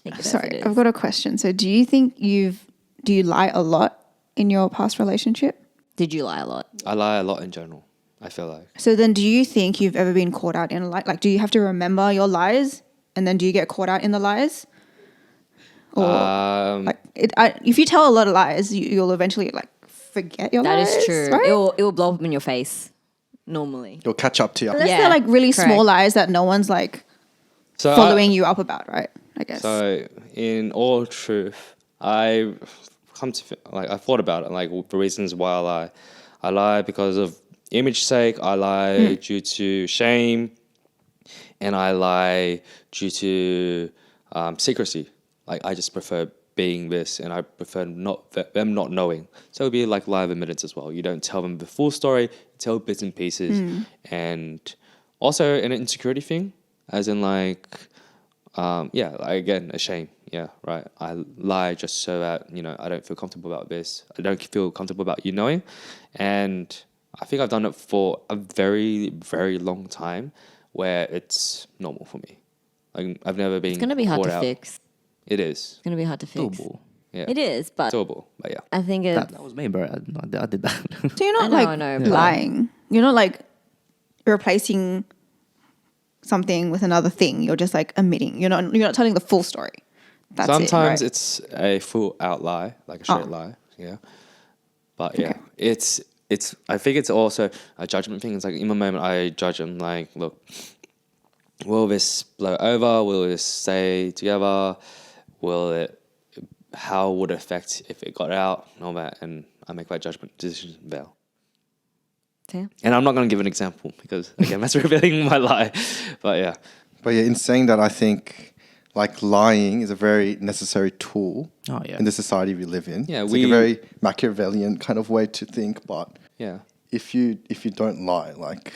[SPEAKER 3] it as it
[SPEAKER 2] Sorry,
[SPEAKER 3] is.
[SPEAKER 2] I've got a question. So, do you think do you lie a lot in your past relationship?
[SPEAKER 3] Did you lie a lot?
[SPEAKER 1] I lie a lot in general, I feel like.
[SPEAKER 2] So then, do you think you've ever been caught out in a lie? Like, do you have to remember your lies, and then do you get caught out in the lies? Or like, if you tell a lot of lies, you'll eventually like forget your
[SPEAKER 3] That
[SPEAKER 2] lies.
[SPEAKER 3] is true.
[SPEAKER 2] Right?
[SPEAKER 3] It will blow up in your face normally.
[SPEAKER 5] It'll catch up to you.
[SPEAKER 2] Unless
[SPEAKER 3] Yeah,
[SPEAKER 2] they're like really
[SPEAKER 3] correct.
[SPEAKER 2] small lies that no one's like
[SPEAKER 1] So
[SPEAKER 2] following you up about, right? I guess.
[SPEAKER 1] So, in all truth, I thought about it, like the reasons why I lie. I lie because of image sake. I lie due to shame, and I lie due to secrecy. Like I just prefer being this, and I prefer them not knowing. So it'd be like lie of admittance as well. You don't tell them the full story. You tell bits and pieces, and also an insecurity thing, as in like. Again, a shame. Yeah, right. I lie just so that, I don't feel comfortable about this. I don't feel comfortable about you knowing. And I think I've done it for a very, very long time where it's normal for me. Like, I've never been
[SPEAKER 3] It's going to be hard
[SPEAKER 1] caught
[SPEAKER 3] to
[SPEAKER 1] out.
[SPEAKER 3] fix.
[SPEAKER 1] It is.
[SPEAKER 3] It's going to be hard to fix.
[SPEAKER 6] Doable.
[SPEAKER 1] Yeah.
[SPEAKER 3] It is, but
[SPEAKER 1] Doable, but yeah.
[SPEAKER 3] I think
[SPEAKER 6] That was me, bro. I did that.
[SPEAKER 2] So you're not
[SPEAKER 3] I know, but-
[SPEAKER 2] lying. You're not like replacing something with another thing. You're just like omitting. You're not telling the full story. That's
[SPEAKER 1] Sometimes
[SPEAKER 2] it, right?
[SPEAKER 1] it's a full out lie, like a straight lie. Yeah. But yeah, it's. I think it's also a judgment thing. It's like in the moment I judge them. Like, look, will this blow over? Will this stay together? How would it affect if it got out and all that? And I make that judgment decision there.
[SPEAKER 3] Yeah.
[SPEAKER 1] And I'm not going to give an example because again, that's revealing my lie. But yeah.
[SPEAKER 5] But yeah, in saying that, I think like lying is a very necessary tool
[SPEAKER 6] Oh, yeah.
[SPEAKER 5] in the society we live in.
[SPEAKER 1] Yeah,
[SPEAKER 5] it's like a very Machiavellian kind of way to think. But
[SPEAKER 1] Yeah.
[SPEAKER 5] if you don't lie, like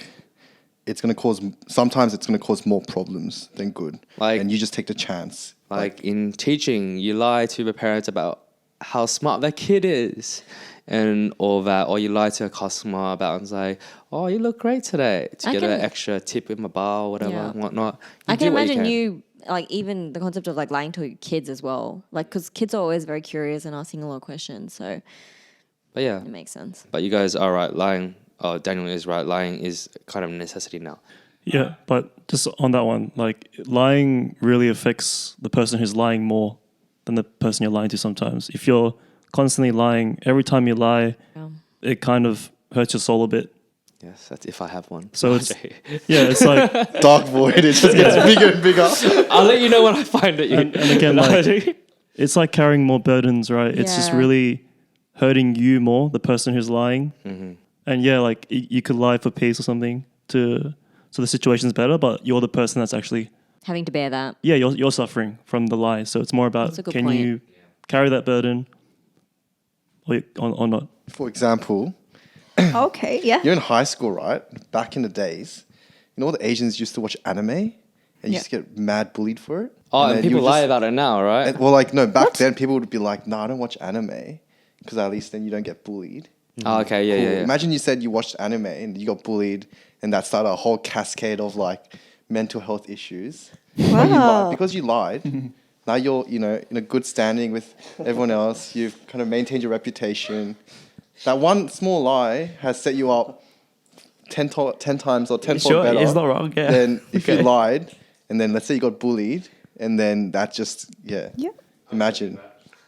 [SPEAKER 5] sometimes it's going to cause more problems than good.
[SPEAKER 1] Like-
[SPEAKER 5] and you just take the chance.
[SPEAKER 1] Like in teaching, you lie to the parents about how smart their kid is and all that, or you lie to a customer about and say, "Oh, you look great today," to
[SPEAKER 3] I
[SPEAKER 1] get
[SPEAKER 3] can-
[SPEAKER 1] an extra tip in the bar or whatever
[SPEAKER 3] Yeah.
[SPEAKER 1] and whatnot.
[SPEAKER 3] I
[SPEAKER 1] do
[SPEAKER 3] can
[SPEAKER 1] what
[SPEAKER 3] imagine
[SPEAKER 1] can.
[SPEAKER 3] you, like, even the concept of like lying to kids as well. Like, because kids are always very curious and asking a lot of questions. So
[SPEAKER 1] But yeah,
[SPEAKER 3] it makes sense.
[SPEAKER 1] but you guys are right. Lying. Oh, Daniel is right. Lying is kind of a necessity now.
[SPEAKER 4] Yeah, but just on that one, like lying really affects the person who's lying more than the person you're lying to sometimes. If you're constantly lying, every time you lie,
[SPEAKER 3] Yeah.
[SPEAKER 4] it kind of hurts your soul a bit.
[SPEAKER 1] Yes, that's if I have one.
[SPEAKER 4] So it's it's like
[SPEAKER 5] Dark void, it just gets bigger and bigger.
[SPEAKER 1] I'll let you know when I find it.
[SPEAKER 4] and again like it's like carrying more burdens, right? It's just
[SPEAKER 3] Yeah.
[SPEAKER 4] really hurting you more, the person who's lying.
[SPEAKER 1] Mm-hmm.
[SPEAKER 4] And yeah, like you could lie for peace or something so the situation's better, but you're the person that's actually
[SPEAKER 3] Having to bear that.
[SPEAKER 4] you're suffering from the lie. So it's more about
[SPEAKER 3] That's a good
[SPEAKER 4] can
[SPEAKER 3] point.
[SPEAKER 4] you carry that burden or not?
[SPEAKER 5] For example,
[SPEAKER 2] Okay, yeah.
[SPEAKER 5] you're in high school, right? Back in the days, you know all the Asians used to watch anime and used to get mad bullied for it?
[SPEAKER 1] Oh, and
[SPEAKER 5] then
[SPEAKER 1] people
[SPEAKER 5] you would
[SPEAKER 1] lie
[SPEAKER 5] just-
[SPEAKER 1] about it now, right?
[SPEAKER 5] Well, like, no, back then people would be like, "No, I don't watch anime because at least then you don't get bullied."
[SPEAKER 1] Oh, okay, yeah,
[SPEAKER 5] Cool.
[SPEAKER 1] yeah, yeah.
[SPEAKER 5] Imagine you said you watched anime and you got bullied, and that started a whole cascade of like mental health issues.
[SPEAKER 2] Wow.
[SPEAKER 5] Because you lied. Now you're, in a good standing with everyone else. You've kind of maintained your reputation. That one small lie has set you up 10 times or 10-fold
[SPEAKER 4] Sure,
[SPEAKER 5] better
[SPEAKER 4] it's not wrong, yeah.
[SPEAKER 5] than if you
[SPEAKER 4] Okay.
[SPEAKER 5] lied, and then let's say you got bullied, and then that just,
[SPEAKER 2] Yeah.
[SPEAKER 5] imagine.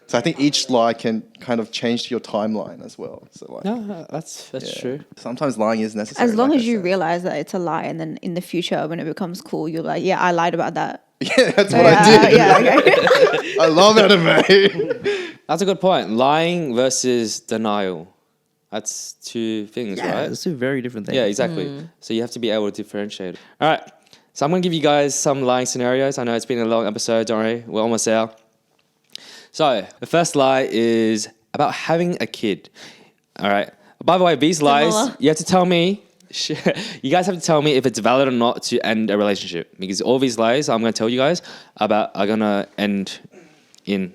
[SPEAKER 5] So I think each lie can kind of change your timeline as well. So like,
[SPEAKER 1] No, that's
[SPEAKER 5] yeah.
[SPEAKER 1] true.
[SPEAKER 5] Sometimes lying is necessary.
[SPEAKER 2] As long
[SPEAKER 5] like
[SPEAKER 2] as
[SPEAKER 5] I
[SPEAKER 2] you
[SPEAKER 5] said.
[SPEAKER 2] realize that it's a lie, and then in the future when it becomes cool, you're like, yeah, I lied about that.
[SPEAKER 5] Yeah, that's what I did.
[SPEAKER 2] Yeah, okay.
[SPEAKER 5] I love anime.
[SPEAKER 1] That's a good point. Lying versus denial. That's two things,
[SPEAKER 6] Yeah,
[SPEAKER 1] right?
[SPEAKER 6] it's two very different things.
[SPEAKER 1] Yeah, exactly. So you have to be able to differentiate. All right. So I'm going to give you guys some lying scenarios. I know it's been a long episode. Don't worry. We're almost there. So the first lie is about having a kid. All right. By the way, these lies, you have to tell me, you guys have to tell me if it's valid or not to end a relationship. Because all these lies I'm going to tell you guys about are going to end in,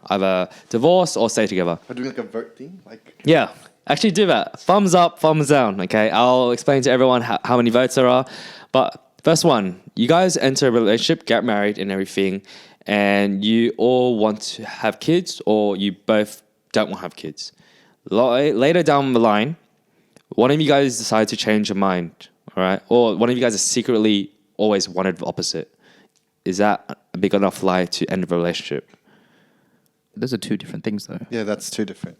[SPEAKER 1] either divorce or stay together.
[SPEAKER 5] Are doing like a vote thing? Like
[SPEAKER 1] Yeah. Actually do that. Thumbs up, thumbs down. Okay. I'll explain to everyone how many votes there are. But first one, you guys enter a relationship, get married and everything, and you all want to have kids or you both don't want to have kids. Later down the line, one of you guys decide to change your mind, all right? Or one of you guys has secretly always wanted the opposite. Is that a big enough lie to end the relationship?
[SPEAKER 6] Those are two different things, though.
[SPEAKER 5] yeah, that's two different.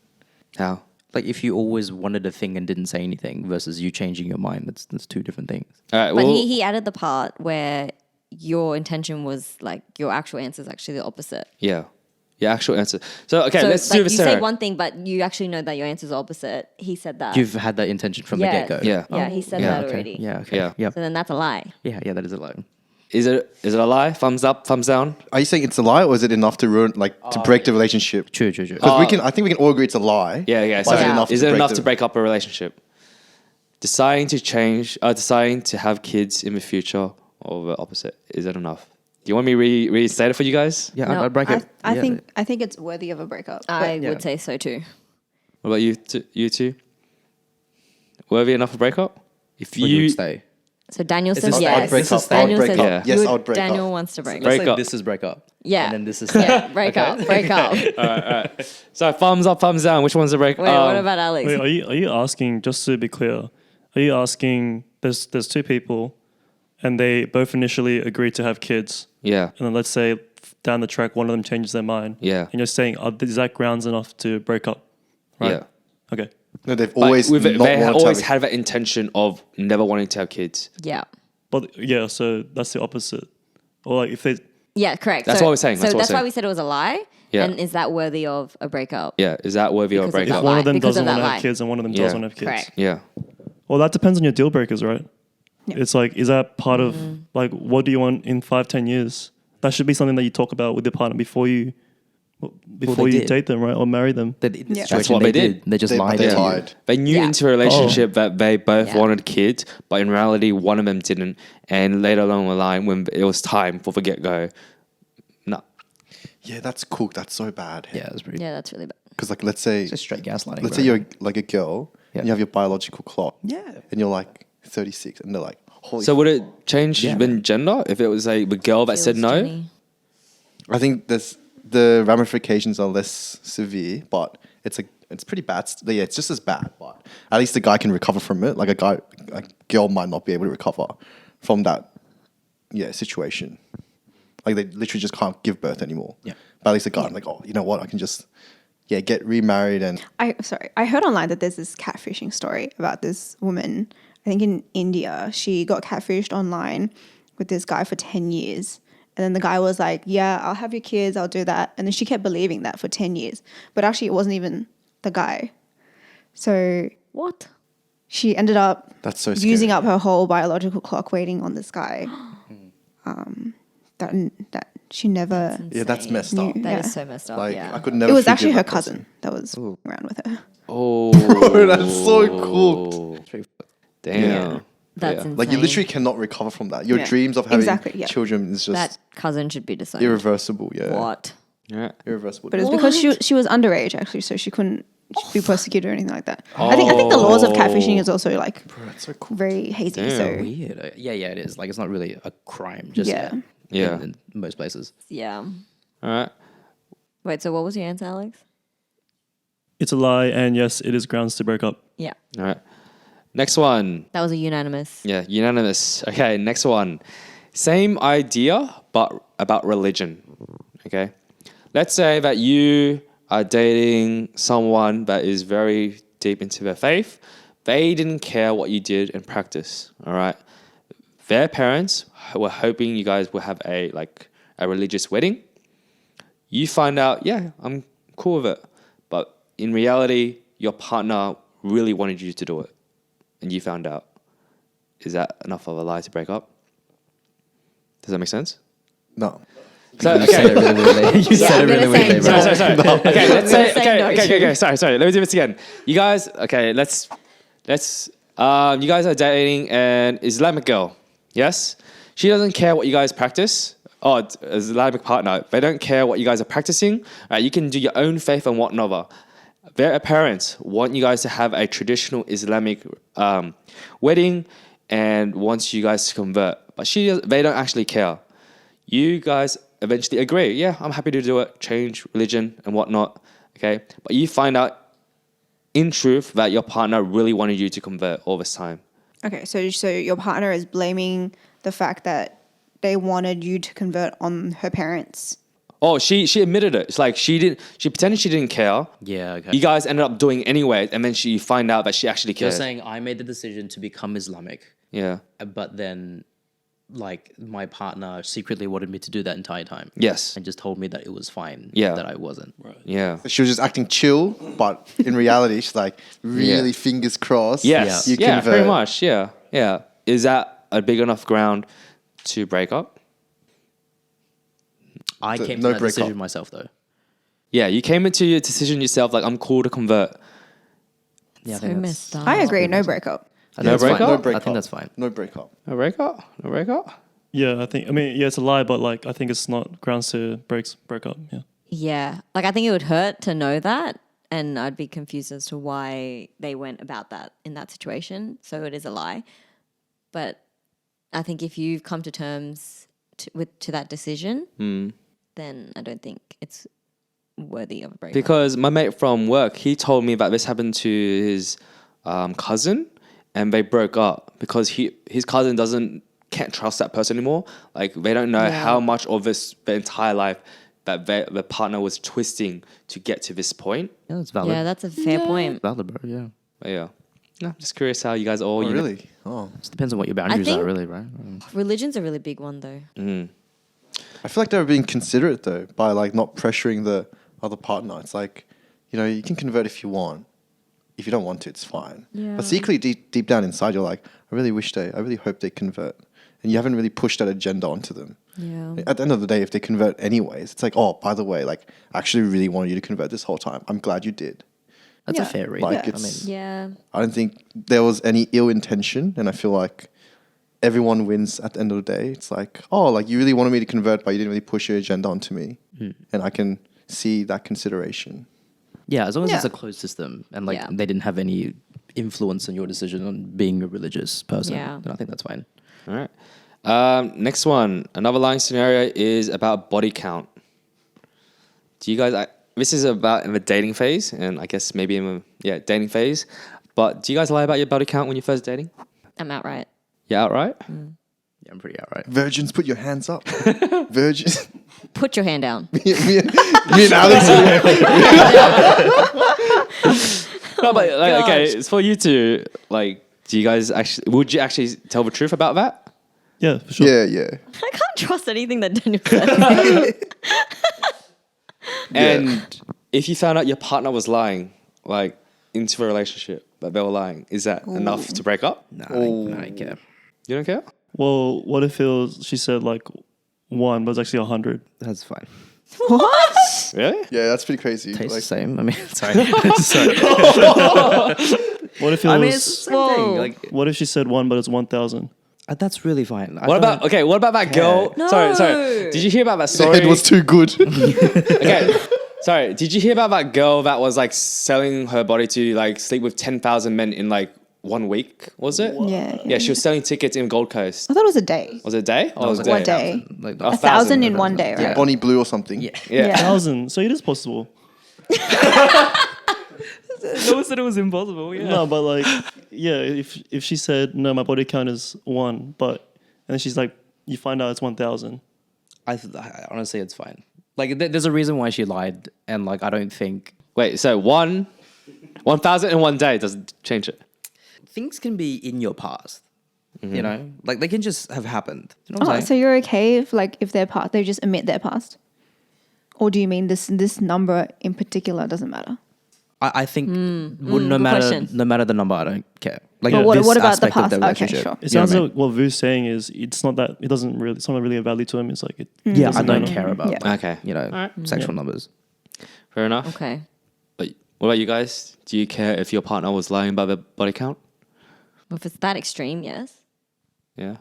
[SPEAKER 1] How?
[SPEAKER 6] Like if you always wanted a thing and didn't say anything versus you changing your mind, that's two different things.
[SPEAKER 1] All right.
[SPEAKER 3] But
[SPEAKER 1] Well,
[SPEAKER 3] he added the part where your intention was like your actual answer is actually the opposite.
[SPEAKER 1] yeah. Your actual answer. So, okay,
[SPEAKER 3] So
[SPEAKER 1] let's
[SPEAKER 3] like
[SPEAKER 1] do the
[SPEAKER 3] you
[SPEAKER 1] scenario.
[SPEAKER 3] say one thing, but you actually know that your answer is opposite. He said that.
[SPEAKER 6] You've had that intention from the
[SPEAKER 3] Yeah.
[SPEAKER 6] get-go.
[SPEAKER 1] Yeah.
[SPEAKER 3] Yeah, he said
[SPEAKER 1] Yeah,
[SPEAKER 3] that
[SPEAKER 6] Okay.
[SPEAKER 3] already.
[SPEAKER 6] Yeah, okay.
[SPEAKER 1] Yeah.
[SPEAKER 6] Yeah.
[SPEAKER 3] So then that's a lie.
[SPEAKER 6] Yeah, that is a lie.
[SPEAKER 1] Is it a lie? Thumbs up, thumbs down?
[SPEAKER 5] Are you saying it's a lie or is it enough to ruin, like, to break the relationship?
[SPEAKER 6] True.
[SPEAKER 5] Because I think we can all agree it's a lie.
[SPEAKER 1] Yeah.
[SPEAKER 5] But
[SPEAKER 1] So is it enough
[SPEAKER 5] the-
[SPEAKER 1] to break up a relationship? Deciding to have kids in the future or the opposite. Is it enough? Do you want me to restate it for you guys?
[SPEAKER 6] Yeah,
[SPEAKER 3] No,
[SPEAKER 6] I'd break it.
[SPEAKER 2] I
[SPEAKER 6] Yeah.
[SPEAKER 2] think it's worthy of a breakup.
[SPEAKER 3] I
[SPEAKER 6] yeah.
[SPEAKER 3] would say so too.
[SPEAKER 1] What about you two? Worthy enough for breakup? If
[SPEAKER 6] But you
[SPEAKER 1] you
[SPEAKER 6] would stay.
[SPEAKER 3] So Daniel
[SPEAKER 6] Is
[SPEAKER 3] says
[SPEAKER 6] this-
[SPEAKER 3] yes.
[SPEAKER 6] I'd break up.
[SPEAKER 3] Daniel
[SPEAKER 5] I'd break
[SPEAKER 3] says
[SPEAKER 5] up.
[SPEAKER 1] Yeah.
[SPEAKER 5] Yes,
[SPEAKER 3] you
[SPEAKER 5] I
[SPEAKER 3] would-
[SPEAKER 5] would break
[SPEAKER 3] Daniel
[SPEAKER 5] up.
[SPEAKER 3] wants to break
[SPEAKER 1] Break
[SPEAKER 6] Let's say
[SPEAKER 1] up.
[SPEAKER 6] this is break up.
[SPEAKER 3] Yeah.
[SPEAKER 6] And then this is
[SPEAKER 3] Yeah, break up, break up. Wait,
[SPEAKER 1] so thumbs up, thumbs down. Which one's a break?
[SPEAKER 3] what about Alex?
[SPEAKER 4] Wait, are you asking, just to be clear, are you asking, there's two people and they both initially agreed to have kids,
[SPEAKER 1] Yeah.
[SPEAKER 4] and then let's say down the track one of them changes their mind.
[SPEAKER 1] Yeah.
[SPEAKER 4] And you're saying, is that grounds enough to break up? Right.
[SPEAKER 1] Yeah.
[SPEAKER 4] Okay.
[SPEAKER 5] No, they've
[SPEAKER 1] Like,
[SPEAKER 5] always
[SPEAKER 1] with it,
[SPEAKER 5] not
[SPEAKER 1] they
[SPEAKER 5] wanted to
[SPEAKER 1] always
[SPEAKER 5] have
[SPEAKER 1] had that intention of never wanting to have kids.
[SPEAKER 3] Yeah.
[SPEAKER 4] But yeah, so that's the opposite. Or like if they,
[SPEAKER 3] Yeah, correct.
[SPEAKER 1] That's
[SPEAKER 3] so,
[SPEAKER 1] what we're saying,
[SPEAKER 3] So
[SPEAKER 1] that's what we're
[SPEAKER 3] that's why
[SPEAKER 1] saying.
[SPEAKER 3] we said it was a lie.
[SPEAKER 1] Yeah.
[SPEAKER 3] And is that worthy of a breakup?
[SPEAKER 1] Yeah. Is that worthy of a
[SPEAKER 3] Because of
[SPEAKER 1] breakup?
[SPEAKER 4] if
[SPEAKER 3] that
[SPEAKER 4] one
[SPEAKER 3] lie,
[SPEAKER 4] of them
[SPEAKER 3] because
[SPEAKER 4] doesn't
[SPEAKER 3] of
[SPEAKER 4] want
[SPEAKER 3] that
[SPEAKER 4] to
[SPEAKER 3] lie.
[SPEAKER 4] have kids and one of them
[SPEAKER 1] Yeah.
[SPEAKER 4] does want to have kids.
[SPEAKER 3] Correct.
[SPEAKER 1] Yeah.
[SPEAKER 4] Well, that depends on your deal breakers, right?
[SPEAKER 2] Yeah.
[SPEAKER 4] It's like, is that part of,
[SPEAKER 3] Mm-hmm.
[SPEAKER 4] like, what do you want in 5-10 years? That should be something that you talk about with your partner before you
[SPEAKER 6] did.
[SPEAKER 4] date them, right? Or marry them.
[SPEAKER 6] That in this
[SPEAKER 2] Yeah.
[SPEAKER 1] That's
[SPEAKER 6] situation,
[SPEAKER 1] what they did.
[SPEAKER 6] They just
[SPEAKER 5] They-
[SPEAKER 6] lied
[SPEAKER 5] they
[SPEAKER 6] to you.
[SPEAKER 5] lied.
[SPEAKER 1] They knew
[SPEAKER 3] Yeah.
[SPEAKER 1] into a relationship that they both
[SPEAKER 3] Yeah.
[SPEAKER 1] wanted kids, but in reality, one of them didn't. And later along the line, when it was time for the get-go, no.
[SPEAKER 5] Yeah, that's cool. That's so bad.
[SPEAKER 6] Yeah, it's pretty.
[SPEAKER 3] Yeah, that's really bad.
[SPEAKER 5] Because like, let's say,
[SPEAKER 6] It's just straight gaslighting.
[SPEAKER 5] let's
[SPEAKER 6] bro.
[SPEAKER 5] say you're like a girl
[SPEAKER 6] Yeah.
[SPEAKER 5] and you have your biological clock.
[SPEAKER 6] Yeah.
[SPEAKER 5] And you're like 36 and they're like, holy.
[SPEAKER 1] So would it change
[SPEAKER 6] Yeah,
[SPEAKER 1] the
[SPEAKER 6] man.
[SPEAKER 1] gender if it was a the girl that said
[SPEAKER 3] Feels
[SPEAKER 1] no?
[SPEAKER 3] Jenny.
[SPEAKER 5] I think the ramifications are less severe, but it's pretty bad. Yeah, it's just as bad, but at least the guy can recover from it. Like a girl might not be able to recover from that, situation. Like they literally just can't give birth anymore.
[SPEAKER 6] Yeah.
[SPEAKER 5] But at least the guy, like, oh, you know what? I can just, get remarried and
[SPEAKER 2] I heard online that there's this catfishing story about this woman. I think in India, she got catfished online with this guy for 10 years. And then the guy was like, yeah, I'll have your kids, I'll do that. And then she kept believing that for 10 years. But actually, it wasn't even the guy. So
[SPEAKER 3] What?
[SPEAKER 2] she ended up
[SPEAKER 5] that's so scary.
[SPEAKER 2] using up her whole biological clock waiting on this guy. That she never.
[SPEAKER 5] Yeah, that's messed up.
[SPEAKER 3] That is
[SPEAKER 2] Yeah.
[SPEAKER 3] so messed up.
[SPEAKER 5] Like
[SPEAKER 3] yeah.
[SPEAKER 5] I could never.
[SPEAKER 2] It was
[SPEAKER 5] forgive
[SPEAKER 2] actually her
[SPEAKER 5] that person.
[SPEAKER 2] cousin that was around with her.
[SPEAKER 1] Oh,
[SPEAKER 5] That's so cooked.
[SPEAKER 1] Damn.
[SPEAKER 5] Yeah.
[SPEAKER 3] That's
[SPEAKER 1] Yeah.
[SPEAKER 3] insane.
[SPEAKER 5] Like you literally cannot recover from that. Your
[SPEAKER 2] Yeah.
[SPEAKER 5] dreams of having
[SPEAKER 2] Exactly, yeah.
[SPEAKER 5] children is just
[SPEAKER 3] that cousin should be disowned.
[SPEAKER 5] irreversible. Yeah,
[SPEAKER 3] What?
[SPEAKER 1] Yeah.
[SPEAKER 5] irreversible.
[SPEAKER 2] But it was because she was underage actually, so she couldn't be prosecuted or anything like that. I think the laws of catfishing is also like
[SPEAKER 5] Bro, that's so cool.
[SPEAKER 2] very hazy.
[SPEAKER 1] Damn.
[SPEAKER 2] So
[SPEAKER 6] Weird. Yeah, it is. Like, it's not really a crime just
[SPEAKER 2] Yeah.
[SPEAKER 6] yet.
[SPEAKER 1] Yeah.
[SPEAKER 6] In most places.
[SPEAKER 3] Yeah.
[SPEAKER 1] All right.
[SPEAKER 3] Wait, so what was your answer, Alex?
[SPEAKER 4] It's a lie, and yes, it is grounds to break up.
[SPEAKER 3] Yeah.
[SPEAKER 1] All right. Next one.
[SPEAKER 3] That was a unanimous.
[SPEAKER 1] Yeah, unanimous. Okay, next one. Same idea, but about religion. Okay. Let's say that you are dating someone that is very deep into their faith. They didn't care what you did in practice. All right. Their parents were hoping you guys will have a religious wedding. You find out, yeah, I'm cool with it. But in reality, your partner really wanted you to do it, and you found out. Is that enough of a lie to break up? Does that make sense?
[SPEAKER 5] No.
[SPEAKER 1] So,
[SPEAKER 6] You said it really weirdly. You
[SPEAKER 3] Yeah,
[SPEAKER 6] said it
[SPEAKER 3] I'm
[SPEAKER 6] really
[SPEAKER 3] gonna say
[SPEAKER 6] weirdly, bro.
[SPEAKER 3] no.
[SPEAKER 1] Sorry. Okay, let's say.
[SPEAKER 3] say no
[SPEAKER 1] Okay. Sorry. Let me do this again. You guys. Okay, let's. You guys are dating an Islamic girl. Yes. She doesn't care what you guys practice. Oh, it's an Islamic partner. They don't care what you guys are practicing. You can do your own faith and whatnot. Their parents want you guys to have a traditional Islamic wedding, and wants you guys to convert. But they don't actually care. You guys eventually agree. Yeah, I'm happy to do it. Change religion and whatnot. Okay, but you find out in truth that your partner really wanted you to convert all this time.
[SPEAKER 2] Okay, so your partner is blaming the fact that they wanted you to convert on her parents.
[SPEAKER 1] Oh, she admitted it. It's like she pretended she didn't care.
[SPEAKER 6] Yeah, okay.
[SPEAKER 1] You guys ended up doing it anyway, and then you find out that she actually
[SPEAKER 6] You're
[SPEAKER 1] cared.
[SPEAKER 6] saying I made the decision to become Islamic,
[SPEAKER 1] Yeah.
[SPEAKER 6] but then, like, my partner secretly wanted me to do that entire time.
[SPEAKER 1] Yes.
[SPEAKER 6] And just told me that it was fine.
[SPEAKER 1] Yeah.
[SPEAKER 6] That I wasn't. Right.
[SPEAKER 1] Yeah.
[SPEAKER 5] She was just acting chill, but in reality, she's like really fingers crossed.
[SPEAKER 1] Yes.
[SPEAKER 5] You
[SPEAKER 1] Yeah.
[SPEAKER 5] convert.
[SPEAKER 1] Pretty much. Yeah. Yeah. Is that a big enough ground to break up?
[SPEAKER 6] I
[SPEAKER 5] So
[SPEAKER 6] came
[SPEAKER 5] no
[SPEAKER 6] to that
[SPEAKER 5] break
[SPEAKER 6] decision
[SPEAKER 5] up.
[SPEAKER 6] myself, though.
[SPEAKER 1] Yeah. You came into your decision yourself. Like, I'm cool to convert.
[SPEAKER 6] Yeah, I
[SPEAKER 3] So
[SPEAKER 6] think that's,
[SPEAKER 3] messed up.
[SPEAKER 2] I agree, no breakup.
[SPEAKER 6] I
[SPEAKER 1] No
[SPEAKER 6] think that's fine.
[SPEAKER 1] breakup?
[SPEAKER 5] No
[SPEAKER 1] I
[SPEAKER 5] break
[SPEAKER 6] I
[SPEAKER 5] up.
[SPEAKER 6] think that's fine.
[SPEAKER 5] No breakup.
[SPEAKER 1] No breakup. No breakup.
[SPEAKER 4] Yeah, it's a lie, but like I think it's not grounds to break up. Yeah.
[SPEAKER 3] Yeah. Like, I think it would hurt to know that. And I'd be confused as to why they went about that in that situation. So it is a lie. But I think if you've come to terms to that decision, then I don't think it's worthy of a breakup.
[SPEAKER 1] Because my mate from work, he told me that this happened to his cousin, and they broke up because his cousin can't trust that person anymore. Like, they don't know how much of the entire life that the partner was twisting to get to this point.
[SPEAKER 6] Yeah, that's valid.
[SPEAKER 3] Yeah, that's a fair point.
[SPEAKER 6] valid, bro. Yeah.
[SPEAKER 1] But yeah. No, I'm just curious how you guys all.
[SPEAKER 5] Oh, really? Oh.
[SPEAKER 6] It depends on what your boundaries
[SPEAKER 3] think-
[SPEAKER 6] are, really, right?
[SPEAKER 3] Religion's a really big one, though.
[SPEAKER 5] I feel like they were being considerate though by like not pressuring the other partner. It's like, you can convert if you want. If you don't want to, it's fine.
[SPEAKER 3] Yeah.
[SPEAKER 5] But secretly, deep down inside, you're like, I really hope they convert. And you haven't really pushed that agenda onto them.
[SPEAKER 3] Yeah.
[SPEAKER 5] At the end of the day, if they convert anyways, it's like, oh, by the way, like, I actually really wanted you to convert this whole time. I'm glad you did.
[SPEAKER 6] That's
[SPEAKER 2] Yeah.
[SPEAKER 6] a fair read.
[SPEAKER 5] Like,
[SPEAKER 6] I
[SPEAKER 5] it's-
[SPEAKER 6] mean,
[SPEAKER 3] Yeah.
[SPEAKER 5] I don't think there was any ill intention, and I feel like everyone wins at the end of the day. It's like, oh, like you really wanted me to convert, but you didn't really push your agenda onto me, and I can see that consideration.
[SPEAKER 6] yeah, as long as it's
[SPEAKER 2] Yeah.
[SPEAKER 6] a closed system and like
[SPEAKER 3] Yeah.
[SPEAKER 6] they didn't have any influence on your decision on being a religious person,
[SPEAKER 3] Yeah.
[SPEAKER 6] then I think that's fine.
[SPEAKER 1] All right. Next one. Another lying scenario is about body count. Do you guys? This is about in the dating phase, and I guess maybe in the dating phase. But do you guys lie about your body count when you're first dating?
[SPEAKER 3] I'm outright.
[SPEAKER 1] Yeah, outright.
[SPEAKER 6] Yeah, I'm pretty outright.
[SPEAKER 5] Virgins, put your hands up. Virgins.
[SPEAKER 3] Put your hand down.
[SPEAKER 5] me and Alex.
[SPEAKER 1] No, but like, okay, it's for you to like. Do you guys would you actually tell the truth about that?
[SPEAKER 4] Yeah, for sure.
[SPEAKER 5] Yeah.
[SPEAKER 3] I can't trust anything that Daniel says.
[SPEAKER 1] And if you found out your partner was lying, like into a relationship, but they were lying, is that enough to break up?
[SPEAKER 6] Nah, I don't care.
[SPEAKER 1] You don't care?
[SPEAKER 4] Well, what if she said like 1, but it's actually 100?
[SPEAKER 6] That's fine.
[SPEAKER 1] Really?
[SPEAKER 5] Yeah, that's pretty crazy.
[SPEAKER 6] Tastes
[SPEAKER 5] Like,
[SPEAKER 6] the same. I mean, sorry. sorry.
[SPEAKER 4] What if it
[SPEAKER 6] I
[SPEAKER 4] was?
[SPEAKER 6] mean, it's the same thing. Like,
[SPEAKER 4] What if she said 1, but it's 1,000?
[SPEAKER 6] that's really fine.
[SPEAKER 1] What about that girl?
[SPEAKER 3] No.
[SPEAKER 1] Sorry. Did you hear about that
[SPEAKER 5] the
[SPEAKER 1] story?
[SPEAKER 5] head was too good.
[SPEAKER 1] Okay. Sorry. Did you hear about that girl that was like selling her body to like sleep with 10,000 men in like 1 week? Was it?
[SPEAKER 2] Yeah.
[SPEAKER 1] Yeah, she was selling tickets in Gold Coast.
[SPEAKER 2] I thought it was a day.
[SPEAKER 1] Was it a day? Or was it
[SPEAKER 2] One day.
[SPEAKER 6] Like,
[SPEAKER 2] 1,000 in one day, right?
[SPEAKER 6] Yeah.
[SPEAKER 5] Bonnie Blue or something.
[SPEAKER 6] Yeah.
[SPEAKER 1] Yeah.
[SPEAKER 4] 1,000. So it is possible.
[SPEAKER 6] No one said it was impossible. Yeah.
[SPEAKER 4] No, but like, yeah, if she said no, my body count is 1, but and then she's like, you find out it's 1,000.
[SPEAKER 6] I honestly, it's fine. Like, there's a reason why she lied, and like, I don't think
[SPEAKER 1] Wait, so 1,000 in 1 day doesn't change it.
[SPEAKER 6] things can be in your past. You know, like they can just have happened. You know what I'm
[SPEAKER 2] Oh,
[SPEAKER 6] saying?
[SPEAKER 2] so you're okay if their past, they just admit their past? Or do you mean this number in particular doesn't matter?
[SPEAKER 6] I think no
[SPEAKER 3] good
[SPEAKER 6] matter
[SPEAKER 3] question.
[SPEAKER 6] no matter the number, I don't care. Like
[SPEAKER 2] But
[SPEAKER 6] this
[SPEAKER 2] what about the
[SPEAKER 6] aspect of
[SPEAKER 2] past?
[SPEAKER 6] the
[SPEAKER 2] Okay,
[SPEAKER 6] relationship.
[SPEAKER 2] sure.
[SPEAKER 4] It
[SPEAKER 6] You know
[SPEAKER 4] sounds
[SPEAKER 6] what I mean?
[SPEAKER 4] like what Vu's saying is it's not really a value to him. It's like
[SPEAKER 6] Yeah, I
[SPEAKER 4] doesn't
[SPEAKER 6] don't
[SPEAKER 4] matter.
[SPEAKER 6] care about
[SPEAKER 2] Yeah.
[SPEAKER 6] like,
[SPEAKER 1] Okay.
[SPEAKER 6] you know sexual numbers.
[SPEAKER 1] Fair enough.
[SPEAKER 3] Okay.
[SPEAKER 1] But what about you guys? Do you care if your partner was lying about the body count?
[SPEAKER 3] Well, if it's that extreme, yes.
[SPEAKER 1] Yeah.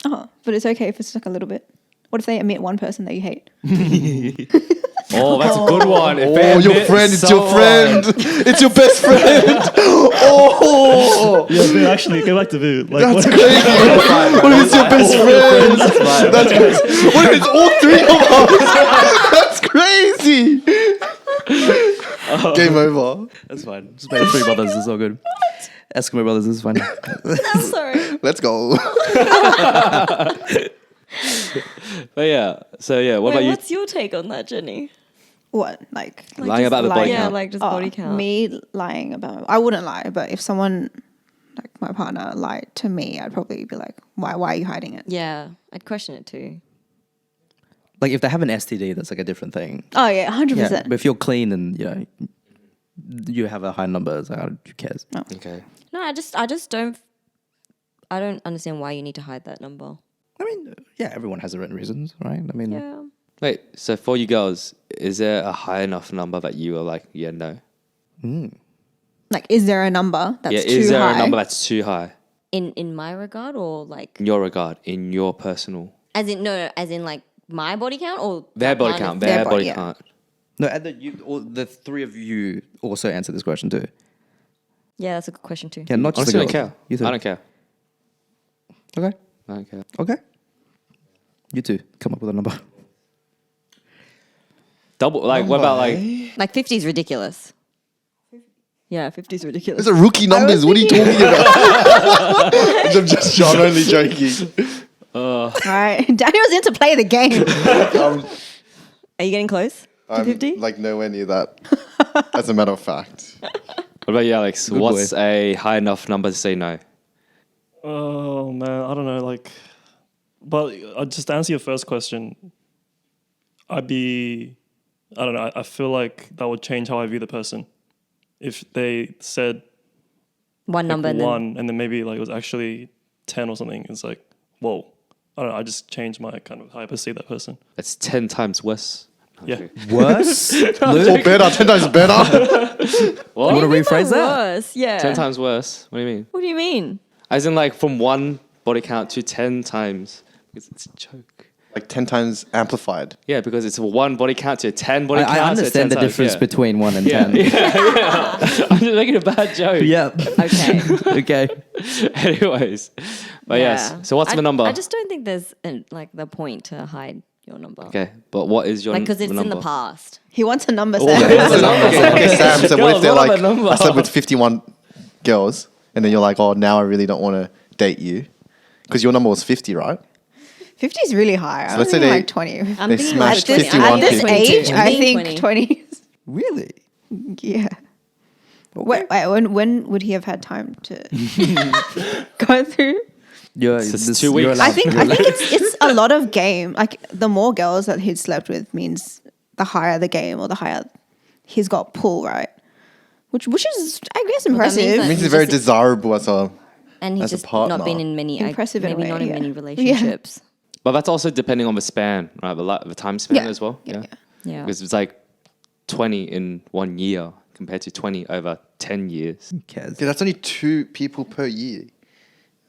[SPEAKER 2] Oh, but it's okay if it's like a little bit. What if they admit one person that you hate?
[SPEAKER 1] Oh, that's a good one. If
[SPEAKER 5] Oh,
[SPEAKER 1] they
[SPEAKER 5] your
[SPEAKER 1] admit
[SPEAKER 5] friend, it's your
[SPEAKER 1] someone-
[SPEAKER 5] friend. It's your best friend. Oh,
[SPEAKER 4] Yeah, Vu, actually, go back to Vu. Like,
[SPEAKER 5] that's
[SPEAKER 4] what,
[SPEAKER 5] crazy. What if it's your best friend? That's crazy. What if it's all three of us? That's crazy. Game over.
[SPEAKER 6] That's fine. Just make 3 brothers. It's all good. Eskimo brothers is fine.
[SPEAKER 3] I'm sorry.
[SPEAKER 5] Let's go.
[SPEAKER 1] But yeah. So yeah, what about you?
[SPEAKER 3] What's your take on that, Jenny?
[SPEAKER 2] What? Like
[SPEAKER 1] Lying about the body
[SPEAKER 3] Yeah,
[SPEAKER 1] count.
[SPEAKER 3] like just
[SPEAKER 2] oh,
[SPEAKER 3] body count.
[SPEAKER 2] me lying about. I wouldn't lie, but if someone like my partner lied to me, I'd probably be like, why are you hiding it?
[SPEAKER 3] Yeah, I'd question it too.
[SPEAKER 6] Like if they have an STD, that's like a different thing.
[SPEAKER 2] Oh yeah, 100%.
[SPEAKER 6] Yeah, but if you're clean and you know you have a high number, it's like, who cares?
[SPEAKER 1] Okay.
[SPEAKER 3] No, I just don't. I don't understand why you need to hide that number.
[SPEAKER 6] I mean, yeah, everyone has their own reasons, right? I mean,
[SPEAKER 3] Yeah.
[SPEAKER 1] Wait. So for you girls, is there a high enough number that you are like, yeah, no?
[SPEAKER 2] Like, is there a number that's
[SPEAKER 1] yeah.
[SPEAKER 2] too
[SPEAKER 1] Is there
[SPEAKER 2] high?
[SPEAKER 1] a number that's too high
[SPEAKER 3] In my regard, or like
[SPEAKER 1] in your regard, in your personal?
[SPEAKER 3] as in no, as in like my body count or
[SPEAKER 1] Their
[SPEAKER 3] my
[SPEAKER 1] body
[SPEAKER 3] partner's-
[SPEAKER 1] count. Their body
[SPEAKER 2] yeah.
[SPEAKER 1] count.
[SPEAKER 6] no, and the 3 of you also answer this question too.
[SPEAKER 3] Yeah, that's a good question too.
[SPEAKER 6] Yeah, not just
[SPEAKER 1] Honestly, I
[SPEAKER 6] the
[SPEAKER 1] don't
[SPEAKER 6] girls.
[SPEAKER 1] care.
[SPEAKER 6] You too.
[SPEAKER 1] I don't care.
[SPEAKER 6] Okay,
[SPEAKER 1] I don't care.
[SPEAKER 6] okay. You two come up with a number.
[SPEAKER 1] Double. Like, what about like?
[SPEAKER 3] Like 50 is ridiculous. Yeah, 50 is ridiculous.
[SPEAKER 5] Those are rookie numbers. What are you talking about? I'm just John only joking.
[SPEAKER 2] All right, Daniel's in to play the game.
[SPEAKER 3] Are you getting close to
[SPEAKER 5] I'm
[SPEAKER 3] 50?
[SPEAKER 5] like nowhere near that. As a matter of fact.
[SPEAKER 1] What about you, Alex?
[SPEAKER 6] Good
[SPEAKER 1] What's
[SPEAKER 6] boy.
[SPEAKER 1] a high enough number to say no?
[SPEAKER 4] oh man, I don't know. Like, but just to answer your first question, I don't know. I feel like that would change how I view the person. If they said
[SPEAKER 3] One
[SPEAKER 4] like
[SPEAKER 3] number and then
[SPEAKER 4] 1 and then maybe like it was actually 10 or something, it's like, whoa. I don't know. I just changed my kind of how I perceive that person.
[SPEAKER 1] It's 10 times worse. No,
[SPEAKER 4] Yeah.
[SPEAKER 1] I'm joking.
[SPEAKER 6] Worse?
[SPEAKER 5] Or
[SPEAKER 6] Luke,
[SPEAKER 5] better, 10 times better.
[SPEAKER 6] you want to rephrase that?
[SPEAKER 3] worse. Yeah.
[SPEAKER 1] 10 times worse. What do you mean?
[SPEAKER 3] What do you mean?
[SPEAKER 1] As in, like, from 1 body count to 10 times. Because it's a joke.
[SPEAKER 5] Like 10 times amplified.
[SPEAKER 1] Yeah, because it's 1 body count to 10 body count.
[SPEAKER 6] I
[SPEAKER 1] to
[SPEAKER 6] understand
[SPEAKER 1] 10
[SPEAKER 6] the
[SPEAKER 1] times,
[SPEAKER 6] difference
[SPEAKER 1] yeah.
[SPEAKER 6] between 1 and
[SPEAKER 1] Yeah,
[SPEAKER 6] 10.
[SPEAKER 1] yeah. I'm just making a bad joke.
[SPEAKER 6] Yeah.
[SPEAKER 3] Okay.
[SPEAKER 6] Okay.
[SPEAKER 1] Anyways. But yes. So what's the number?
[SPEAKER 3] I just don't think there's like the point to hide your number.
[SPEAKER 1] Okay, but what is your
[SPEAKER 3] Like, because it's
[SPEAKER 1] number?
[SPEAKER 3] in the past.
[SPEAKER 2] He wants a number.
[SPEAKER 1] Oh,
[SPEAKER 2] Sam.
[SPEAKER 1] yeah, it's a number.
[SPEAKER 5] Okay, Sam, so what
[SPEAKER 1] Girls,
[SPEAKER 5] if they're
[SPEAKER 1] what
[SPEAKER 5] like,
[SPEAKER 1] about number?
[SPEAKER 5] I slept with 51 girls, and then you're like, oh, now I really don't want to date you? Because your number was 50, right?
[SPEAKER 2] 50 is really high. I'm
[SPEAKER 5] let's say
[SPEAKER 2] thinking
[SPEAKER 5] they-
[SPEAKER 2] like 20.
[SPEAKER 3] I'm
[SPEAKER 5] They
[SPEAKER 3] thinking
[SPEAKER 5] smashed
[SPEAKER 3] like
[SPEAKER 5] 51
[SPEAKER 2] At this
[SPEAKER 5] people.
[SPEAKER 2] age,
[SPEAKER 3] I'm
[SPEAKER 2] I
[SPEAKER 3] thinking
[SPEAKER 2] think 20 is,
[SPEAKER 6] Really?
[SPEAKER 2] yeah. Wait, when would he have had time to go through?
[SPEAKER 6] You're,
[SPEAKER 1] It's 2 weeks.
[SPEAKER 2] I think it's a lot of game. Like the more girls that he'd slept with means the higher the game or the higher he's got pull, right? Which is I guess
[SPEAKER 3] Well, that means
[SPEAKER 2] impressive.
[SPEAKER 5] It
[SPEAKER 3] that-
[SPEAKER 5] means
[SPEAKER 3] He's
[SPEAKER 5] it's very
[SPEAKER 3] just-
[SPEAKER 5] desirable as a...
[SPEAKER 3] and he's
[SPEAKER 5] as a
[SPEAKER 3] just
[SPEAKER 5] partner.
[SPEAKER 3] not been in many,
[SPEAKER 2] Impressive in a
[SPEAKER 3] maybe
[SPEAKER 2] way,
[SPEAKER 3] not in
[SPEAKER 2] yeah.
[SPEAKER 3] many
[SPEAKER 2] Yeah.
[SPEAKER 3] relationships.
[SPEAKER 1] But that's also depending on the span, right? The time span
[SPEAKER 2] Yeah.
[SPEAKER 1] as well.
[SPEAKER 2] Yeah.
[SPEAKER 3] Yeah.
[SPEAKER 1] Because it's like 20 in 1 year compared to 20 over 10 years.
[SPEAKER 6] Who cares?
[SPEAKER 5] Yeah, that's only 2 people per year.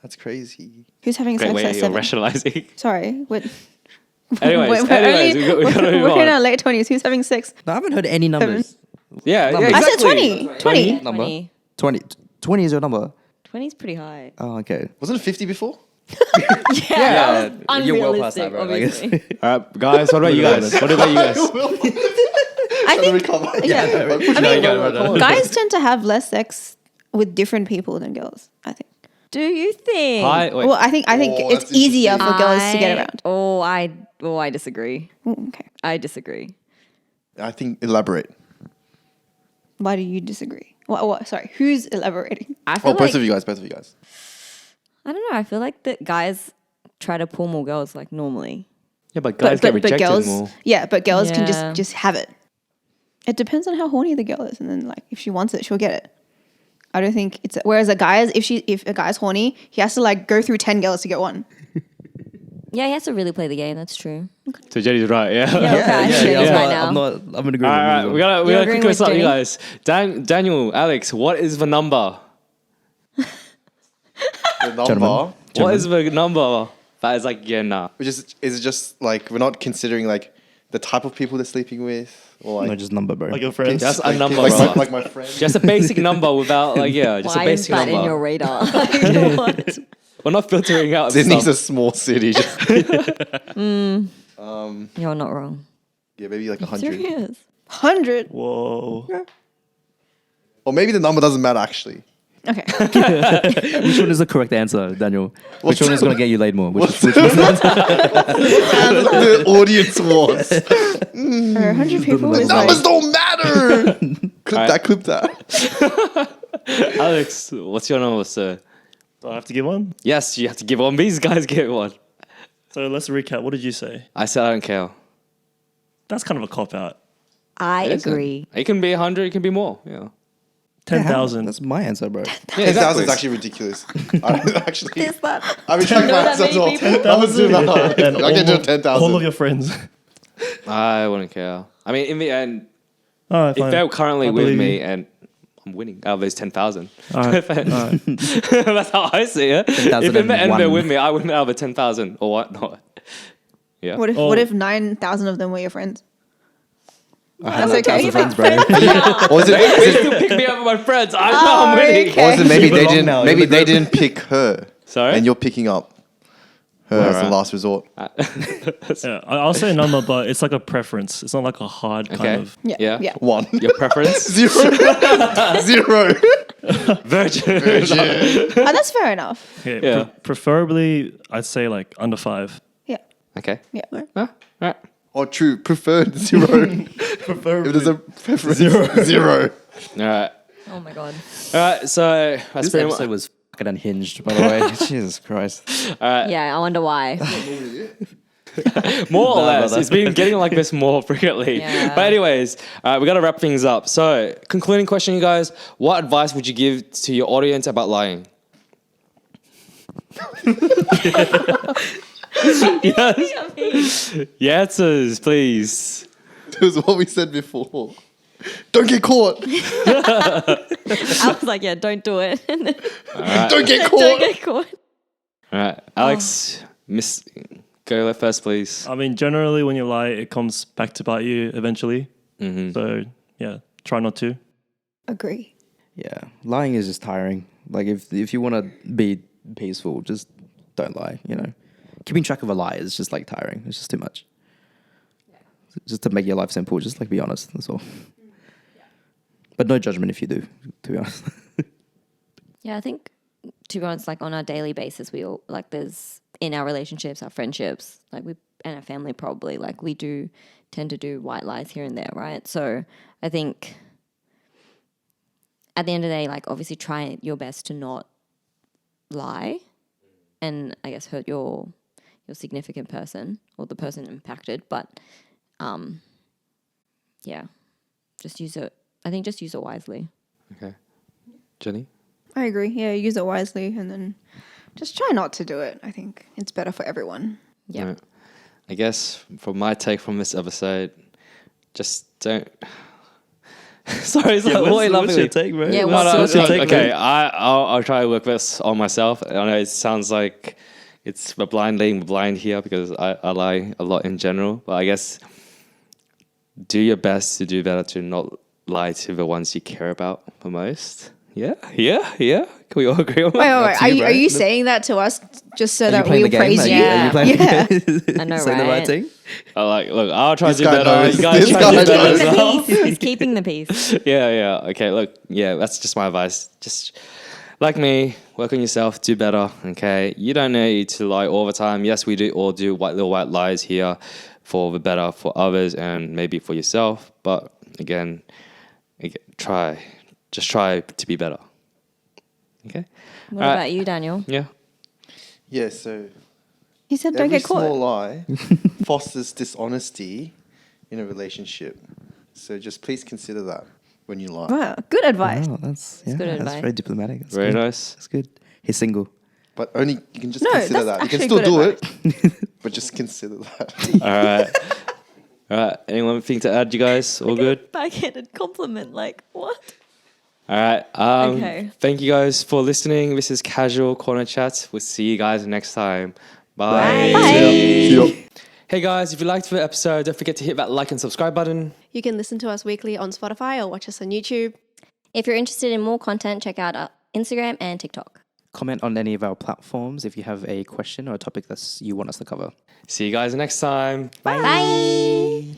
[SPEAKER 5] That's crazy.
[SPEAKER 2] Who's having
[SPEAKER 1] Great
[SPEAKER 2] sex
[SPEAKER 1] way
[SPEAKER 2] at
[SPEAKER 1] you're
[SPEAKER 2] 7?
[SPEAKER 1] rationalizing.
[SPEAKER 2] Sorry.
[SPEAKER 1] Anyways,
[SPEAKER 2] we're
[SPEAKER 1] anyways, we gotta move
[SPEAKER 2] we're in
[SPEAKER 1] on.
[SPEAKER 2] our late 20s. Who's having sex?
[SPEAKER 6] No, I haven't heard any numbers.
[SPEAKER 1] Yeah,
[SPEAKER 6] Numbers.
[SPEAKER 1] yeah,
[SPEAKER 2] I said
[SPEAKER 1] exactly.
[SPEAKER 2] 20. 20.
[SPEAKER 6] Number?
[SPEAKER 3] 20.
[SPEAKER 6] 20. 20 is your number.
[SPEAKER 3] 20 is pretty high.
[SPEAKER 6] Oh, okay.
[SPEAKER 5] Wasn't it 50 before?
[SPEAKER 3] Yeah.
[SPEAKER 6] You're well past
[SPEAKER 3] Unrealistic,
[SPEAKER 6] that, bro. I guess.
[SPEAKER 3] obviously.
[SPEAKER 1] All right, guys, what about you guys? What about you guys?
[SPEAKER 2] I think guys tend to have less sex with different people than girls. I think.
[SPEAKER 3] Do you think?
[SPEAKER 1] Wait.
[SPEAKER 2] Well, I think
[SPEAKER 5] Oh,
[SPEAKER 2] it's
[SPEAKER 5] that's
[SPEAKER 2] easier
[SPEAKER 5] interesting.
[SPEAKER 2] for girls to get around.
[SPEAKER 3] I disagree.
[SPEAKER 2] Ooh, okay.
[SPEAKER 3] I disagree.
[SPEAKER 5] I think elaborate.
[SPEAKER 2] Why do you disagree? What? Sorry, who's elaborating?
[SPEAKER 3] I feel
[SPEAKER 5] Oh,
[SPEAKER 3] like,
[SPEAKER 5] both of you guys.
[SPEAKER 3] I don't know. I feel like that guys try to pull more girls like normally.
[SPEAKER 1] Yeah, but guys get rejected
[SPEAKER 2] girls,
[SPEAKER 1] more.
[SPEAKER 2] yeah, but girls can
[SPEAKER 3] Yeah.
[SPEAKER 2] just have it. It depends on how horny the girl is, and then like if she wants it, she'll get it. I don't think it's whereas a guy is if a guy's horny, he has to like go through 10 girls to get one.
[SPEAKER 3] Yeah, he has to really play the game. That's true.
[SPEAKER 1] So Jenny's right. Yeah.
[SPEAKER 3] Right now.
[SPEAKER 6] I'm in agreement.
[SPEAKER 1] All right, we gotta
[SPEAKER 3] You're
[SPEAKER 1] quick
[SPEAKER 3] agreeing
[SPEAKER 1] this
[SPEAKER 3] with
[SPEAKER 1] up, you
[SPEAKER 3] Jenny?
[SPEAKER 1] guys. Daniel, Alex, what is the number?
[SPEAKER 5] The number,
[SPEAKER 6] Gentlemen.
[SPEAKER 1] What is the number? That is like nah.
[SPEAKER 5] which is it just like we're not considering like the type of people they're sleeping with, or like
[SPEAKER 6] No, just number, bro.
[SPEAKER 4] Like your friends.
[SPEAKER 1] That's a
[SPEAKER 5] like,
[SPEAKER 1] number,
[SPEAKER 5] like,
[SPEAKER 1] bro.
[SPEAKER 5] like my friend.
[SPEAKER 1] Just a basic number without just
[SPEAKER 3] Why
[SPEAKER 1] a
[SPEAKER 3] is
[SPEAKER 1] basic
[SPEAKER 3] that
[SPEAKER 1] number.
[SPEAKER 3] in your radar? What?
[SPEAKER 1] We're not filtering out
[SPEAKER 5] Sydney's
[SPEAKER 1] stuff.
[SPEAKER 5] a small city. Just,
[SPEAKER 3] You're not wrong.
[SPEAKER 5] yeah, maybe like 100.
[SPEAKER 3] Serious.
[SPEAKER 2] 100.
[SPEAKER 4] Whoa.
[SPEAKER 5] Or maybe the number doesn't matter actually.
[SPEAKER 2] Okay.
[SPEAKER 6] Which one is the correct answer, Daniel? Which one is going to get you laid more? Which
[SPEAKER 5] the audience wants.
[SPEAKER 2] 100 people is
[SPEAKER 5] Numbers
[SPEAKER 2] like
[SPEAKER 5] don't matter. Clip that.
[SPEAKER 1] Alex, what's your number, sir?
[SPEAKER 4] Do I have to give one?
[SPEAKER 1] Yes, you have to give one. These guys get one.
[SPEAKER 4] So let's recap. What did you say?
[SPEAKER 1] I said I don't care.
[SPEAKER 4] That's kind of a cop out.
[SPEAKER 3] I
[SPEAKER 1] It is.
[SPEAKER 3] agree.
[SPEAKER 1] It can be 100. It can be more. Yeah.
[SPEAKER 4] 10,000.
[SPEAKER 6] That's my answer, bro.
[SPEAKER 5] 10,000 is actually ridiculous. I've been trying to
[SPEAKER 3] know that
[SPEAKER 5] myself as well.
[SPEAKER 3] many people?
[SPEAKER 5] Numbers do matter.
[SPEAKER 4] And
[SPEAKER 5] I can do
[SPEAKER 4] all-
[SPEAKER 5] 10,000.
[SPEAKER 4] All of your friends.
[SPEAKER 1] I wouldn't care. I mean, in the end,
[SPEAKER 4] All right,
[SPEAKER 1] if
[SPEAKER 4] fine.
[SPEAKER 1] they're currently
[SPEAKER 4] I
[SPEAKER 1] with
[SPEAKER 4] believe
[SPEAKER 1] me
[SPEAKER 4] you.
[SPEAKER 1] and I'm winning out of those 10,000.
[SPEAKER 4] All right.
[SPEAKER 1] That's how I see it. If in the end they're with me, I win out of the 10,000 or whatnot. Yeah.
[SPEAKER 2] what if 9,000 of them were your friends?
[SPEAKER 6] That's
[SPEAKER 2] okay.
[SPEAKER 6] friends, bro.
[SPEAKER 5] Or is
[SPEAKER 1] They
[SPEAKER 5] it,
[SPEAKER 1] still pick me up with my friends. I know I'm winning.
[SPEAKER 2] okay.
[SPEAKER 5] or is it maybe
[SPEAKER 4] You
[SPEAKER 5] they
[SPEAKER 4] belong
[SPEAKER 5] didn't
[SPEAKER 4] now in
[SPEAKER 5] maybe
[SPEAKER 4] the
[SPEAKER 5] they
[SPEAKER 4] group.
[SPEAKER 5] didn't pick her
[SPEAKER 1] Sorry?
[SPEAKER 5] and you're picking up her as the
[SPEAKER 1] Alright.
[SPEAKER 5] last resort.
[SPEAKER 4] Yeah, I'll say a number, but it's like a preference. It's not like a hard
[SPEAKER 1] Okay.
[SPEAKER 4] kind of.
[SPEAKER 2] Yeah.
[SPEAKER 1] Yeah.
[SPEAKER 2] Yeah.
[SPEAKER 5] One.
[SPEAKER 1] Your preference?
[SPEAKER 5] Zero. Zero.
[SPEAKER 1] Virgin.
[SPEAKER 2] Oh, that's fair enough.
[SPEAKER 4] Okay,
[SPEAKER 1] Yeah.
[SPEAKER 4] preferably, I'd say like under 5.
[SPEAKER 2] Yeah.
[SPEAKER 1] Okay.
[SPEAKER 2] Yeah.
[SPEAKER 1] Huh? Right.
[SPEAKER 5] Or true. Preferred. Zero.
[SPEAKER 4] Preferably.
[SPEAKER 5] If there's a preference. Zero.
[SPEAKER 1] All right.
[SPEAKER 3] Oh my god.
[SPEAKER 1] All right. So that's
[SPEAKER 6] This
[SPEAKER 1] pretty
[SPEAKER 6] episode
[SPEAKER 1] much.
[SPEAKER 6] was fucking unhinged, by the way. Jesus Christ.
[SPEAKER 3] Yeah, I wonder why.
[SPEAKER 1] More or
[SPEAKER 6] No,
[SPEAKER 1] less.
[SPEAKER 6] brother.
[SPEAKER 1] It's been getting like this more frequently.
[SPEAKER 3] Yeah.
[SPEAKER 1] But anyways, we got to wrap things up. So concluding question, you guys. What advice would you give to your audience about lying? Yes. Answers, please.
[SPEAKER 5] It was what we said before. Don't get caught.
[SPEAKER 3] I was like, yeah, don't do it.
[SPEAKER 5] Don't get
[SPEAKER 3] Don't
[SPEAKER 5] caught.
[SPEAKER 3] get caught.
[SPEAKER 1] All right. Alex, go first, please.
[SPEAKER 4] I mean, generally, when you lie, it comes back to bite you eventually.
[SPEAKER 1] Mm-hmm.
[SPEAKER 4] So, yeah, try not to.
[SPEAKER 2] Agree.
[SPEAKER 6] Yeah, lying is just tiring. Like if you want to be peaceful, just don't lie. You know, keeping track of a lie is just like tiring. It's just too much. Just to make your life simple, just like be honest. That's all. But no judgment if you do. To be honest.
[SPEAKER 3] Yeah, I think to be honest, like on a daily basis, we all like there's in our relationships, our friendships, like we and our family probably like we do tend to do white lies here and there, right? So I think at the end of the day, like obviously try your best to not lie and I guess hurt your significant person or the person impacted, but yeah, just use it. I think just use it wisely.
[SPEAKER 1] Okay. Jenny?
[SPEAKER 2] I agree. Yeah, use it wisely and then just try not to do it. I think it's better for everyone.
[SPEAKER 3] Yeah.
[SPEAKER 1] Right. I guess from my take from this episode, just don't. Sorry, it's like, what are you laughing at?
[SPEAKER 6] take, bro?
[SPEAKER 3] Yeah,
[SPEAKER 1] No,
[SPEAKER 3] what's
[SPEAKER 1] no,
[SPEAKER 3] your take?
[SPEAKER 1] okay, I'll try to work this on myself. I know it sounds like it's the blind leading the blind here because I lie a lot in general. But I guess do your best to do better to not lie to the ones you care about the most. Yeah. Can we all agree on that?
[SPEAKER 2] Wait. Are you saying that to us just so that we'll praise you?
[SPEAKER 3] Yeah.
[SPEAKER 6] Are you playing
[SPEAKER 2] Yeah.
[SPEAKER 6] the game?
[SPEAKER 3] I know,
[SPEAKER 6] Say the right
[SPEAKER 3] right?
[SPEAKER 6] thing?
[SPEAKER 1] Look, I'll try to
[SPEAKER 5] This
[SPEAKER 1] do
[SPEAKER 5] guy
[SPEAKER 1] better.
[SPEAKER 5] knows.
[SPEAKER 1] You guys
[SPEAKER 5] This
[SPEAKER 1] try to
[SPEAKER 5] guy
[SPEAKER 1] do better
[SPEAKER 5] knows.
[SPEAKER 1] as well.
[SPEAKER 3] He's keeping the peace.
[SPEAKER 1] Yeah. Okay, look, that's just my advice. Just like me, work on yourself, do better, okay? You don't need to lie all the time. Yes, we do all do little white lies here for the better for others and maybe for yourself. But again, just try to be better. Okay?
[SPEAKER 3] What
[SPEAKER 1] Alright.
[SPEAKER 3] about you, Daniel?
[SPEAKER 1] Yeah.
[SPEAKER 5] Yeah, so
[SPEAKER 2] He said don't
[SPEAKER 5] every
[SPEAKER 2] get caught.
[SPEAKER 5] small lie fosters dishonesty in a relationship. So just please consider that when you lie.
[SPEAKER 2] Wow, good advice.
[SPEAKER 6] Oh, that's
[SPEAKER 3] good
[SPEAKER 6] that's
[SPEAKER 3] advice.
[SPEAKER 6] very diplomatic. That's
[SPEAKER 1] Very
[SPEAKER 6] good.
[SPEAKER 1] nice.
[SPEAKER 6] That's good. He's single.
[SPEAKER 5] But only you can just
[SPEAKER 2] No,
[SPEAKER 5] consider
[SPEAKER 2] that's
[SPEAKER 5] that. You can
[SPEAKER 2] actually
[SPEAKER 5] still
[SPEAKER 2] good
[SPEAKER 5] do it, but just consider that.
[SPEAKER 1] All right. All right. Anyone think to add, you guys? All good?
[SPEAKER 3] Backhanded compliment, like what?
[SPEAKER 1] All right.
[SPEAKER 3] Okay.
[SPEAKER 1] Thank you guys for listening. This is Casual Corner Chats. We'll see you guys next time. Bye.
[SPEAKER 5] See ya.
[SPEAKER 1] Hey guys, if you liked the episode, don't forget to hit that like and subscribe button.
[SPEAKER 7] You can listen to us weekly on Spotify or watch us on YouTube.
[SPEAKER 3] If you're interested in more content, check out our Instagram and TikTok.
[SPEAKER 6] Comment on any of our platforms if you have a question or a topic that you want us to cover.
[SPEAKER 1] See you guys next time.
[SPEAKER 3] Bye.